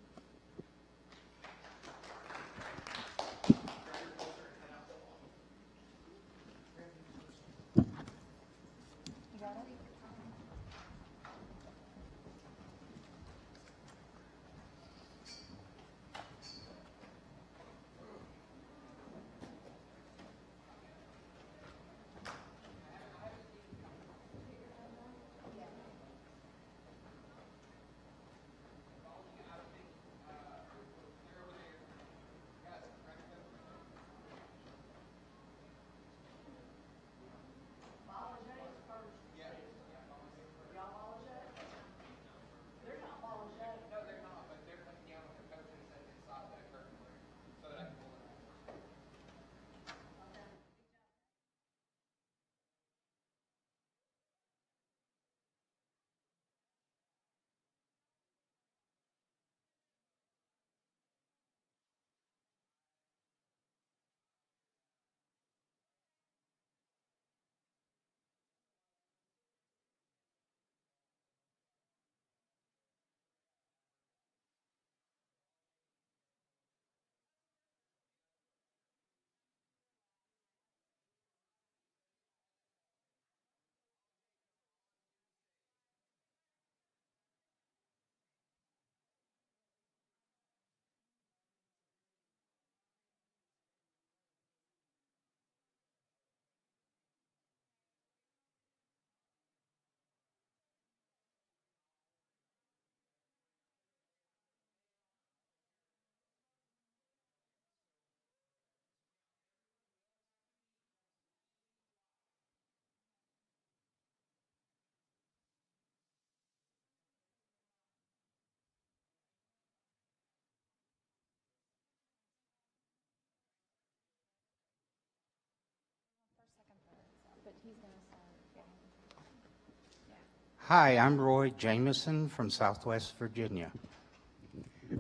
Hi, I'm Roy Jameson from Southwest Virginia.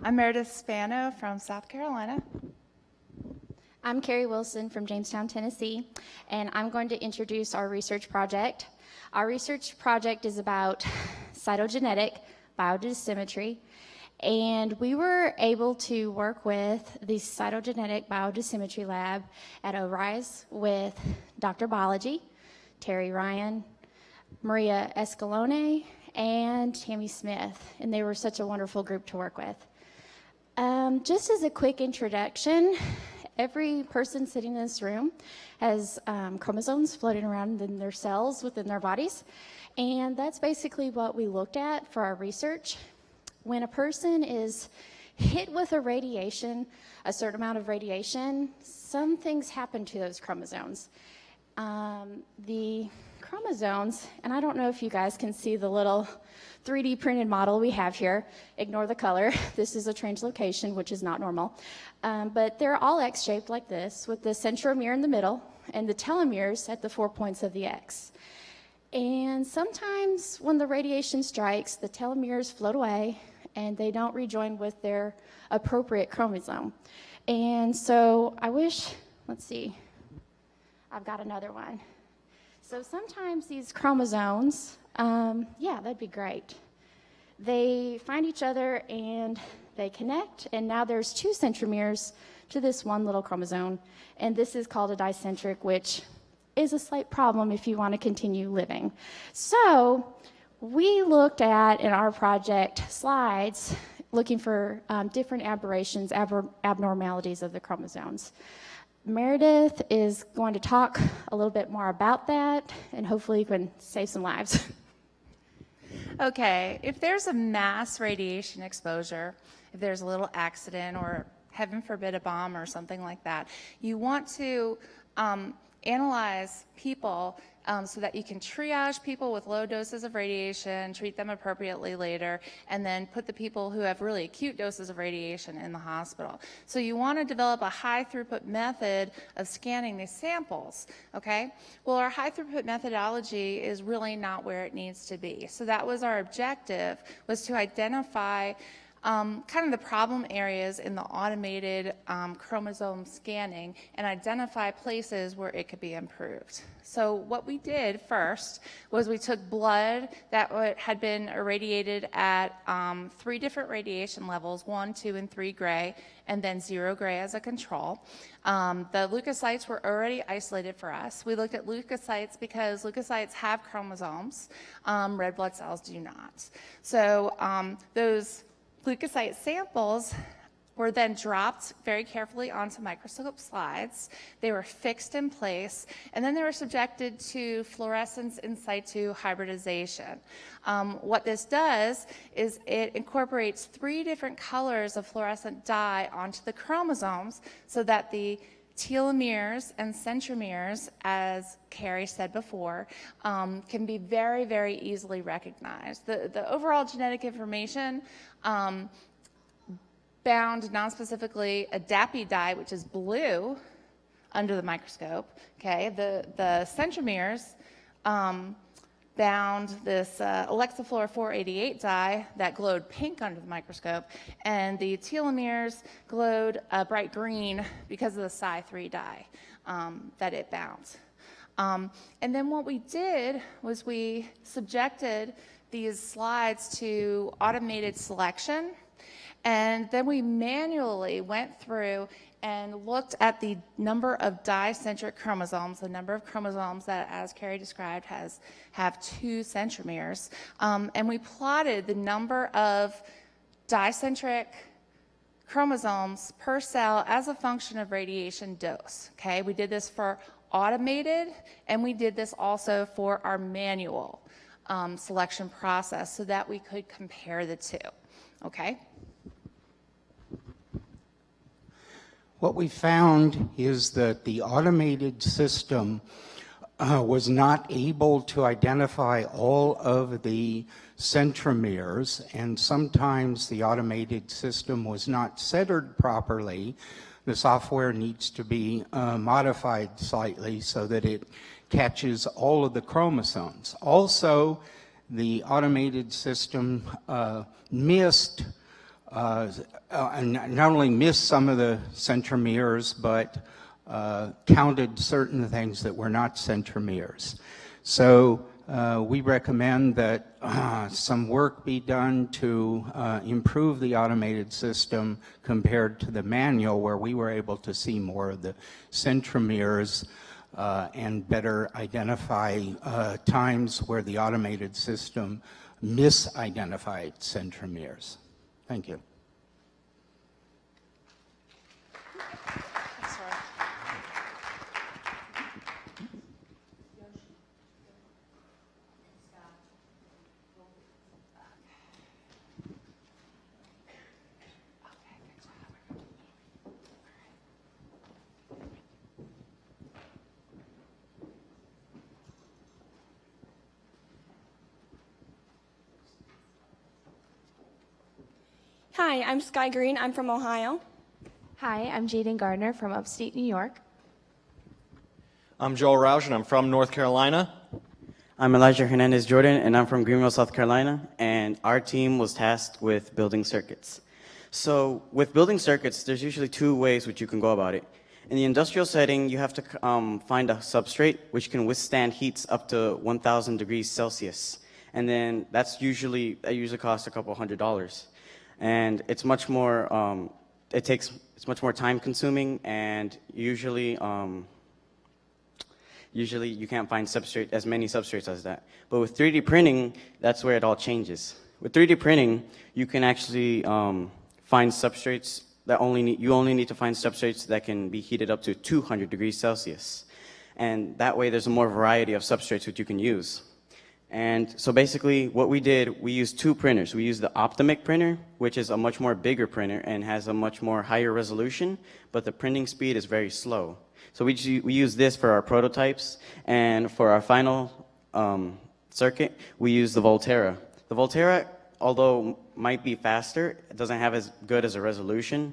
I'm Meredith Spano from South Carolina. I'm Carrie Wilson from Jamestown, Tennessee, and I'm going to introduce our research project. Our research project is about cytogenetic biodissymmetry, and we were able to work with the cytogenetic biodissymmetry lab at ORAU with Dr. Biology, Terry Ryan, Maria Escalone, and Tammy Smith, and they were such a wonderful group to work with. Just as a quick introduction, every person sitting in this room has chromosomes floating around in their cells within their bodies, and that's basically what we looked at for our research. When a person is hit with a radiation, a certain amount of radiation, some things happen to those chromosomes. The chromosomes, and I don't know if you guys can see the little 3D printed model we have here. Ignore the color. This is a translocation, which is not normal. But they're all X-shaped like this, with the centromere in the middle and the telomeres at the 4 points of the X. And sometimes when the radiation strikes, the telomeres float away and they don't rejoin with their appropriate chromosome. And so I wish, let's see, I've got another one. So sometimes these chromosomes, yeah, that'd be great. They find each other and they connect, and now there's two centromeres to this one little chromosome, and this is called a dicentric, which is a slight problem if you want to continue living. So we looked at, in our project slides, looking for different aberrations, abnormalities of the chromosomes. Meredith is going to talk a little bit more about that, and hopefully you can save some lives. Okay, if there's a mass radiation exposure, if there's a little accident or, heaven forbid, a bomb or something like that, you want to analyze people so that you can triage people with low doses of radiation, treat them appropriately later, and then put the people who have really acute doses of radiation in the hospital. So you want to develop a high throughput method of scanning these samples, okay? Well, our high throughput methodology is really not where it needs to be. So that was our objective, was to identify kind of the problem areas in the automated chromosome scanning and identify places where it could be improved. So what we did first was we took blood that had been irradiated at 3 different radiation levels, 1, 2, and 3 gray, and then 0 gray as a control. The leukocytes were already isolated for us. We looked at leukocytes because leukocytes have chromosomes. Red blood cells do not. So those leukocyte samples were then dropped very carefully onto microscope slides. They were fixed in place, and then they were subjected to fluorescence in situ hybridization. What this does is it incorporates 3 different colors of fluorescent dye onto the chromosomes so that the telomeres and centromeres, as Carrie said before, can be very, very easily recognized. The overall genetic information bound nonspecifically a DAPI dye, which is blue, under the microscope. Okay, the centromeres bound this Alexaflor 488 dye that glowed pink under the microscope, and the telomeres glowed bright green because of the Cy3 dye that it bound. And then what we did was we subjected these slides to automated selection, and then we manually went through and looked at the number of dicentric chromosomes, the number of chromosomes that, as Carrie described, have 2 centromeres, and we plotted the number of dicentric chromosomes per cell as a function of radiation dose. Okay, we did this for automated, and we did this also for our manual selection process so that we could compare the two. Okay. What we found is that the automated system was not able to identify all of the centromeres, and sometimes the automated system was not centered properly. The software needs to be modified slightly so that it catches all of the chromosomes. Also, the automated system missed, not only missed some of the centromeres, but counted certain things that were not centromeres. So we recommend that some work be done to improve the automated system compared to the manual, where we were able to see more of the centromeres and better identify times where the automated system misidentified centromeres. Thank you. Hi, I'm Sky Green. I'm from Ohio. Hi, I'm Jaden Gardner from upstate New York. I'm Joel Roush, and I'm from North Carolina. I'm Elijah Hernandez Jordan, and I'm from Greenville, South Carolina, and our team was tasked with building circuits. So with building circuits, there's usually two ways which you can go about it. In the industrial setting, you have to find a substrate which can withstand heats up to 1,000 degrees Celsius. And then that usually costs a couple $100. And it's much more, it's much more time consuming, and usually you can't find as many substrates as that. But with 3D printing, that's where it all changes. With 3D printing, you can actually find substrates that you only need to find substrates that can be heated up to 200 degrees Celsius. And that way there's a more variety of substrates which you can use. And so basically what we did, we used two printers. We used the Optimic printer, which is a much more bigger printer and has a much more higher resolution, but the printing speed is very slow. So we use this for our prototypes, and for our final circuit, we use the Volterra. The Volterra, although might be faster, it doesn't have as good as a resolution.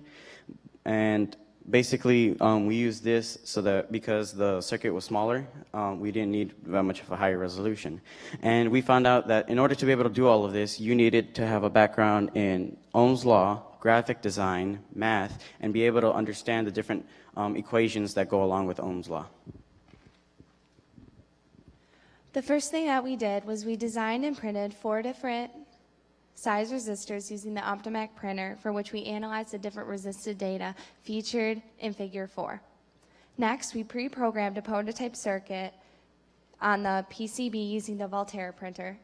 And basically, we used this so that because the circuit was smaller, we didn't need that much of a higher resolution. And we found out that in order to be able to do all of this, you needed to have a background in Ohm's law, graphic design, math, and be able to understand the different equations that go along with Ohm's law. The first thing that we did was we designed and printed 4 different size resistors using the Optimac printer, for which we analyzed the different resisted data featured in Figure 4. Next, we pre-programmed a prototype circuit on the PCB using the Volterra printer.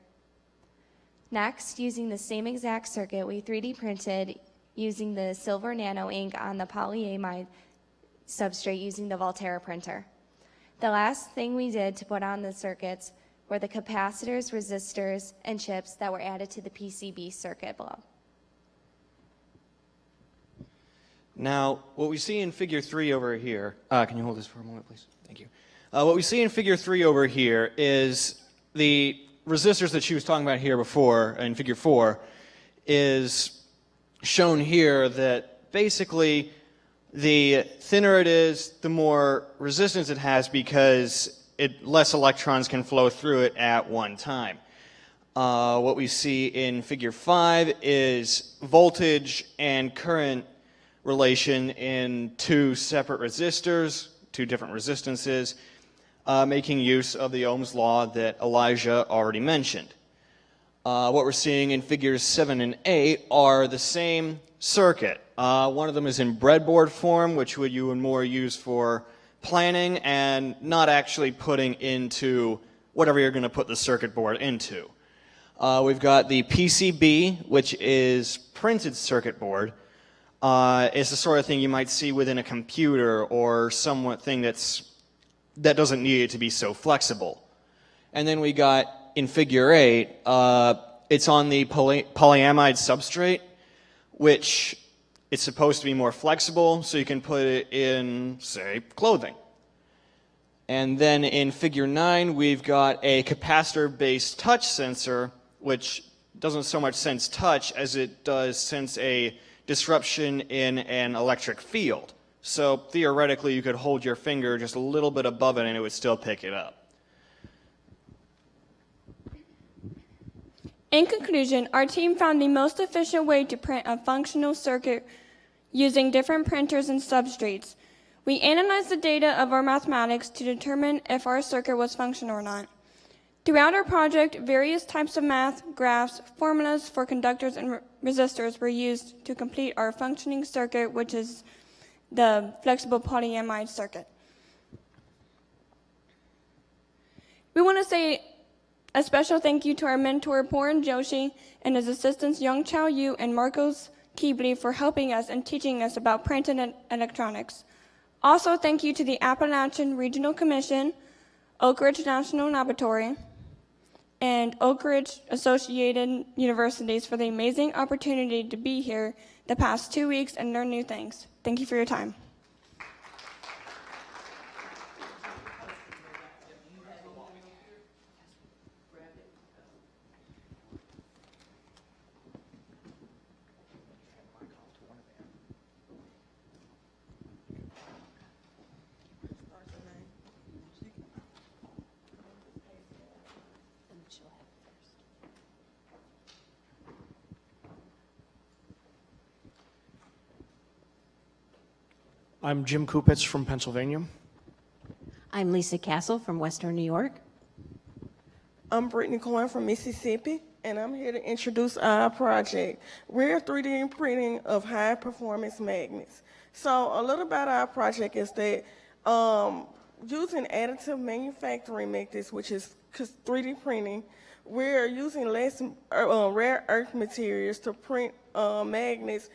Next, using the same exact circuit, we 3D printed using the silver nano ink on the polyamide substrate using the Volterra printer. The last thing we did to put on the circuits were the capacitors, resistors, and chips that were added to the PCB circuit below. Now, what we see in Figure 3 over here, can you hold this for a moment, please? Thank you. What we see in Figure 3 over here is the resistors that she was talking about here before in Figure 4 is shown here, that basically the thinner it is, the more resistance it has, because less electrons can flow through it at one time. What we see in Figure 5 is voltage and current relation in two separate resistors, two different resistances, making use of the Ohm's law that Elijah already mentioned. What we're seeing in Figures 7 and 8 are the same circuit. One of them is in breadboard form, which you would more use for planning and not actually putting into whatever you're going to put the circuit board into. We've got the PCB, which is printed circuit board. It's the sort of thing you might see within a computer or something that doesn't need it to be so flexible. And then we got in Figure 8, it's on the polyamide substrate, which it's supposed to be more flexible, so you can put it in, say, clothing. And then in Figure 9, we've got a capacitor-based touch sensor, which doesn't so much sense touch as it does sense a disruption in an electric field. So theoretically, you could hold your finger just a little bit above it and it would still pick it up. In conclusion, our team found the most efficient way to print a functional circuit using different printers and substrates. We analyzed the data of our mathematics to determine if our circuit was functional or not. Throughout our project, various types of math, graphs, formulas for conductors and resistors were used to complete our functioning circuit, which is the flexible polyamide circuit. We want to say a special thank you to our mentor, Poran Joshi, and his assistants, Young Chao Yu and Marcos Keebley, for helping us and teaching us about printing and electronics. Also, thank you to the Appalachian Regional Commission, Oak Ridge National Laboratory, and Oak Ridge Associated Universities for the amazing opportunity to be here the past 2 weeks and learn new things. Thank you for your time. I'm Jim Kupitz from Pennsylvania. I'm Lisa Castle from Western New York. I'm Brittany Cohen from Mississippi, and I'm here to introduce our project. We're 3D printing of high-performance magnets. So a little about our project is that using additive manufacturing methods, which is 3D printing, we're using less rare earth materials to print magnets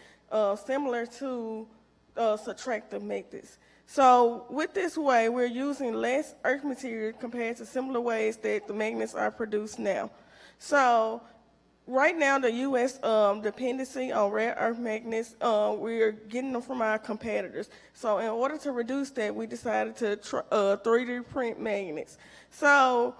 similar to subtractive methods. So with this way, we're using less earth material compared to similar ways that the magnets are produced now. So right now, the U.S. Dependency on rare earth magnets, we're getting them from our competitors. So in order to reduce that, we decided to 3D print magnets. So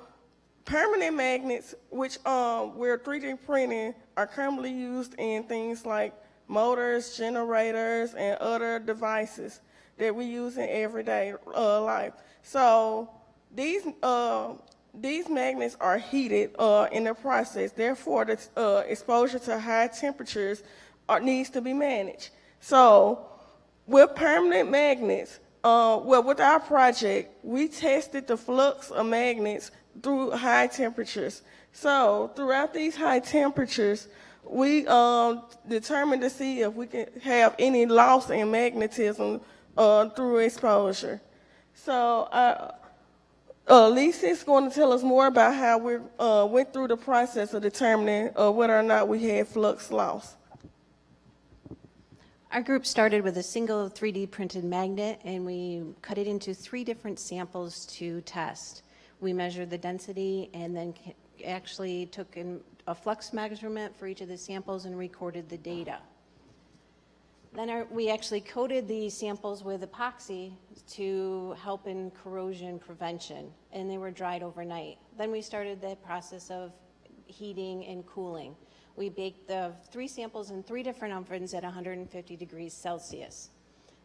permanent magnets, which we're 3D printing, are currently used in things like motors, generators, and other devices that we use in everyday life. So these magnets are heated in the process. Therefore, the exposure to high temperatures needs to be managed. So with permanent magnets, with our project, we tested the flux of magnets through high temperatures. So throughout these high temperatures, we determined to see if we can have any loss in magnetism through exposure. So Lisa is going to tell us more about how we went through the process of determining whether or not we had flux loss. Our group started with a single 3D printed magnet, and we cut it into 3 different samples to test. We measured the density and then actually took a flux measurement for each of the samples and recorded the data. Then we actually coated the samples with epoxy to help in corrosion prevention, and they were dried overnight. Then we started the process of heating and cooling. We baked the 3 samples in 3 different ovens at 150 degrees Celsius.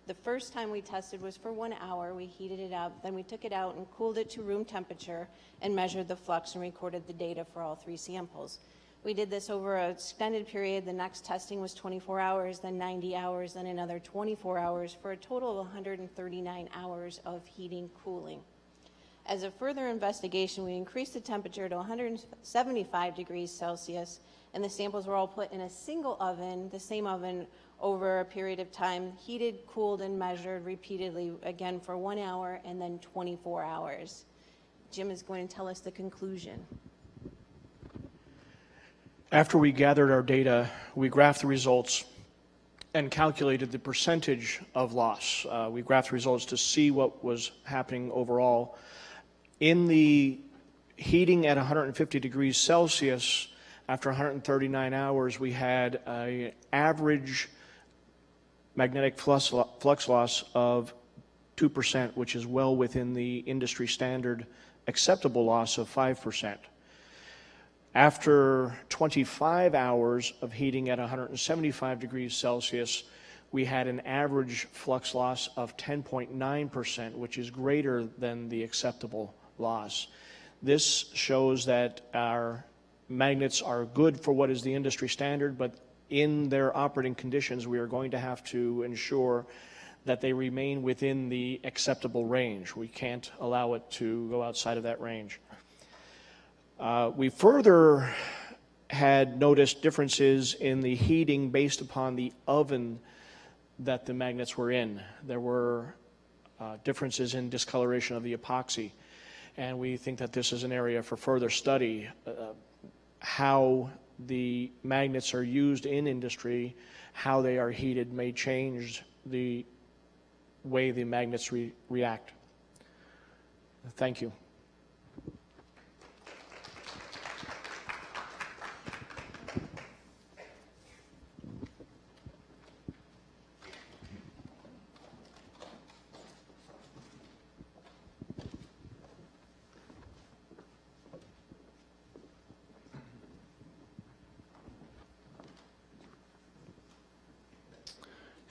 The first time we tested was for 1 hour. We heated it up, then we took it out and cooled it to room temperature and measured the flux and recorded the data for all 3 samples. We did this over an extended period. The next testing was 24 hours, then 90 hours, then another 24 hours for a total of 139 hours of heating, cooling. As a further investigation, we increased the temperature to 175 degrees Celsius, and the samples were all put in a single oven, the same oven, over a period of time, heated, cooled, and measured repeatedly, again for 1 hour and then 24 hours. Jim is going to tell us the conclusion. After we gathered our data, we graphed the results and calculated the percentage of loss. We graphed the results to see what was happening overall. In the heating at 150 degrees Celsius, after 139 hours, we had an average magnetic flux loss of 2%, which is well within the industry standard acceptable loss of 5%. After 25 hours of heating at 175 degrees Celsius, we had an average flux loss of 10.9%, which is greater than the acceptable loss. This shows that our magnets are good for what is the industry standard, but in their operating conditions, we are going to have to ensure that they remain within the acceptable range. We can't allow it to go outside of that range. We further had noticed differences in the heating based upon the oven that the magnets were in. There were differences in discoloration of the epoxy, and we think that this is an area for further study. How the magnets are used in industry, how they are heated may change the way the magnets react. Thank you.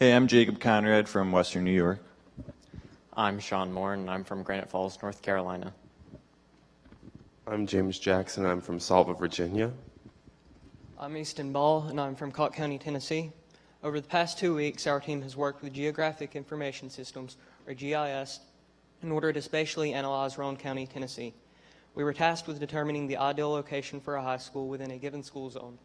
Hey, I'm Jacob Conrad from Western New York. I'm Sean Moore, and I'm from Granite Falls, North Carolina. I'm James Jackson, I'm from Salva, Virginia. I'm Easton Ball, and I'm from Cott County, Tennessee. Over the past 2 weeks, our team has worked with Geographic Information Systems, or GIS, in order to spatially analyze Roane County, Tennessee. We were tasked with determining the ideal location for a high school within a given school zone.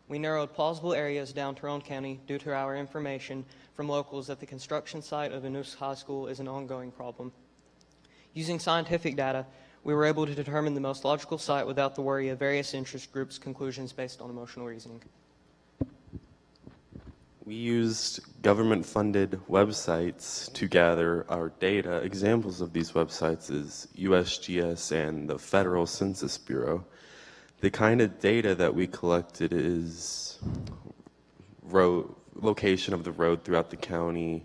We narrowed plausible areas down to Roane County due to our information from locals that the construction site of Anus High School is an ongoing problem. Using scientific data, we were able to determine the most logical site without the worry of various interest groups' conclusions based on emotional reasoning. We used government-funded websites to gather our data. Examples of these websites is USGS and the Federal Census Bureau. The kind of data that we collected is location of the road throughout the county,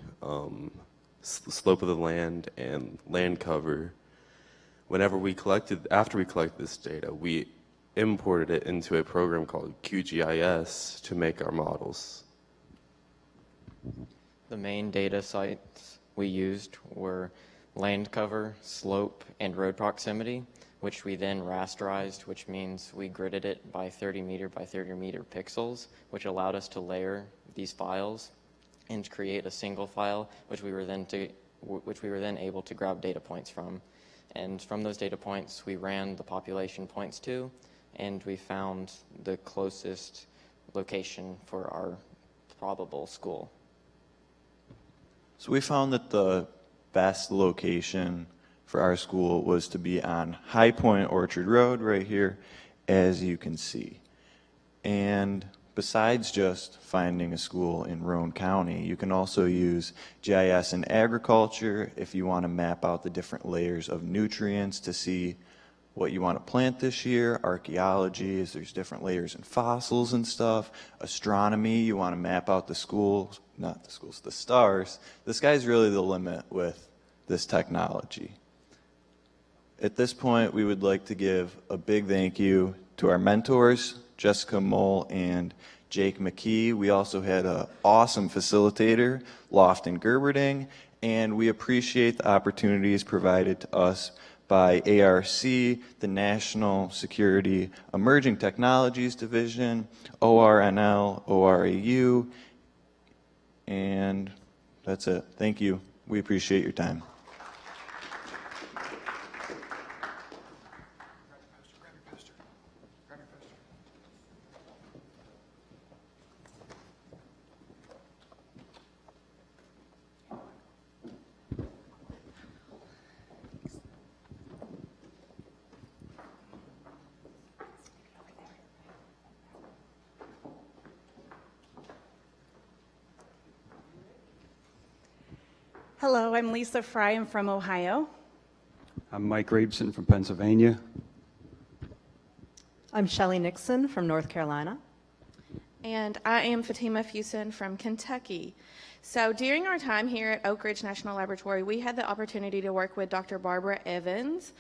slope of the land, and land cover. After we collected this data, we imported it into a program called QGIS to make our models. The main data sites we used were land cover, slope, and road proximity, which we then rasterized, which means we gridded it by 30 meter by 30 meter pixels, which allowed us to layer these files and create a single file, which we were then able to grab data points from. And from those data points, we ran the population points to, and we found the closest location for our probable school. So we found that the best location for our school was to be on High Point Orchard Road right here, as you can see. And besides just finding a school in Roane County, you can also use GIS in agriculture if you want to map out the different layers of nutrients to see what you want to plant this year. Archaeology, is there's different layers in fossils and stuff. Astronomy, you want to map out the schools, not the schools, the stars. The sky's really the limit with this technology. At this point, we would like to give a big thank you to our mentors, Jessica Mole and Jake McKee. We also had an awesome facilitator, Lofton Gerberding, and we appreciate the opportunities provided to us by ARC, the National Security Emerging Technologies Division, ORNL, ORAU, and that's it. Thank you. We appreciate your time. Hello, I'm Lisa Fry. I'm from Ohio. I'm Mike Rabeson from Pennsylvania. I'm Shelley Nixon from North Carolina. And I am Fatima Fusen from Kentucky. So during our time here at Oak Ridge National Laboratory, we had the opportunity to work with Dr. Barbara Evans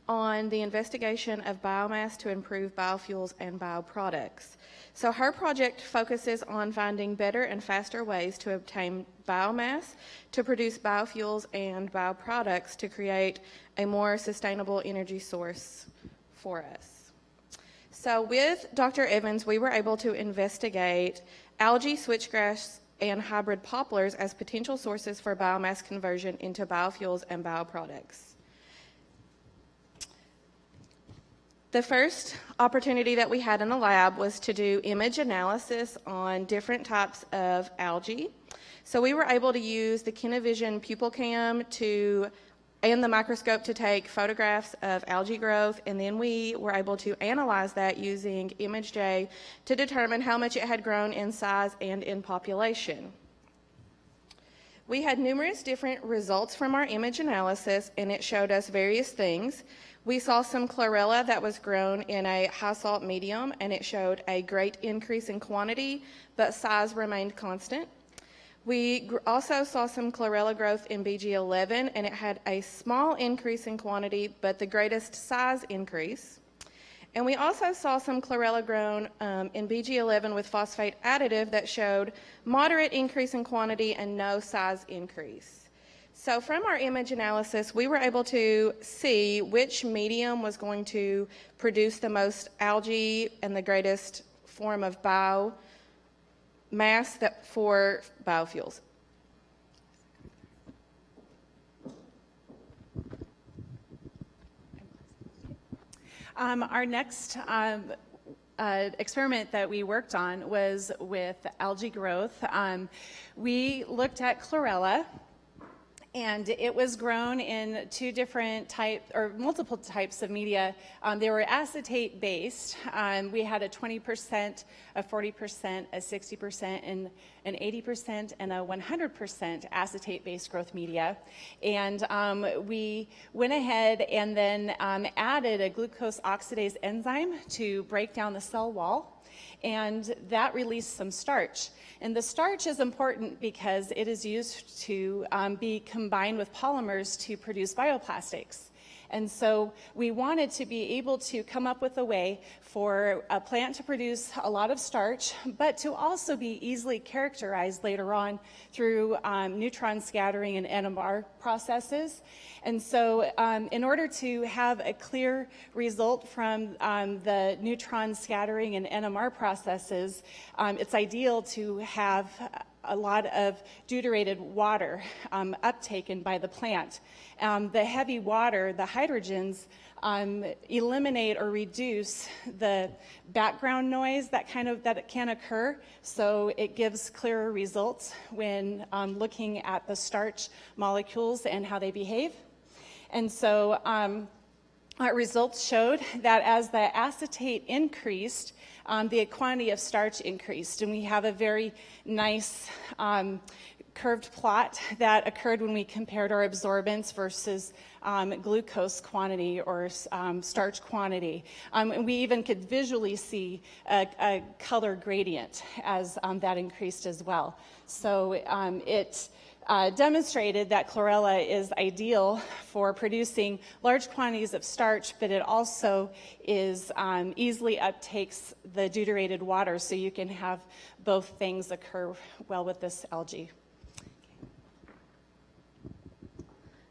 on the investigation of biomass to improve biofuels and bioproducts. So her project focuses on finding better and faster ways to obtain biomass to produce biofuels and bioproducts to create a more sustainable energy source for us. So with Dr. Evans, we were able to investigate algae, switchgrass, and hybrid poplars as potential sources for biomass conversion into biofuels and bioproducts. The first opportunity that we had in the lab was to do image analysis on different types of algae. So we were able to use the Kinevision pupil cam and the microscope to take photographs of algae growth, and then we were able to analyze that using ImageJ to determine how much it had grown in size and in population. We had numerous different results from our image analysis, and it showed us various things. We saw some chlorella that was grown in a high salt medium, and it showed a great increase in quantity, but size remained constant. We also saw some chlorella growth in BG11, and it had a small increase in quantity, but the greatest size increase. And we also saw some chlorella grown in BG11 with phosphate additive that showed moderate increase in quantity and no size increase. So from our image analysis, we were able to see which medium was going to produce the most algae and the greatest form of biomass for biofuels. Our next experiment that we worked on was with algae growth. We looked at chlorella, and it was grown in two different multiple types of media. They were acetate based. We had a 20%, a 40%, a 60%, and an 80%, and a 100% acetate based growth media. And we went ahead and then added a glucose oxidase enzyme to break down the cell wall, and that released some starch. And the starch is important because it is used to be combined with polymers to produce bioplastics. And so we wanted to be able to come up with a way for a plant to produce a lot of starch, but to also be easily characterized later on through neutron scattering and NMR processes. And so in order to have a clear result from the neutron scattering and NMR processes, it's ideal to have a lot of deuterated water uptaken by the plant. The heavy water, the hydrogens, eliminate or reduce the background noise that can occur, so it gives clearer results when looking at the starch molecules and how they behave. And so our results showed that as the acetate increased, the quantity of starch increased, and we have a very nice curved plot that occurred when we compared our absorbance versus glucose quantity or starch quantity. And we even could visually see a color gradient as that increased as well. So it demonstrated that chlorella is ideal for producing large quantities of starch, but it also is easily uptakes the deuterated water, so you can have both things occur well with this algae.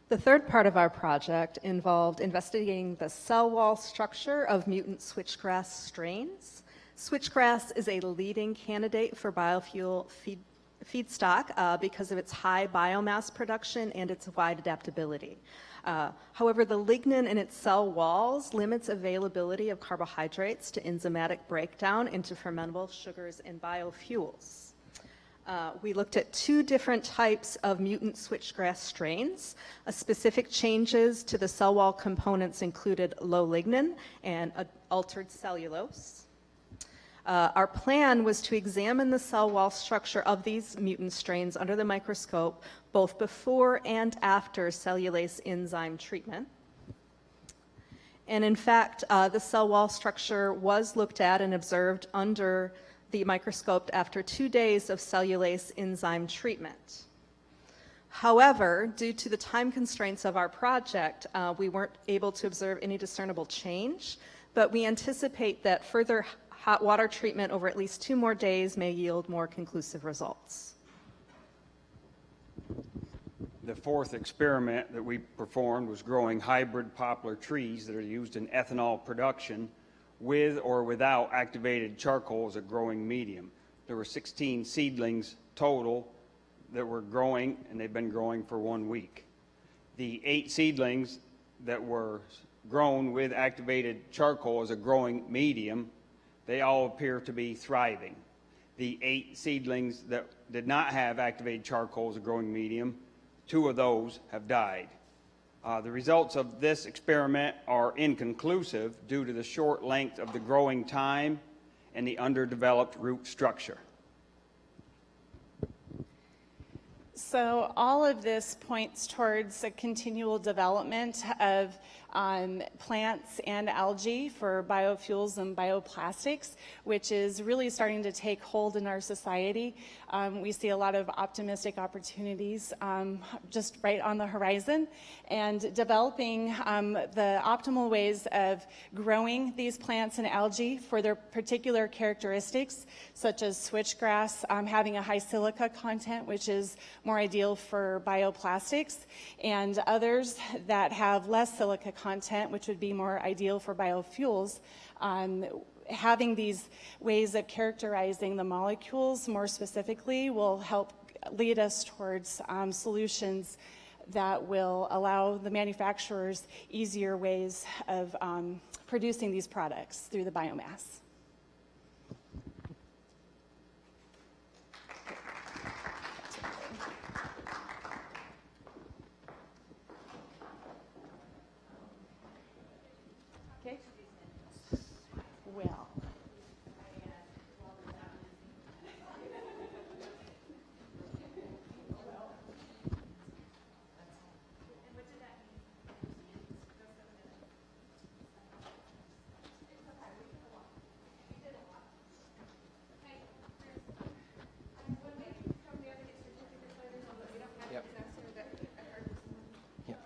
The third part of our project involved investigating the cell wall structure of mutant switchgrass strains. Switchgrass is a leading candidate for biofuel feedstock because of its high biomass production and its wide adaptability. However, the lignin in its cell walls limits availability of carbohydrates to enzymatic breakdown into fermentable sugars and biofuels. We looked at two different types of mutant switchgrass strains. Specific changes to the cell wall components included low lignin and altered cellulose. Our plan was to examine the cell wall structure of these mutant strains under the microscope, both before and after cellulase enzyme treatment. And in fact, the cell wall structure was looked at and observed under the microscope after 2 days of cellulase enzyme treatment. However, due to the time constraints of our project, we weren't able to observe any discernible change, but we anticipate that further hot water treatment over at least 2 more days may yield more conclusive results. The fourth experiment that we performed was growing hybrid poplar trees that are used in ethanol production with or without activated charcoal as a growing medium. There were 16 seedlings total that were growing, and they've been growing for 1 week. The 8 seedlings that were grown with activated charcoal as a growing medium, they all appear to be thriving. The 8 seedlings that did not have activated charcoal as a growing medium, 2 of those have died. The results of this experiment are inconclusive due to the short length of the growing time and the underdeveloped root structure. So all of this points towards a continual development of plants and algae for biofuels and bioplastics, which is really starting to take hold in our society. We see a lot of optimistic opportunities just right on the horizon, and developing the optimal ways of growing these plants and algae for their particular characteristics, such as switchgrass having a high silica content, which is more ideal for bioplastics, and others that have less silica content, which would be more ideal for biofuels. Having these ways of characterizing the molecules more specifically will help lead us towards solutions that will allow the manufacturers easier ways of producing these products through the biomass.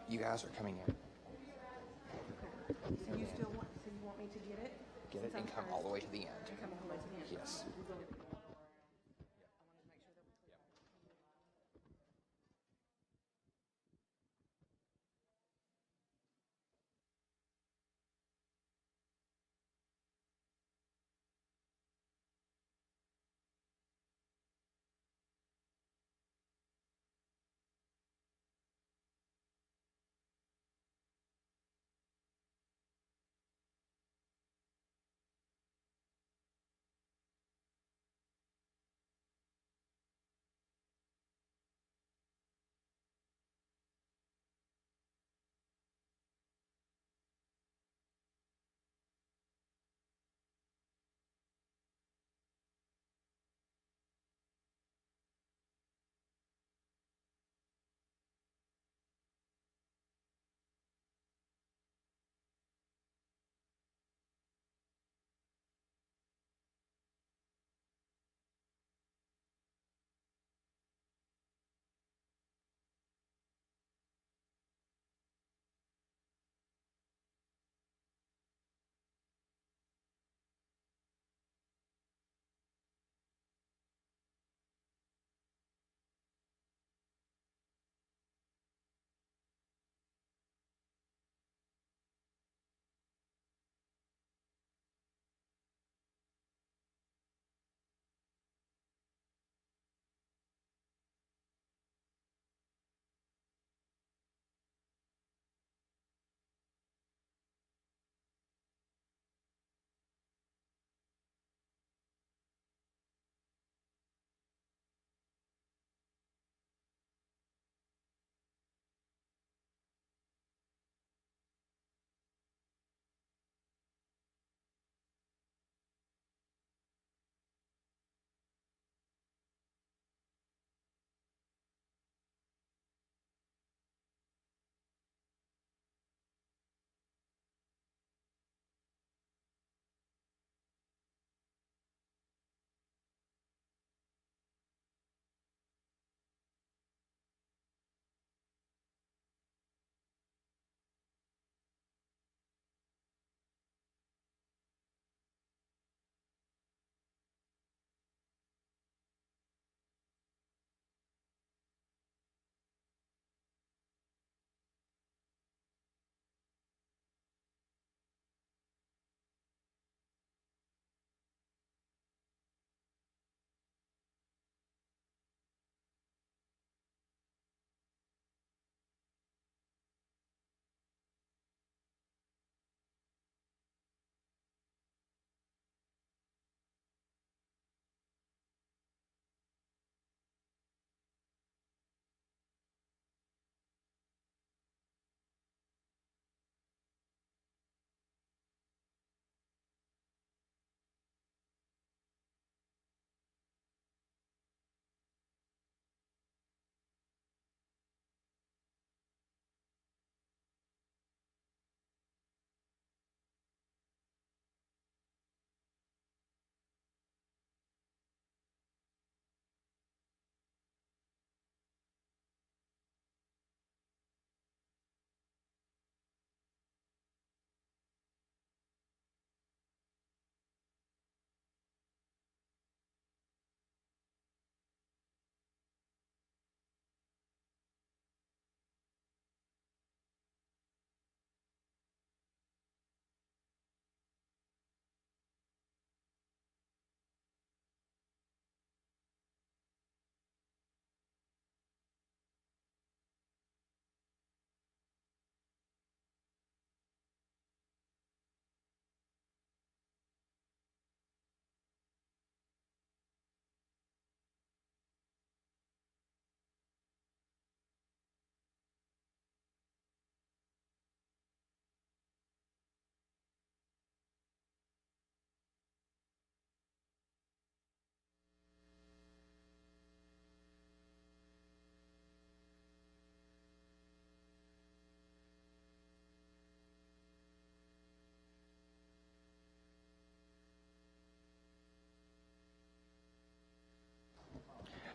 You guys are coming in. So you still want, so you want me to get it? Get it and come all the way to the end. Come all the way to the end? Yes.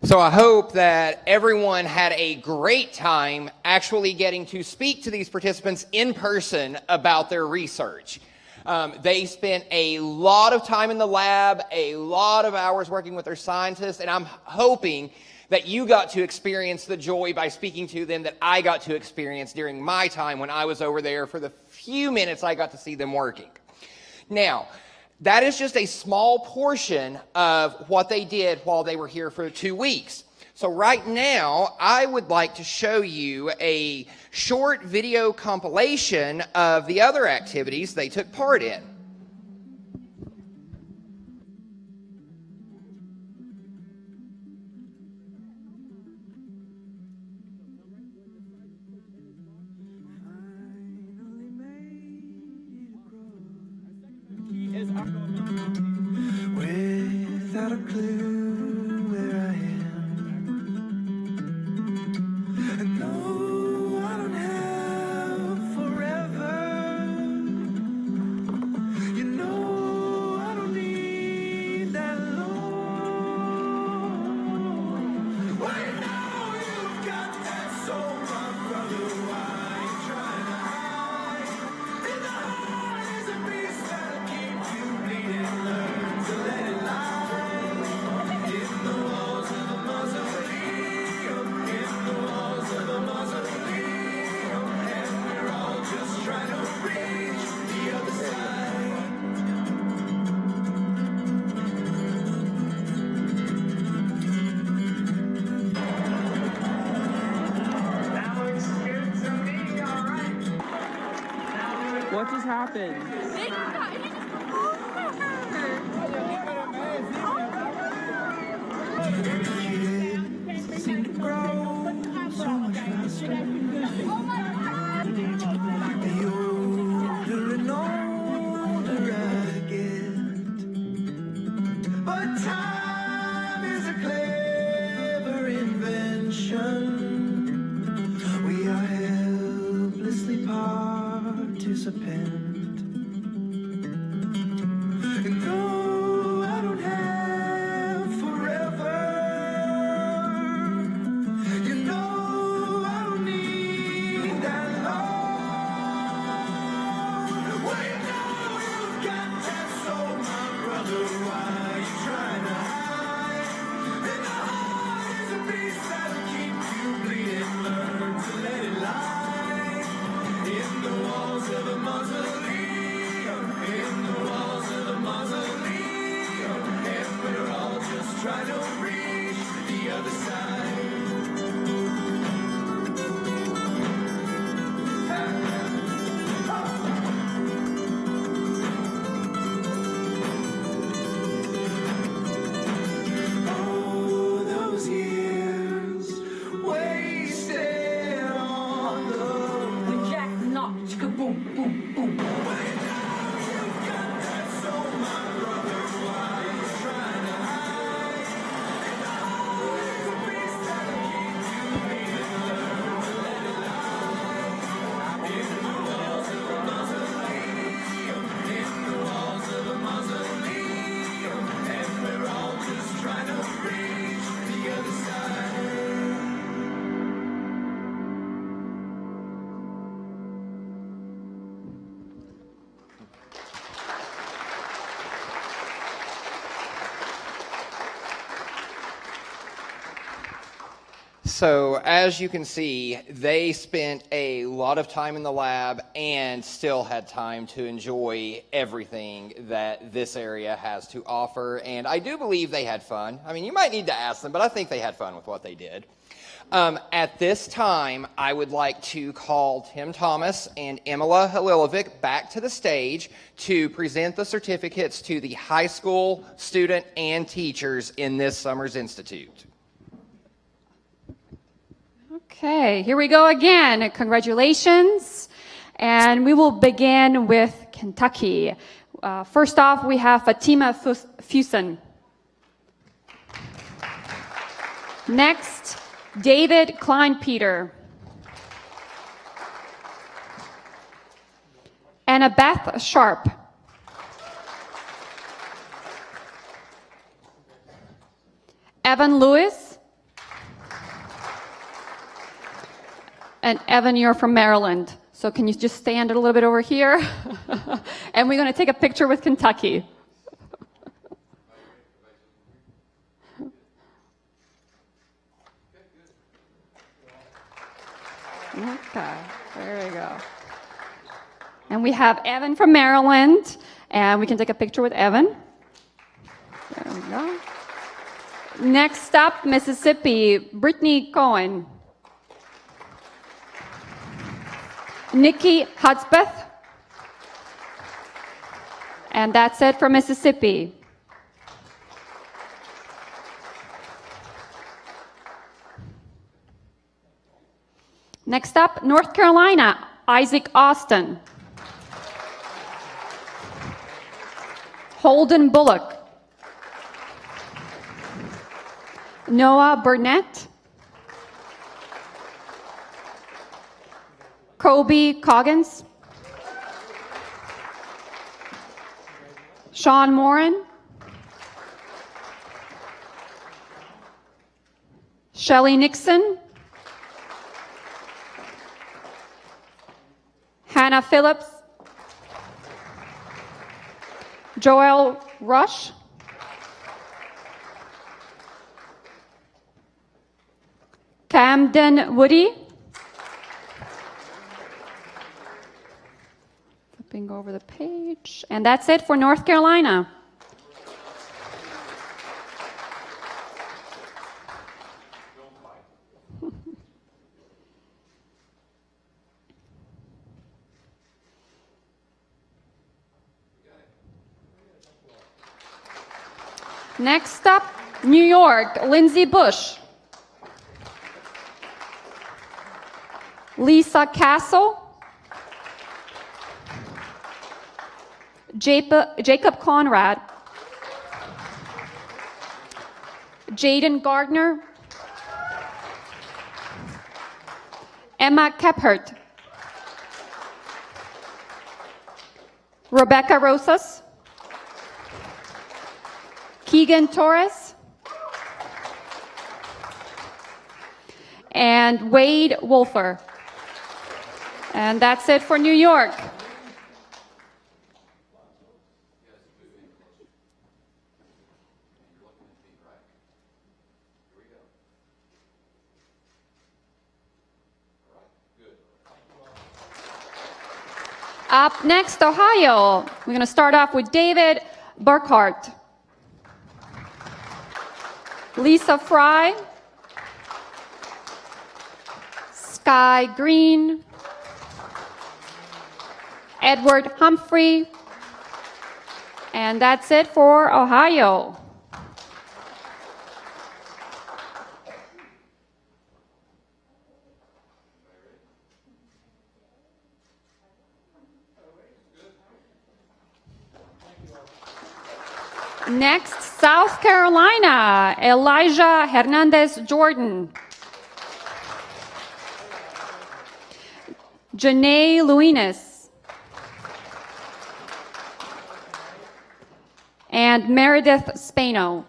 So I hope that everyone had a great time actually getting to speak to these participants in person about their research. They spent a lot of time in the lab, a lot of hours working with their scientists, and I'm hoping that you got to experience the joy by speaking to them that I got to experience during my time when I was over there for the few minutes I got to see them working. Now, that is just a small portion of what they did while they were here for 2 weeks. So right now, I would like to show you a short video compilation of the other activities they took part in. Without a clue where I am, and no, I don't have forever. You know I don't need that long. Well, you know you've got that soul, my brother. Why you trying to hide? In the heart is a beast that'll keep you bleeding. Learn to let it lie. In the walls of the mausoleum, in the walls of the mausoleum, and we're all just trying to reach the other side. That looks good to me, all right. What just happened? Kids seem to grow so much faster. The older and older I get, but time is a clever invention. We are helplessly participant. And no, I don't have forever. You know I don't need that long. Well, you know you've got that soul, my brother. Why you trying to hide? And the heart is a beast that'll keep you bleeding. Learn to let it lie. In the walls of the mausoleum, in the walls of the mausoleum, and we're all just trying to reach the other side. Oh, those years wasted on the When Jack knocked, kaboom, boom, boom. So as you can see, they spent a lot of time in the lab and still had time to enjoy everything that this area has to offer. And I do believe they had fun. I mean, you might need to ask them, but I think they had fun with what they did. At this time, I would like to call Tim Thomas and Emila Halilovic back to the stage to present the certificates to the high school student and teachers in this summer's institute. Okay, here we go again. Congratulations. And we will begin with Kentucky. First off, we have Fatima Fusen. Next, David Kleinpeter. Annabeth Sharp. Evan Lewis And Evan, you're from Maryland. So can you just stand a little bit over here? And we're going to take a picture with Kentucky. Okay, there we go. And we have Evan from Maryland, and we can take a picture with Evan. There we go. Next up, Mississippi, Brittany Cohen. Nikki Hudspeth. And that's it for Mississippi. Next up, North Carolina, Isaac Austin. Holden Bullock. Noah Burnett. Kobe Coggins. Sean Moran. Shelley Nixon. Hannah Phillips. Joel Rush. Camden Woody. Flipping over the page. And that's it for North Carolina. Next up, New York, Lindsay Bush. Lisa Castle. Jacob Conrad. Jaden Gardner. Emma Kephart. Rebecca Rosas. Keegan Torres. And Wade Wolfer. And that's it for New York. Up next, Ohio. We're going to start off with David Burkhart. Lisa Fry. Sky Green. Edward Humphrey. And that's it for Ohio. Next, South Carolina, Elijah Hernandez Jordan. Janae Luinis. And Meredith Spano.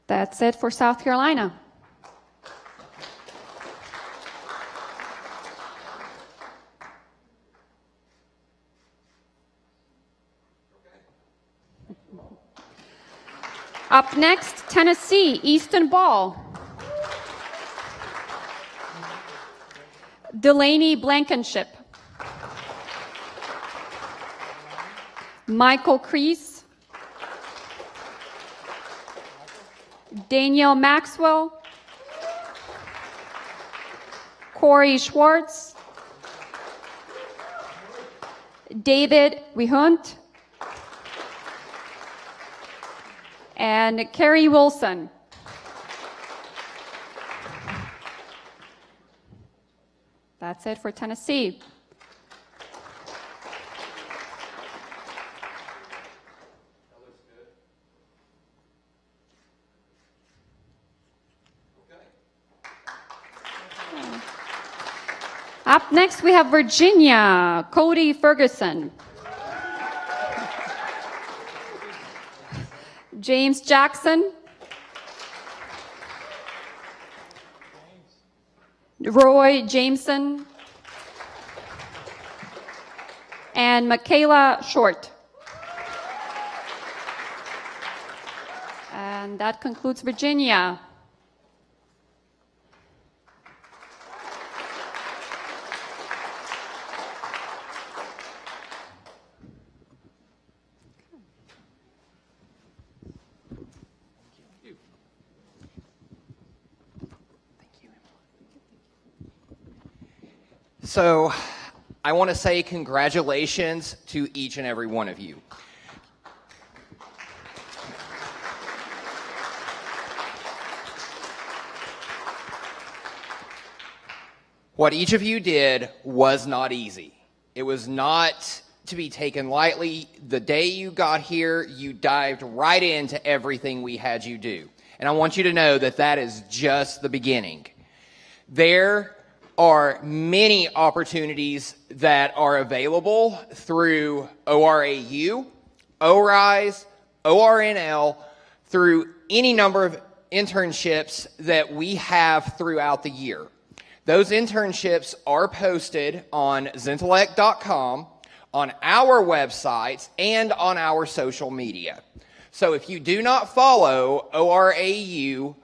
That's it for South Carolina. Up next, Tennessee, Easton Ball. Delaney Blankenship. Michael Crease. Danielle Maxwell. Corey Schwartz. David Wehunt. And Carrie Wilson. That's it for Tennessee. Up next, we have Virginia, Cody Ferguson. James Jackson. Roy Jameson, and Michaela Short. And that concludes Virginia. So I want to say congratulations to each and every one of you. What each of you did was not easy. It was not to be taken lightly. The day you got here, you dived right into everything we had you do. And I want you to know that that is just the beginning. There are many opportunities that are available through ORAU, ORISE, ORNL, through any number of internships that we have throughout the year. Those internships are posted on Zintellect.com, on our websites, and on our social media. So if you do not follow ORAU,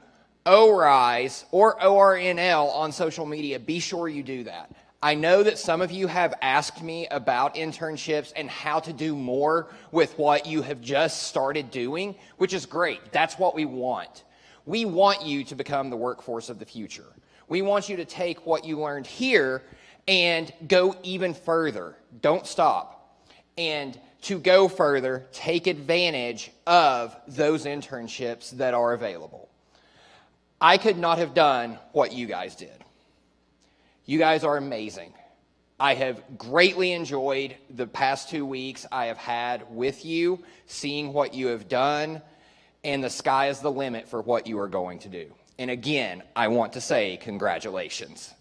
ORISE, or ORNL on social media, be sure you do that. I know that some of you have asked me about internships and how to do more with what you have just started doing, which is great. That's what we want. We want you to become the workforce of the future. We want you to take what you learned here and go even further. Don't stop. And to go further, take advantage of those internships that are available. I could not have done what you guys did. You guys are amazing. I have greatly enjoyed the past 2 weeks I have had with you, seeing what you have done, and the sky is the limit for what you are going to do. And again, I want to say congratulations.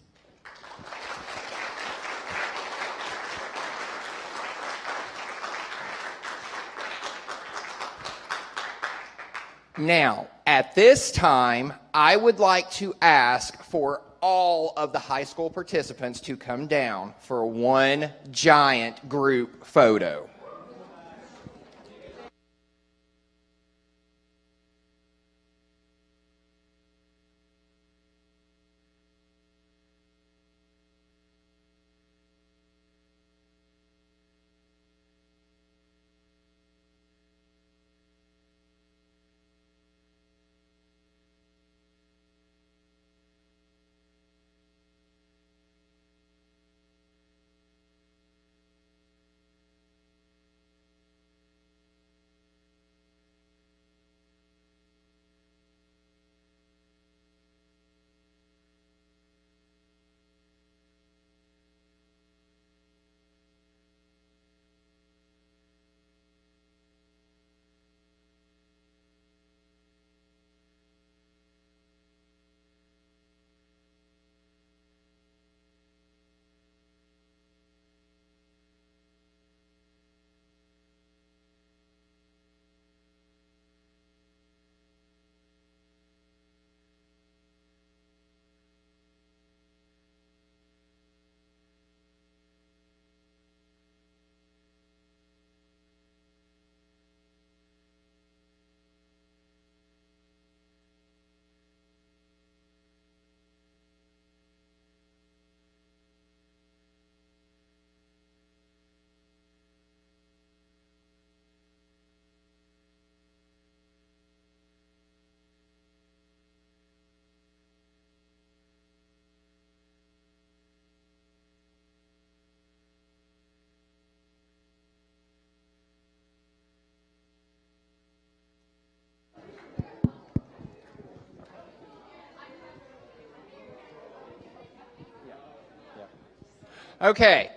Now, at this time, I would like to ask for all of the high school participants to come down for one giant group photo. Okay,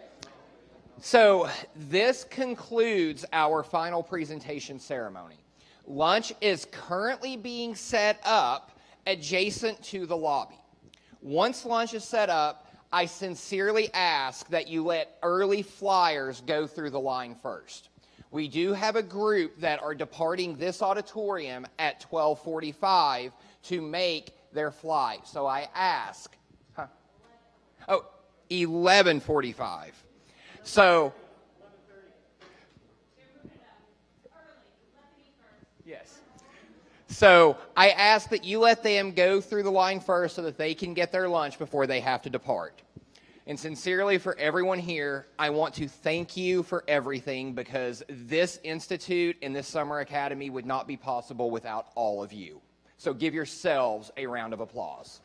so this concludes our final presentation ceremony. Lunch is currently being set up adjacent to the lobby. Once lunch is set up, I sincerely ask that you let early flyers go through the line first. We do have a group that are departing this auditorium at 12:45 to make their flight. So I ask, Oh, 11:45. So, yes. So I ask that you let them go through the line first so that they can get their lunch before they have to depart. And sincerely, for everyone here, I want to thank you for everything, because this institute and this summer academy would not be possible without all of you. So give yourselves a round of applause.